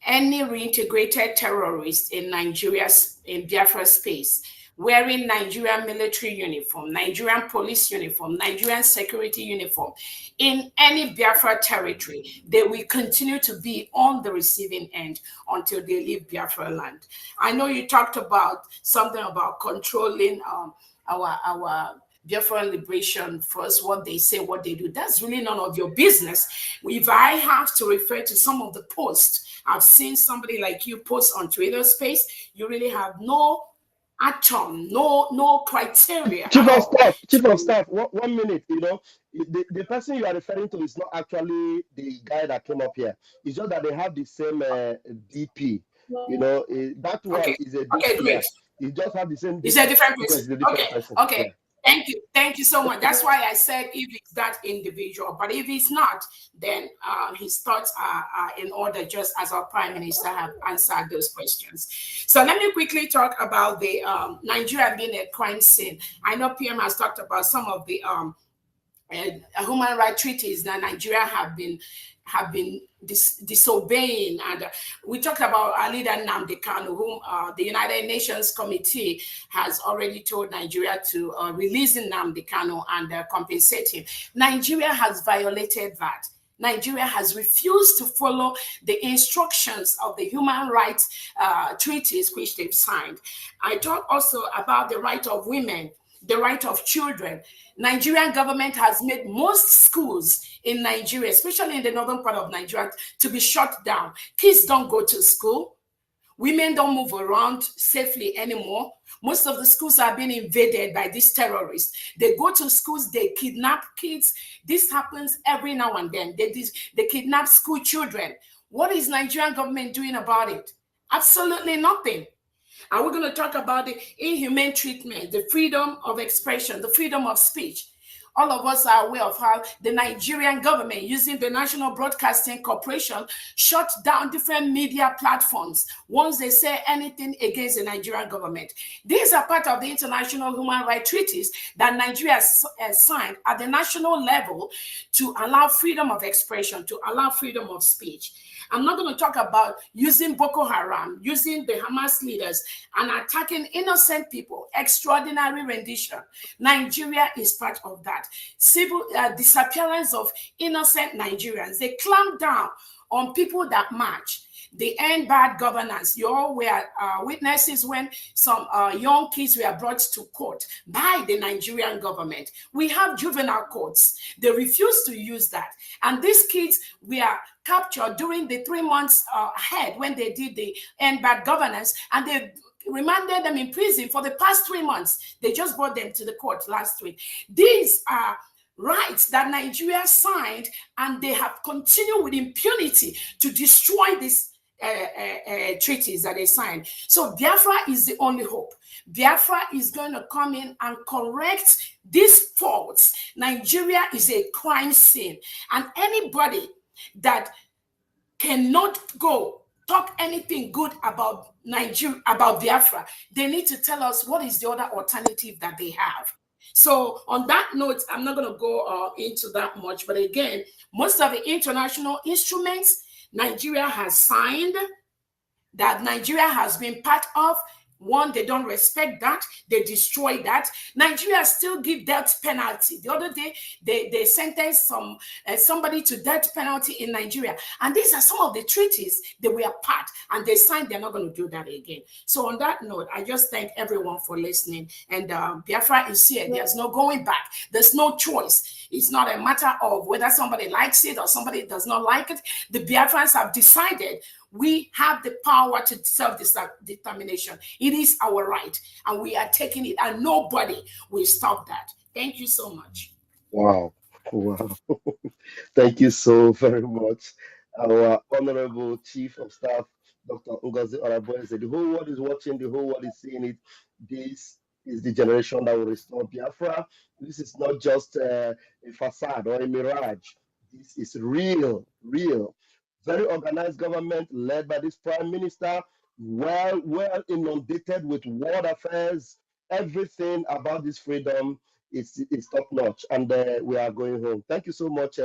any reintegrated terrorist in Nigeria's, in Biafra space, wearing Nigerian military uniform, Nigerian police uniform, Nigerian security uniform, in any Biafra territory, they will continue to be on the receiving end until they leave Biafra land. I know you talked about something about controlling our Biafra liberation first, what they say, what they do. That's really none of your business. If I have to refer to some of the posts, I've seen somebody like you post on Twitter space, you really have no atom, no criteria. Chief of staff, 1 minute, the person you are referring to is not actually the guy that came up here. It's just that they have the same DP. That one is a Okay, DP. great. You just have the same DP. It's a different person. Yes, it's a different person. Okay. Yeah. Thank you so much. That's why I said if it's that individual, but if it's not, then his thoughts are in order, just as our Prime Minister have answered those questions. So let me quickly talk about the Nigeria being a crime scene. I know PM has talked about some of the human rights treaties that Nigeria have been disobeying, and we talked about our leader Nnamdi Kanu, whom the United Nations Committee has already told Nigeria to release Nnamdi Kanu and compensate him. Nigeria has violated that. Nigeria has refused to follow the instructions of the human rights treaties which they've signed. I talk also about the right of women, the right of children. Nigerian government has made most schools in Nigeria, especially in the northern part of Nigeria, to be shut down. Kids don't go to school. Women don't move around safely anymore. Most of the schools are being invaded by these terrorists. They go to schools, they kidnap kids. This happens every now and then. They kidnap school children. What is Nigerian government doing about it? Absolutely nothing. And we're going to talk about the inhumane treatment, the freedom of expression, the freedom of speech. All of us are aware of how the Nigerian government, using the National Broadcasting Corporation, shut down different media platforms once they say anything against the Nigerian government. These are part of the international human rights treaties that Nigeria has signed at the national level to allow freedom of expression, to allow freedom of speech. I'm not going to talk about using Boko Haram, using the Hamas leaders, and attacking innocent people. Extraordinary rendition. Nigeria is part of that. Civil disappearance of innocent Nigerians. They clamp down on people that march. They end bad governance. You all were witnesses when some young kids were brought to court by the Nigerian government. We have juvenile courts. They refuse to use that. And these kids were captured during the 3 months ahead when they did the end bad governance, and they remanded them in prison for the past 3 months. They just brought them to the court last week. These are rights that Nigeria signed, and they have continued with impunity to destroy these treaties that they signed. So Biafra is the only hope. Biafra is going to come in and correct these faults. Nigeria is a crime scene, and anybody that cannot go talk anything good about Nigeria, about Biafra, they need to tell us what is the other alternative that they have. So on that note, I'm not going to go into that much, but again, most of the international instruments Nigeria has signed, that Nigeria has been part of, one, they don't respect that. They destroy that. Nigeria still give death penalty. The other day, they sentenced somebody to death penalty in Nigeria. And these are some of the treaties that we are part, and they signed. They're not going to do that again. So on that note, I just thank everyone for listening. And Biafra is here. There's no going back. There's no choice. It's not a matter of whether somebody likes it or somebody does not like it. The Biafrans have decided we have the power to self-determination. It is our right, and we are taking it, and nobody will stop that. Thank you so much. Wow. Thank you so very much, our Honorable Chief of Staff, Dr. Ngozi Oraboeze. The whole world is watching, the whole world is seeing it. This is the generation that will restore Biafra. This is not just a facade or a mirage. This is real, real. Very organized government led by this prime minister, well inundated with world affairs. Everything about this freedom is top notch, and we are going home. Thank you so much,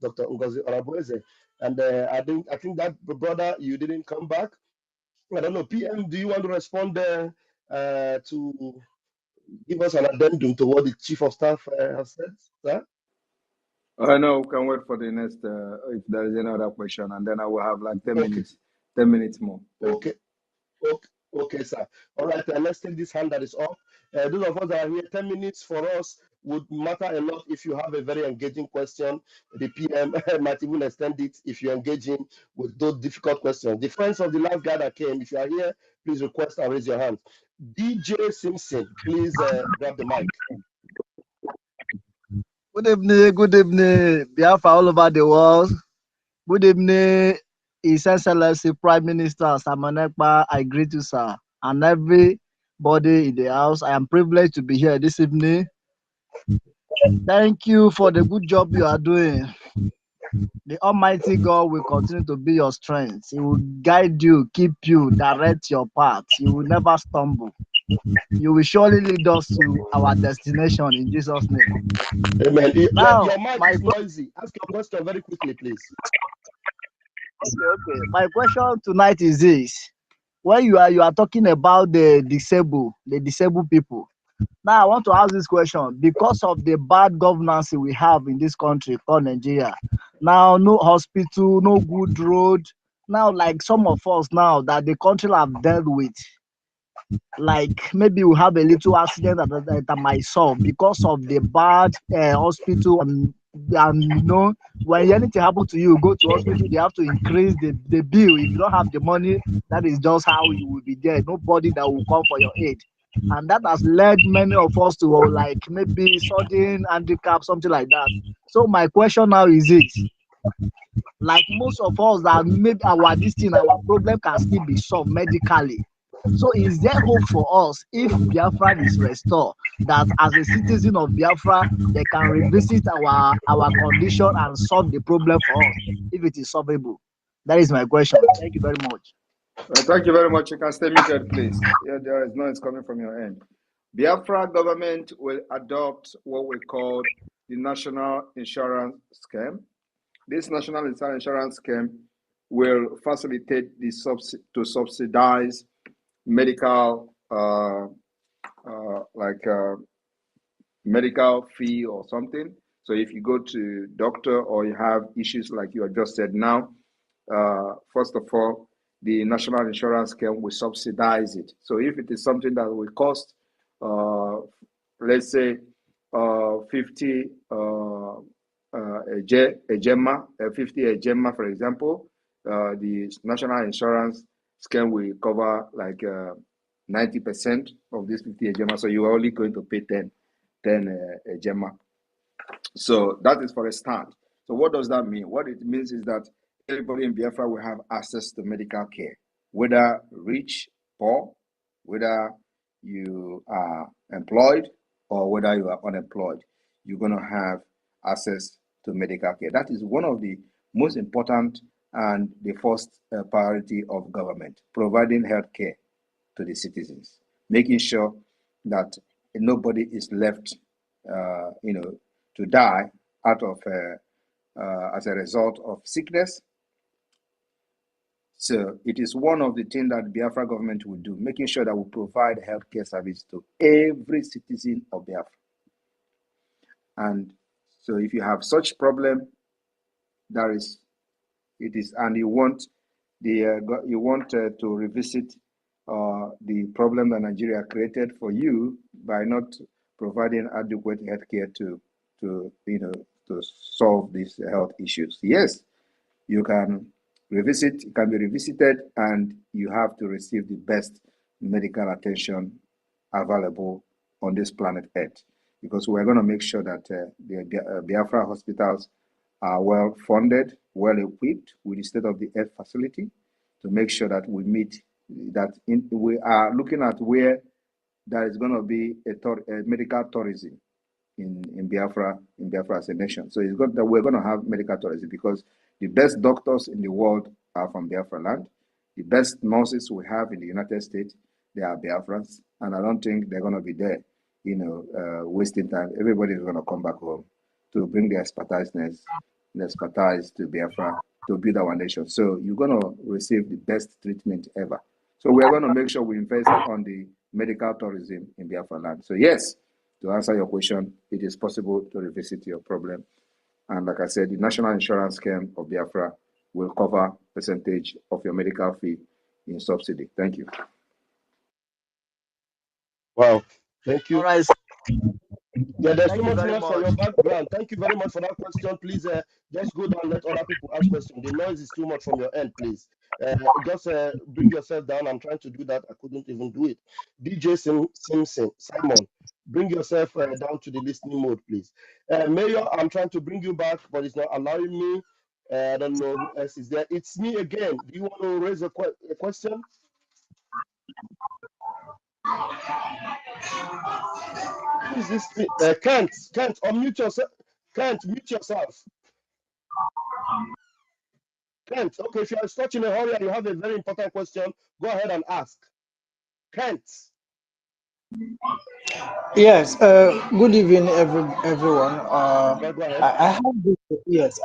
Dr. Ngozi Orabueze. And I think that brother, you didn't come back. I don't know. PM, do you want to respond to give us an addendum to what the chief of staff has said, sir? No, we can wait for the next, if there is any other question, and then I will have like 10 Okay, minutes, 10 minutes more. Thank okay, okay, okay, sir. All right, let's take this hand that is up. Those of us that are here, 10 minutes for us would matter a lot. If you have a very engaging question, the PM might even extend it if you're engaging with those difficult questions. The friends of the last guy that came, if you are here, please request and raise your hand. DJ Simpson, please grab the mic. Good evening, Biafra all over the world. Good evening, His Excellency Prime Minister Simon Ekpa. I greet you, sir, and everybody in the house. I am privileged to be here this evening. Thank you for the good job you are doing. The Almighty God will continue to be your strength. He will guide you, keep you, direct your path. You will never stumble. You will surely lead us to our destination in Jesus' name. Amen. Now, Your mic is noisy. Ask your question very quickly, please. Okay. My question tonight is this: when you are talking about the disabled people. Now I want to ask this question because of the bad governance we have in this country called Nigeria. Now no hospital, no good road. Now like some of us now that the country have dealt with, like maybe we have a little accident that might solve because of the bad hospital and you know when anything happen to you, go to hospital, they have to increase the bill. If you don't have the money, that is just how you will be there. Nobody that will come for your aid. And that has led many of us to like maybe sudden handicap, something like that. So my question now is this: like most of us that maybe our problem can still be solved medically. So is there hope for us if Biafra is restored, that as a citizen of Biafra, they can revisit our condition and solve the problem for us if it is solvable? That is my question. Thank you very much. Thank you very much. You can stay muted, please. Yeah, there is noise coming from your end. Biafra government will adopt what we call the National Insurance Scheme. This National Insurance Scheme will facilitate to subsidize medical, medical fee or something. So if you go to doctor or you have issues like you have just said now, first of all, the National Insurance Scheme will subsidize it. So if it is something that will cost, let's say, 50 a gemma, 50 a gemma, for example, the National Insurance Scheme will cover like 90% of this 50 a gemma. So you are only going to pay 10 a gemma. So that is for a start. So what does that mean? What it means is that everybody in Biafra will have access to medical care, whether rich, poor, whether you are employed or whether you are unemployed. You're going to have access to medical care. That is one of the most important and the first priority of government, providing health care to the citizens, making sure that nobody is left, to die out of as a result of sickness. So it is one of the things that the Biafra government will do, making sure that we provide healthcare service to every citizen of Biafra. And so if you have such problem, and you want to revisit the problem that Nigeria created for you by not providing adequate healthcare to solve these health issues. Yes, you can revisit, it can be revisited, and you have to receive the best medical attention available on this planet Earth, because we're going to make sure that the Biafra hospitals are well funded, well equipped with the state-of-the-art facility to make sure that we meet that. We are looking at where there is going to be a medical tourism. in Biafra as a nation. So we're going to have medical tourism because the best doctors in the world are from Biafra land. The best nurses we have in the United States, they are Biafrans, and I don't think they're going to be there, wasting time. Everybody is going to come back home to bring their expertise to Biafra to build our nation. So you're going to receive the best treatment ever. So we're going to make sure we invest on the medical tourism in Biafra land. So yes, to answer your question, it is possible to revisit your problem. And like I said, the national insurance scheme of Biafra will cover percentage of your medical fee in subsidy. Thank you. Wow. Thank you. All right. Yeah, there's Thank too you much very noise from much. your background. Thank you very much for that question. Please just go down, let other people ask questions. The noise is too much from your end, please. Just bring yourself down. I'm trying to do that. I couldn't even do it. DJ Simpson, Simon, bring yourself down to the listening mode, please. Mayor, I'm trying to bring you back, but it's not allowing me. I don't know who else is there. It's me again. Do you want to raise a question? Who is this? Kent, unmute yourself. Kent, mute yourself. Kent, okay, if you are stuck in a hurry and you have a very important question, go ahead and ask. Kent. Yes, good evening, everyone. Yeah, go ahead. I have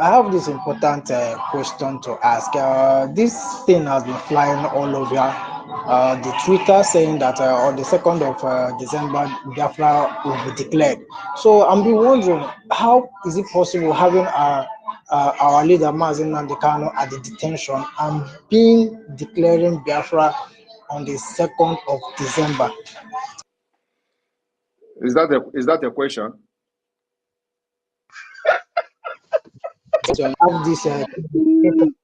I have this important question to ask. This thing has been flying all over the Twitter saying that on the 2nd of December, Biafra will be declared. So I'm been wondering, how is it possible having our leader Mazen Nandekano at the detention and being declaring Biafra on the 2nd of December? Is that a question? So I have this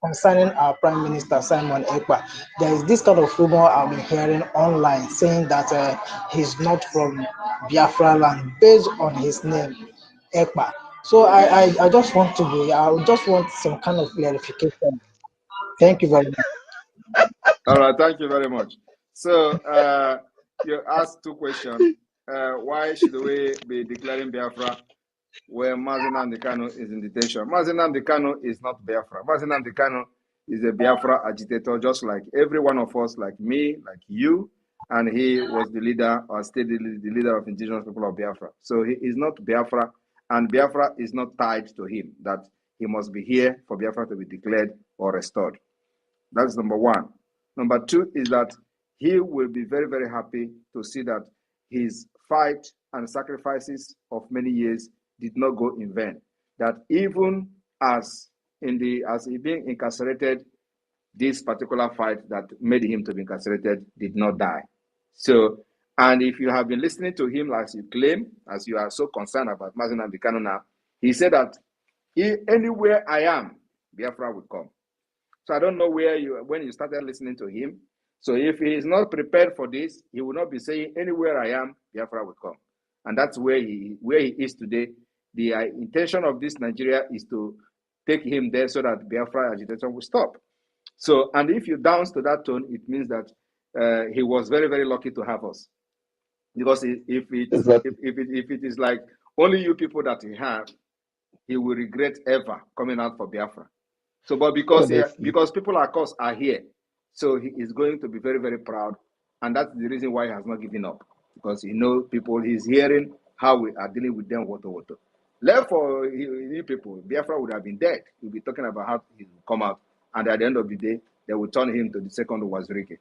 concerning our Prime Minister Simon Ekpa. There is this kind of rumor I've been hearing online saying that he's not from Biafra land based on his name, Ekpa. So I just want some kind of clarification. Thank you very much. All right, thank you very much. So you asked two questions. Why should we be declaring Biafra where Mazen Nandekano is in detention? Mazen Nandekano is not Biafra. Mazen Nandekano is a Biafra agitator, just like every one of us, like me, like you, and he was the leader, or still the leader of indigenous people of Biafra. So he is not Biafra, and Biafra is not tied to him, that he must be here for Biafra to be declared or restored. That's number one. Number two is that he will be very, very happy to see that his fight and sacrifices of many years did not go in vain. That even as he being incarcerated, this particular fight that made him to be incarcerated did not die. So, and if you have been listening to him as you claim, as you are so concerned about Mazen Nandekano now, he said that anywhere I am, Biafra will come. So I don't know when you started listening to him. So if he is not prepared for this, he will not be saying anywhere I am, Biafra will come. And that's where he is today. The intention of this Nigeria is to take him there so that Biafra agitation will stop. So, and if you dance to that tone, it means that he was very, very lucky to have us. Because if it is like only you people that he have, he will regret ever coming out for Biafra. So, but because people like us are here, so he is going to be very, very proud, and that's the reason why he has not given up, because he knows people. He's hearing how we are dealing with them. Water. Left for you people, Biafra would have been dead. He'll be talking about how he will come out, and at the end of the day, they will turn him to the second Wazirike.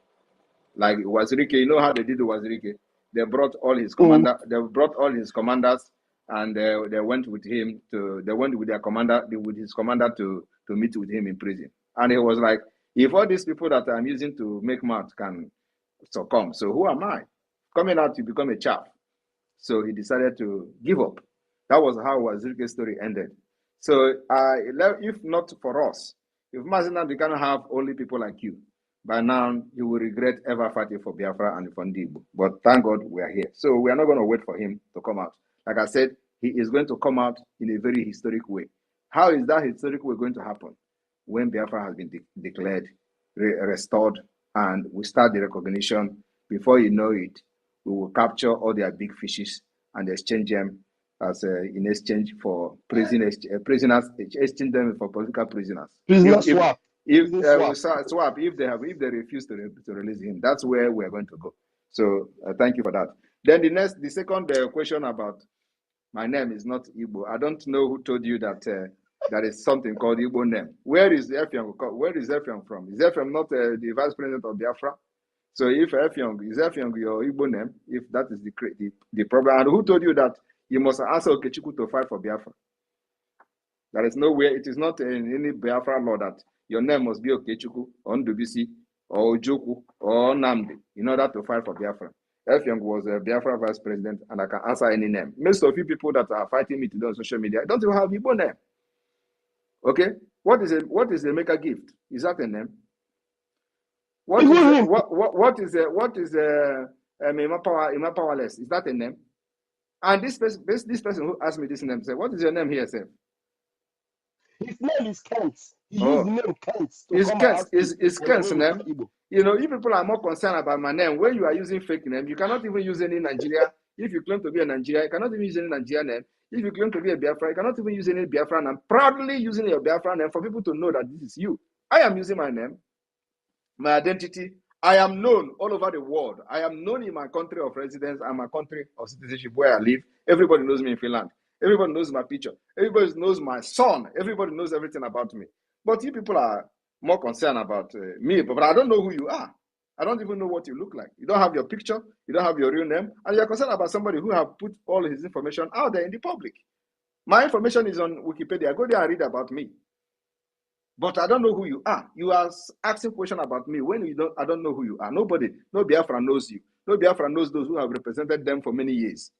Like Wazirike, you know how they did the Wazirike? They brought all his commanders, and they went with him they went with their commander, with his commander to meet with him in prison. And he was like, if all these people that I'm using to make mouth can succumb, so who am I? Coming out to become a chaff. So he decided to give up. That was how Wazirike's story ended. So if not for us, if Mazen Nandekano have only people like you, by now you will regret ever fighting for Biafra and for Ndibo. But thank God we are here. So we are not going to wait for him to come out. Like I said, he is going to come out in a very historic way. How is that historic way going to happen? When Biafra has been declared, restored, and we start the recognition. Before you know it, we will capture all their big fishes and exchange them as in exchange for prisoners, exchange them for political prisoners. Prisoner swap. Swap if they refuse to release him. That's where we're going to go. So thank you for that. Then the second question about my name is not Igbo. I don't know who told you that there is something called Igbo name. Where is Effiong? Where is Effiong from? Is Effiong not the vice president of Biafra? So if Effiong is Effiong your Igbo name, if that is the problem, and who told you that you must ask Okechukwu to fight for Biafra? There is nowhere. It is not in any Biafra law that your name must be Okechukwu or Ndubisi or Ojoku or Namdi in order to fight for Biafra. Effiong was a Biafra vice president, and I can answer any name. Most of you people that are fighting me today on social media don't even have Igbo name. Okay, what is a mega gift? Is that a name? What is Ima Powerless? Is that a name? And this person who asked me this name said, "What is your name here, sir?" His name is Kent. He used the name Kent. Is Kent's name? You know, if people are more concerned about my name, when you are using fake name, you cannot even use any Nigeria. If you claim to be a Nigerian, you cannot even use any Nigerian name. If you claim to be a Biafra, you cannot even use any Biafra name. Proudly using your Biafra name for people to know that this is you. I am using my name, my identity. I am known all over the world. I am known in my country of residence and my country of citizenship where I live. Everybody knows me in Finland. Everybody knows my picture. Everybody knows my son. Everybody knows everything about me. But you people are more concerned about me, but I don't know who you are. I don't even know what you look like. You don't have your picture. You don't have your real name. And you're concerned about somebody who have put all his information out there in the public. My information is on Wikipedia. Go there and read about me. But I don't know who you are. You are asking questions about me when I don't know who you are. Nobody, no Biafra knows you. No Biafra knows those who have represented them for many years.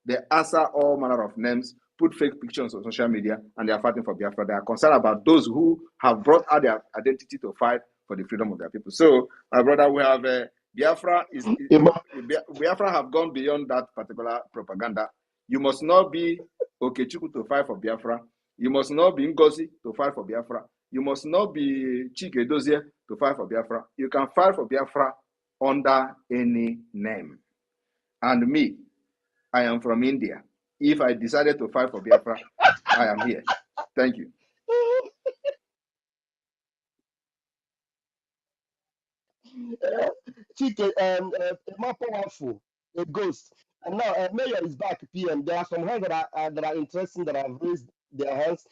They answer all manner of names, put fake pictures on social media, and they are fighting for Biafra. They are concerned about those who have brought out their identity to fight for the freedom of their people. So, my brother, we have Biafra have gone beyond that particular propaganda. You must not be Okechukwu to fight for Biafra. You must not be Ngozi to fight for Biafra. You must not be Chike Dozie to fight for Biafra. You can fight for Biafra under any name. And me, I am from India. If I decided to fight for Biafra, I am here. Thank you. Chike, more powerful, a ghost. And now Mayor is back, PM. There are some hands that are interesting that have raised their hands.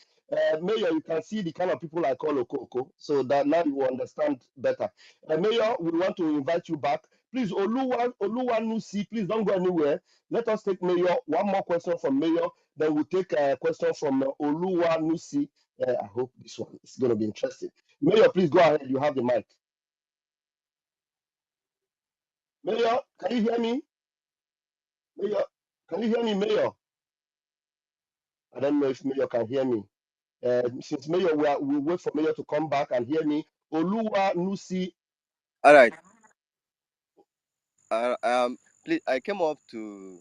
Mayor, you can see the kind of people I call Okoko, so that now you will understand better. Mayor, we want to invite you back. Please, Oluwa Nusi, please don't go anywhere. Let us take Mayor. One more question from Mayor, then we'll take a question from Oluwa Nusi. I hope this one is going to be interesting. Mayor, please go ahead. You have the mic. Mayor, can you hear me? Mayor, can you hear me, Mayor? I don't know if Mayor can hear me. Since Mayor, we'll wait for Mayor to come back and hear me. Oluwa Nusi. All right. Please, I came up to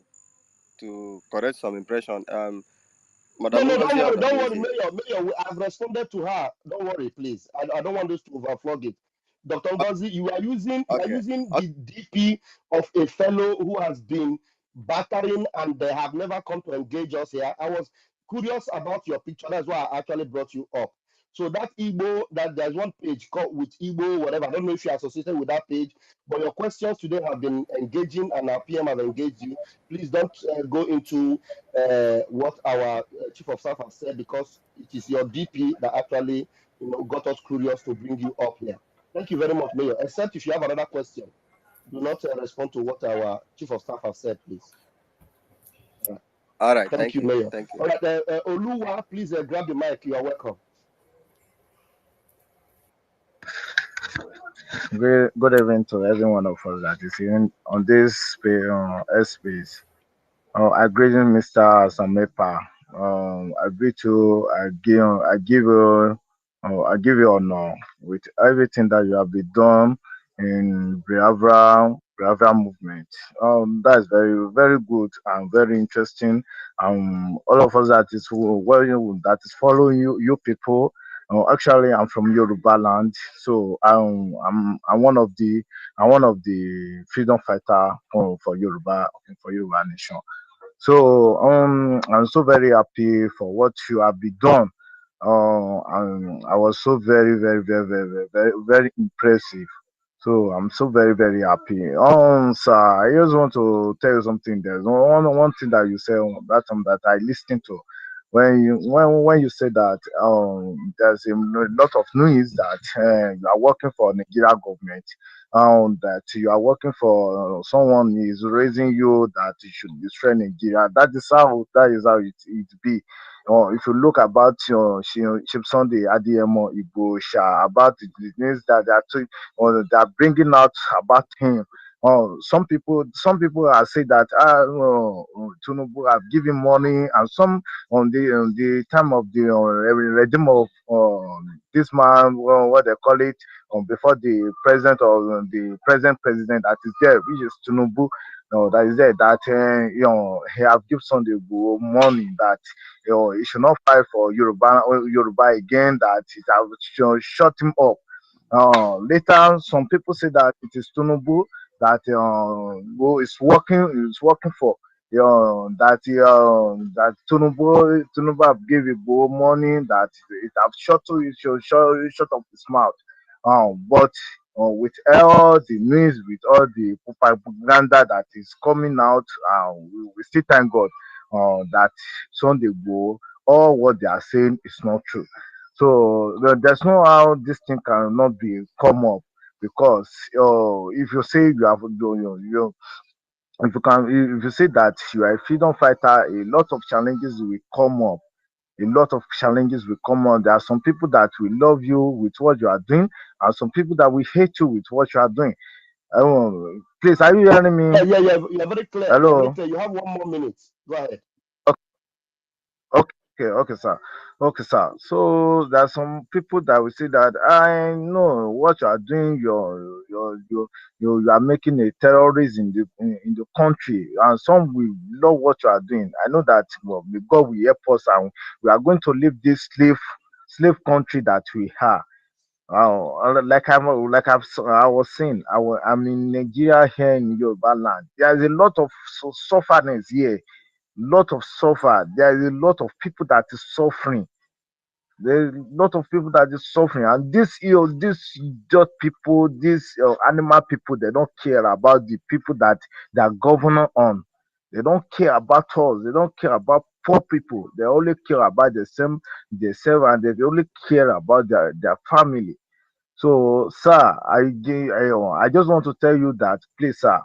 correct some impression. Madam No, Ngozi has don't addressed worry, Mayor, I've responded to her. Don't worry, please. I don't want us to overflog it. Dr. Ngozi, you are using the DP of a fellow who has been battering and they have never come to engage us here. I was curious about your picture. That's why I actually brought you up. So that Igbo, that there's one page called with Igbo, whatever. I don't know if you're associated with that page, but your questions today have been engaging and our PM have engaged you. Please don't go into what our chief of staff has said, because it is your DP that actually got us curious to bring you up here. Thank you very much, Mayor. Except if you have another question, do not respond to what our chief of staff has said, please. All right. Thank you, Mayor. Thank you. All right, Oluwa, please grab the mic. You are welcome. Good evening to every one of us that is in on this space. I greet you, Mr. Samepa. I greet you. I give you honor with everything that you have been done in Biafra movement. That is very, very good and very interesting. All of us that is following you people. Actually, I'm from Yoruba land, so I'm one of the freedom fighter for Yoruba nation. So I'm so very happy for what you have been done. And I was so very impressive. So I'm so very happy. Sir, I just want to tell you something. There's one thing that you said that time that I listened to when you said that there's a lot of news that you are working for Nigeria government, that you are working for someone is raising you that you should destroy Nigeria. That is how it be. If you look about Chief Sunday Adeyemo Igboho about the news that they are bringing out about him. Some people are saying that Tinubu have given money, and some on the time of the regime of this man, what they call it, before the president or the present president that is there, which is Tinubu. That is there that he have given Sunday Igboho money that he should not fight for Yoruba again. That it have shut him up. Later, some people say that it is Tinubu that who is working for. That Tinubu have give Igbo money that it have shut up his mouth. But with all the news, with all the propaganda that is coming out, we still thank God that Sunday Igboho, all what they are saying is not true. So there's no how this thing cannot be come up because if you say you have if you say that you are a freedom fighter, a lot of challenges will come up. A lot of challenges will come on. There are some people that will love you with what you are doing, and some people that will hate you with what you are doing. Please, are you hearing me? Yeah. You're very clear. You're very Hello. clear. You have 1 more minute. Go ahead. Okay, sir. Okay, sir. So there are some people that will say that I know what you are doing. You are making a terrorist in the country, and some will love what you are doing. I know that may God will help us, and we are going to leave this slave country that we are. I was saying, I'm in Nigeria here in Yoruba land. There is a lot of suffering here, lot of suffer. There is a lot of people that is suffering. There's a lot of people that is suffering, and this just people, these animal people, they don't care about the people that they are governor on. They don't care about us. They don't care about poor people. They only care about themselves, and they only care about their family. So, sir, I just want to tell you that, please, sir,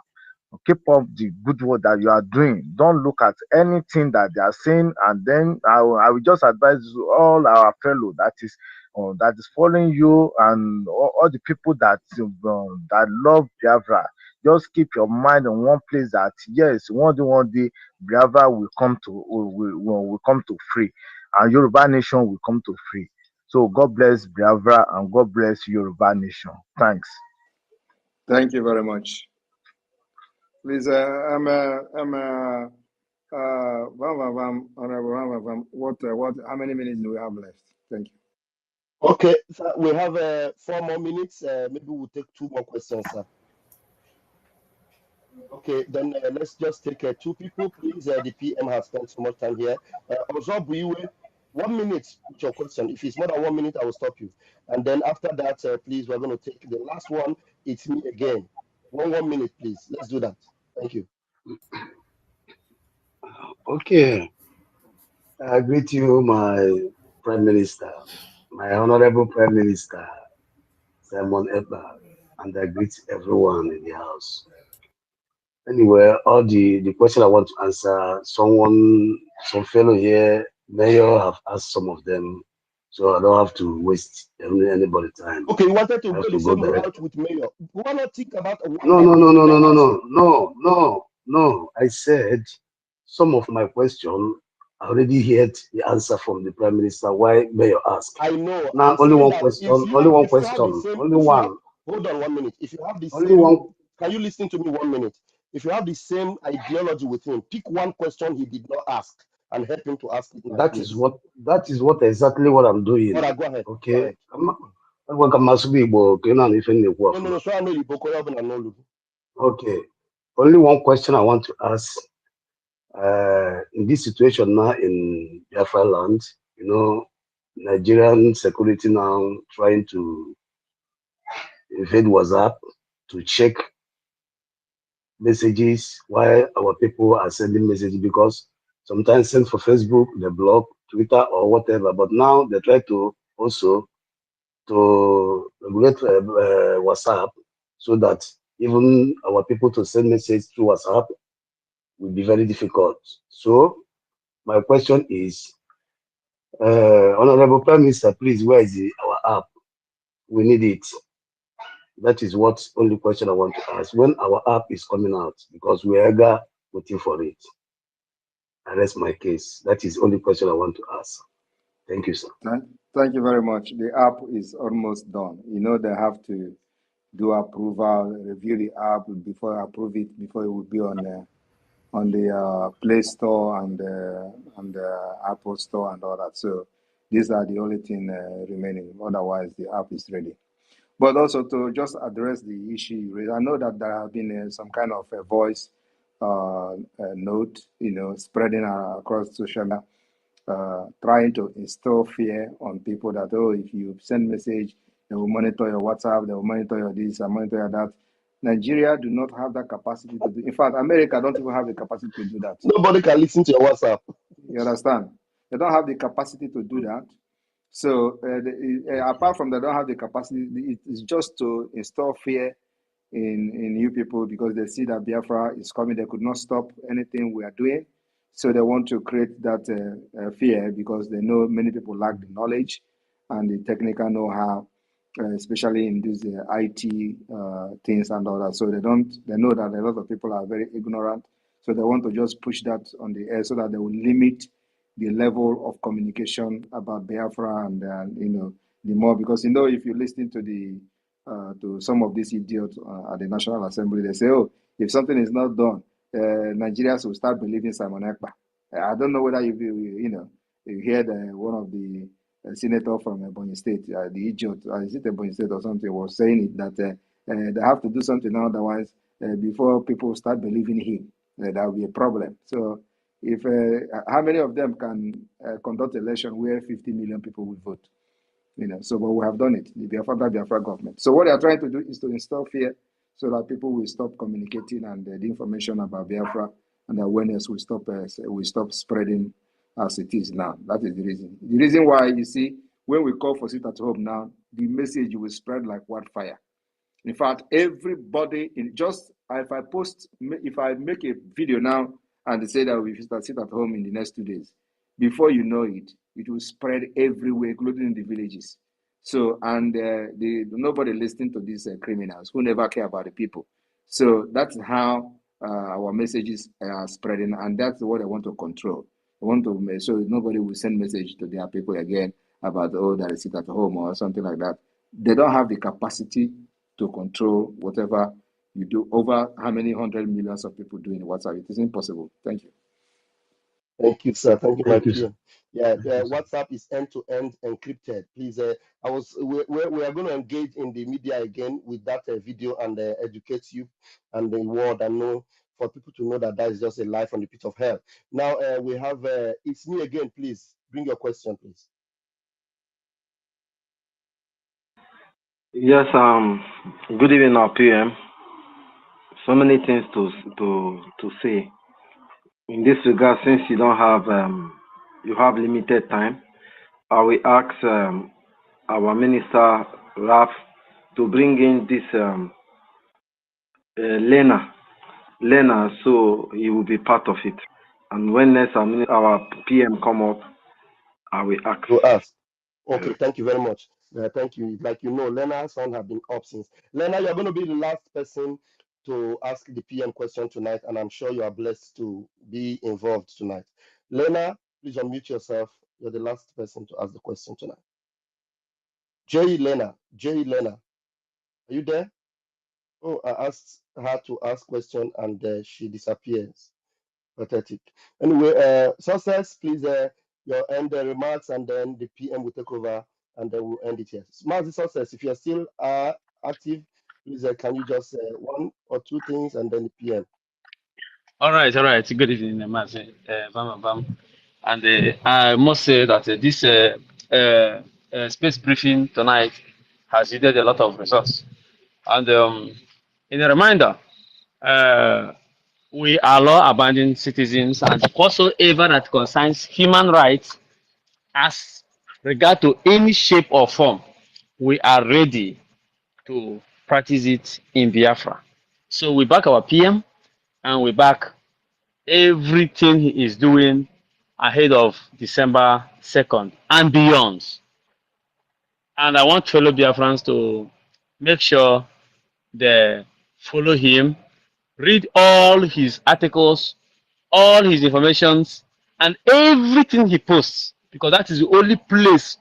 keep up the good work that you are doing. Don't look at anything that they are saying, and then I will just advise all our fellow that is following you, and all the people that love Biafra. Just keep your mind in one place. That yes, one day Biafra will come to free, and Yoruba nation will come to free. So God bless Biafra and God bless Yoruba nation. Thanks. Thank you very much. Please, what, how many minutes do we have left? Thank you. Okay, so we have 4 more minutes. Maybe we'll take 2 more questions, sir. Okay, then let's just take 2 people, please. The PM has spent so much time here. Ozobuiwe, 1 minute with your question. If it's more than 1 minute, I will stop you. And then after that, please, we're going to take the last one. It's me again. 1 minute, please. Let's do that. Thank you. Okay. I greet you, my Prime Minister, my Honorable Prime Minister, Simon Ekpa, and I greet everyone in the house. Anyway, all the question I want to answer, some fellow here, Mayor have asked some of them, so I don't have to waste anybody's time. Okay, you wanted to go the same route with Mayor. Why not think about No. I said some of my question, I already heard the answer from the Prime Minister. Why Mayor asked? I know. Now only one question. Only one question. Only one. Hold on 1 minute. If you have the Only same, one. Can you listen to me 1 minute? If you have the same ideology with him, pick one question he did not ask and help him to ask it. That is what exactly what I'm doing. All right, go ahead. Okay. Go ahead. Okay. Only one question I want to ask In this situation now in Biafra land, you know, Nigerian security now trying to invade WhatsApp to check messages while our people are sending messages, because sometimes send for Facebook, they block Twitter or whatever. But now they try to also to regulate WhatsApp, so that even our people to send message through WhatsApp will be very difficult. So my question is, Honorable Prime Minister, please, where is our app? We need it. That is what only question I want to ask. When our app is coming out, because we are waiting for it. I rest my case. That is only question I want to ask. Thank you, sir. Thank you very much. The app is almost done. You know, they have to do approval, review the app before I approve it, before it will be on the Play Store and the Apple Store and all that. So these are the only thing remaining. Otherwise, the app is ready. But also to just address the issue you raised, I know that there have been some kind of a voice note, you know, spreading across social media, trying to instill fear on people that, oh, if you send message, they will monitor your WhatsApp, they will monitor your this and monitor your that. Nigeria do not have that capacity to do. In fact, America don't even have the capacity to do that. Nobody can listen to your WhatsApp. You understand? They don't have the capacity to do that. So apart from they don't have the capacity, it's just to install fear in you people, because they see that Biafra is coming. They could not stop anything we are doing. So they want to create that fear, because they know many people lack the knowledge and the technical know-how, especially in these IT things and all that. So they know that a lot of people are very ignorant. So they want to just push that on the air so that they will limit the level of communication about Biafra and you know, the more, because you know, if you listen to some of these idiots at the National Assembly, they say, oh, if something is not done, Nigerians will start believing Simon Ekpa. I don't know whether you know, you heard one of the senator from Ebonyi State, the idiot, is it Ebonyi State or something, was saying it that they have to do something now, otherwise, before people start believing him, that will be a problem. So if how many of them can conduct election where 50 million people will vote? You know, so but we have done it, the Biafra government. So what they are trying to do is to install fear so that people will stop communicating, and the information about Biafra and the awareness will stop spreading as it is now. That is the reason. The reason why, you see, when we call for sit at home now, the message will spread like wildfire. In fact, everybody in just if I make a video now and they say that we should sit at home in the next 2 days, before you know it, it will spread everywhere, including in the villages. So, and nobody listening to these criminals who never care about the people. So that's how our messages are spreading, and that's what I want to control. I want to make so nobody will send message to their people again about, oh, that is sit at home or something like that. They don't have the capacity to control whatever you do over how many hundred millions of people do in WhatsApp. It is impossible. Thank you. Thank you, sir. Thank you, my Thank you, sir. PM. Yeah, Thank you, sir. WhatsApp is end-to-end encrypted. Please, we are going to engage in the media again with that video and educate you and the world, and know, for people to know that that is just a lie from the pit of hell. Now we have it's me again. Please bring your question, please. Yes, good evening, our PM. So many things to say. In this regard, since you don't have you have limited time, I will ask our Minister Raf to bring in this Lena, so he will be part of it. And when next our PM come up, I will ask. To ask. Okay, thank you very much. Thank you. Like you know, Lena's son have been up since. Lena, you're going to be the last person to ask the PM question tonight, and I'm sure you are blessed to be involved tonight. Lena, please unmute yourself. You're the last person to ask the question tonight. J. Lena, are you there? Oh, I asked her to ask question and she disappears. Pathetic. Anyway, success, please, your end remarks, and then the PM will take over, and then we'll end it here. Mazi Success, if you're still active, please, can you just one or two things, and then the PM. All right, all right. Good evening, Mazi. Bam, bam, bam. And I must say that this space briefing tonight has yielded a lot of results. And in a reminder, uh, we are law-abiding citizens, and whatsoever that concerns human rights as regard to any shape or form, we are ready to practice it in Biafra. So we back our PM and we back everything he is doing ahead of December 2nd and beyond. And I want fellow Biafrans to make sure they follow him, read all his articles, all his informations, and everything he posts, because that is the only place,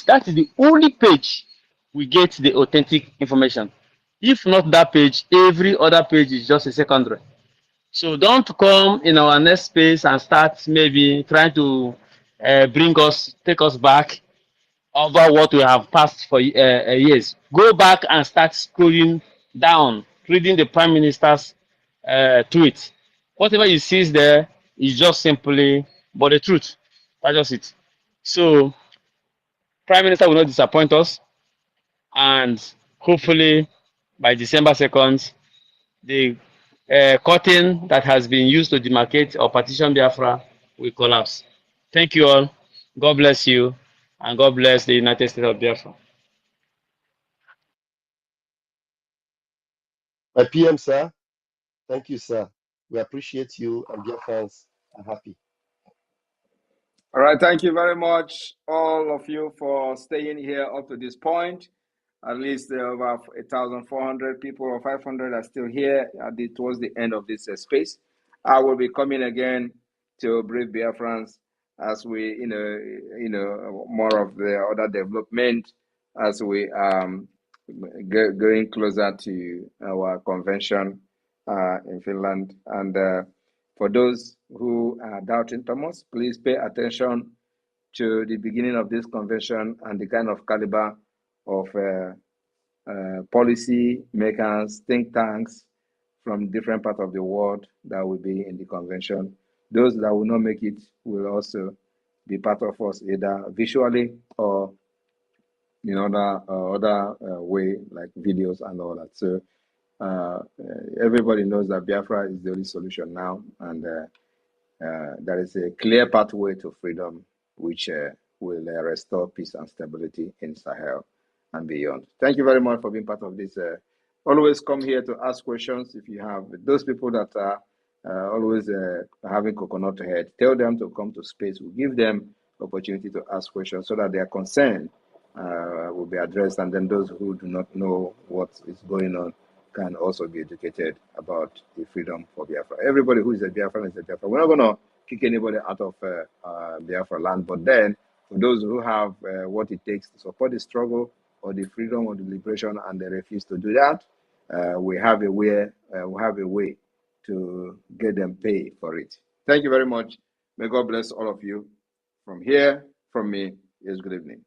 that is the only page we get the authentic information. If not that page, every other page is just a secondary. So don't come in our next space and start maybe trying to take us back over what we have passed for years. Go back and start scrolling down, reading the Prime Minister's tweet. Whatever you see there is just simply but the truth. That's just it. So Prime Minister will not disappoint us, and hopefully by December 2nd, the curtain that has been used to demarcate or partition Biafra will collapse. Thank you all. God bless you, and God bless the United States of Biafra. My PM, sir. Thank you, sir. We appreciate you, and dear fans are happy. All right, thank you very much, all of you, for staying here up to this point. At least over 1,400 people or 500 are still here towards the end of this space. I will be coming again to brief Biafrans as we, more of the other development as we going closer to our convention in Finland. And for those who are doubting Thomas, please pay attention to the beginning of this convention and the kind of caliber of policy makers, think tanks from different parts of the world that will be in the convention. Those that will not make it will also be part of us, either visually or in other way, like videos and all that. So everybody knows that Biafra is the only solution now, and there is a clear pathway to freedom, which will restore peace and stability in Sahel and beyond. Thank you very much for being part of this. Always come here to ask questions. If you have those people that are always having coconut head, tell them to come to space. We'll give them opportunity to ask questions so that their concern will be addressed, and then those who do not know what is going on can also be educated about the freedom for Biafra. Everybody who is a Biafran is a Biafra. We're not going to kick anybody out of Biafra land, but then for those who have what it takes to support the struggle or the freedom or the liberation and they refuse to do that, we have a way to get them paid for it. Thank you very much. May God bless all of you. From here, from me, is good evening.